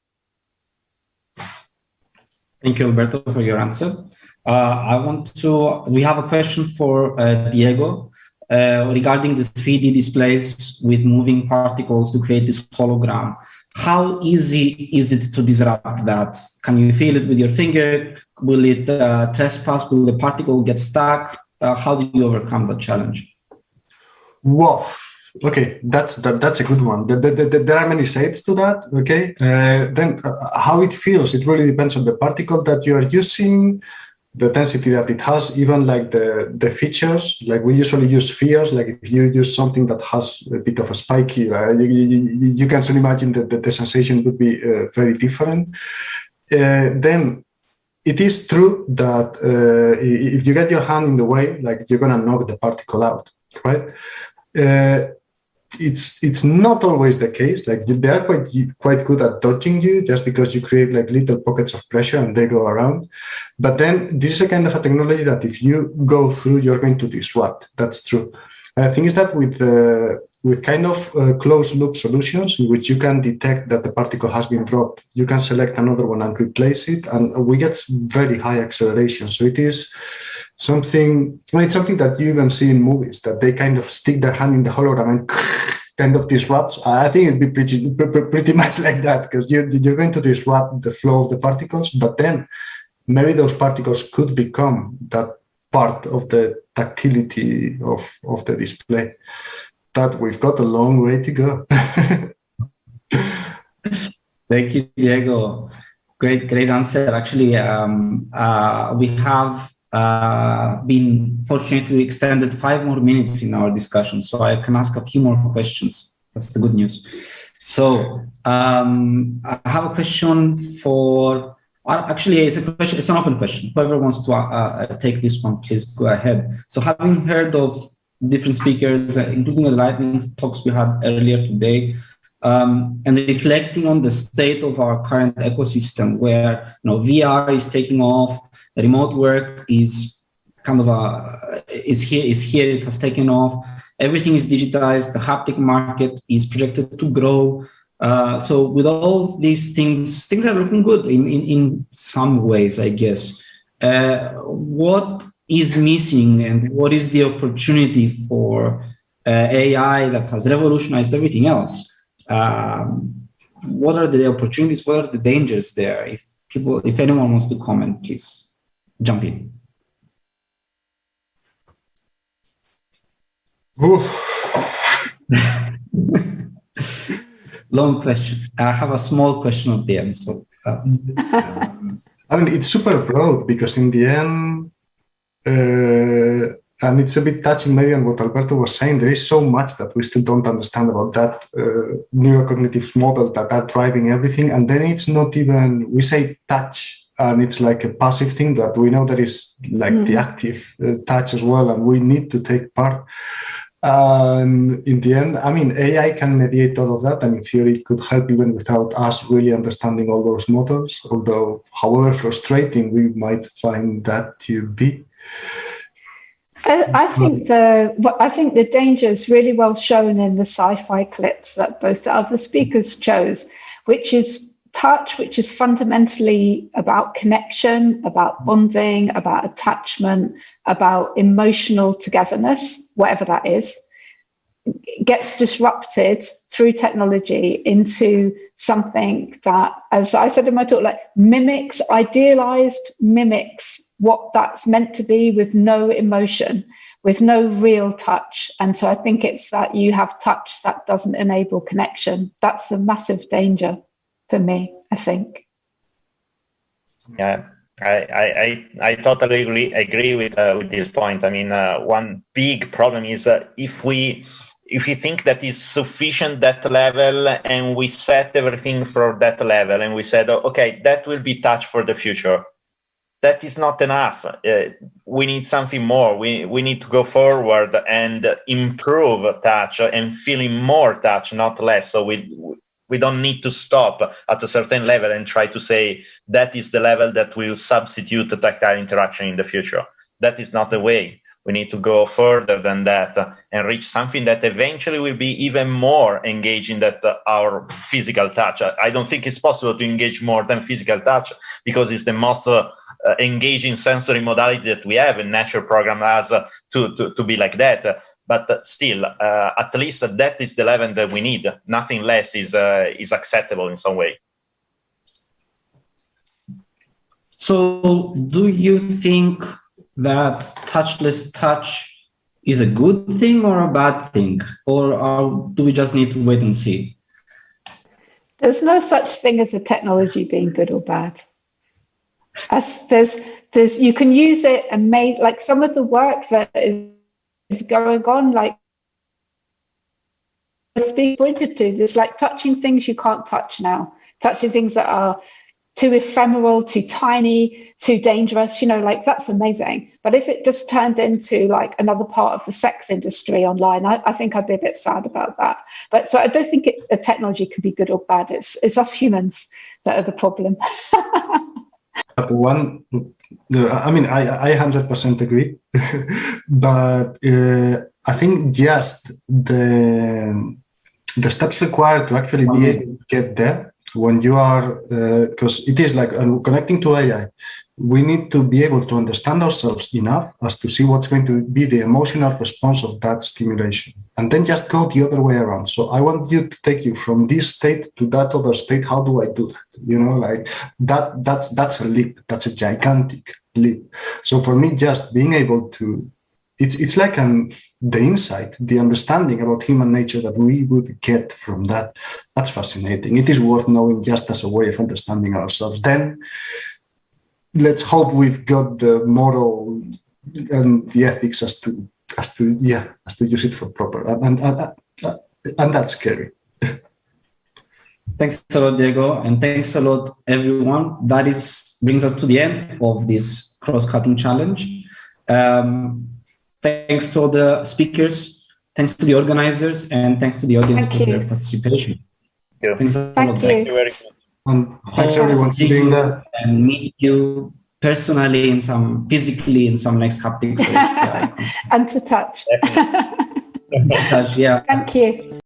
Thank you, Alberto, for your answer. We have a question for Diego regarding the 3D displays with moving particles to create this hologram. How easy is it to disrupt that? Can you feel it with your finger? Will it trespass? Will the particle get stuck? How do you overcome that challenge? Whoa. Okay, that's a good one. There are many shapes to that. Okay, then how it feels, it really depends on the particle that you are using, the density that it has, even like the features. Like we usually use spheres. Like if you use something that has a bit of a spiky, you can soon imagine that the sensation would be very different. Then it is true that if you get your hand in the way, like you're gonna knock the particle out, right? it's not always the case. Like they are quite good at dodging you just because you create like little pockets of pressure and they go around. But then this is a kind of a technology that if you go through, you're going to disrupt. That's true. The thing is that with kind of closed loop solutions in which you can detect that the particle has been dropped, you can select another one and replace it, and we get very high acceleration. So it is something, well, it's something that you even see in movies, that they kind of stick their hand in the hologram and kind of disrupts. I think it'd be pretty much like that, because you're going to disrupt the flow of the particles, but then maybe those particles could become that part of the tactility of the display. But we've got a long way to go. Thank you, Diego. Great answer. Actually, we have been fortunate to extended 5 more minutes in our discussion, so I can ask a few more questions. That's the good news. So I have a question for. Actually, it's a question. It's an open question. Whoever wants to take this one, please go ahead. So, having heard of different speakers, including the lightning talks we had earlier today, and reflecting on the state of our current ecosystem, where VR is taking off, remote work is kind of is here. It has taken off. Everything is digitized. The haptic market is projected to grow. So with all these things are looking good in some ways, I guess. What is missing, and what is the opportunity for AI that has revolutionized everything else? What are the opportunities? What are the dangers there? If anyone wants to comment, please jump in. Long question. I have a small question at the end. So, I mean, it's super broad, because in the end, and it's a bit touching maybe on what Alberto was saying, there is so much that we still don't understand about that neurocognitive model that are driving everything. And then it's not even, we say touch, and it's like a passive thing, that we know there is like the active touch as well, and we need to take part. And in the end, I mean, AI can mediate all of that, and in theory, it could help even without us really understanding all those models, although however frustrating we might find that to be. I think the danger is really well shown in the sci-fi clips that both the other speakers chose, which is touch, which is fundamentally about connection, about bonding, about attachment, about emotional togetherness, whatever that is, gets disrupted through technology into something that, as I said in my talk, like idealized mimics what that's meant to be, with no emotion, with no real touch. And so I think it's that you have touch that doesn't enable connection. That's the massive danger for me, I think. Yeah, I totally agree with this point. I mean, one big problem is if we think that is sufficient, that level, and we set everything for that level, and we said, okay, that will be touch for the future. That is not enough. We need something more. We need to go forward and improve touch and feeling more touch, not less. So we don't need to stop at a certain level and try to say that is the level that will substitute the tactile interaction in the future. That is not the way. We need to go further than that and reach something that eventually will be even more engaging than our physical touch. I don't think it's possible to engage more than physical touch, because it's the most engaging sensory modality that we have, and nature program has to be like that. But still, at least that is the level that we need. Nothing less is acceptable in some way. So, do you think that touchless touch is a good thing or a bad thing, or do we just need to wait and see? There's no such thing as a technology being good or bad. As there's you can use it and make, like, some of the work that is going on, like it's being pointed to. There's like touching things you can't touch now, touching things that are too ephemeral, too tiny, too dangerous, you know, like that's amazing. But if it just turned into like another part of the sex industry online, I think I'd be a bit sad about that. But so I don't think the technology could be good or bad. It's us humans that are the problem. I mean, I 100% agree, but I think just the steps required to actually be able to get there when you are, because it is like connecting to AI, we need to be able to understand ourselves enough as to see what's going to be the emotional response of that stimulation, and then just go the other way around. So I want you to take you from this state to that other state. How do I do that? You know, like that's a leap. That's a gigantic leap. So for me, just being able to, it's like the insight, the understanding about human nature that we would get from that. That's fascinating. It is worth knowing just as a way of understanding ourselves. Then let's hope we've got the moral and the ethics as to use it for proper, and that's scary. Thanks a lot, Diego, and thanks a lot, everyone. That brings us to the end of this cross-cutting challenge. Thanks to all the speakers, thanks to the organizers, and thanks to the audience for their participation. Thanks a lot. Thank you very much. And thanks everyone for being there. And meet you personally physically in some next haptics. And to touch. Touch, yeah. Thank you.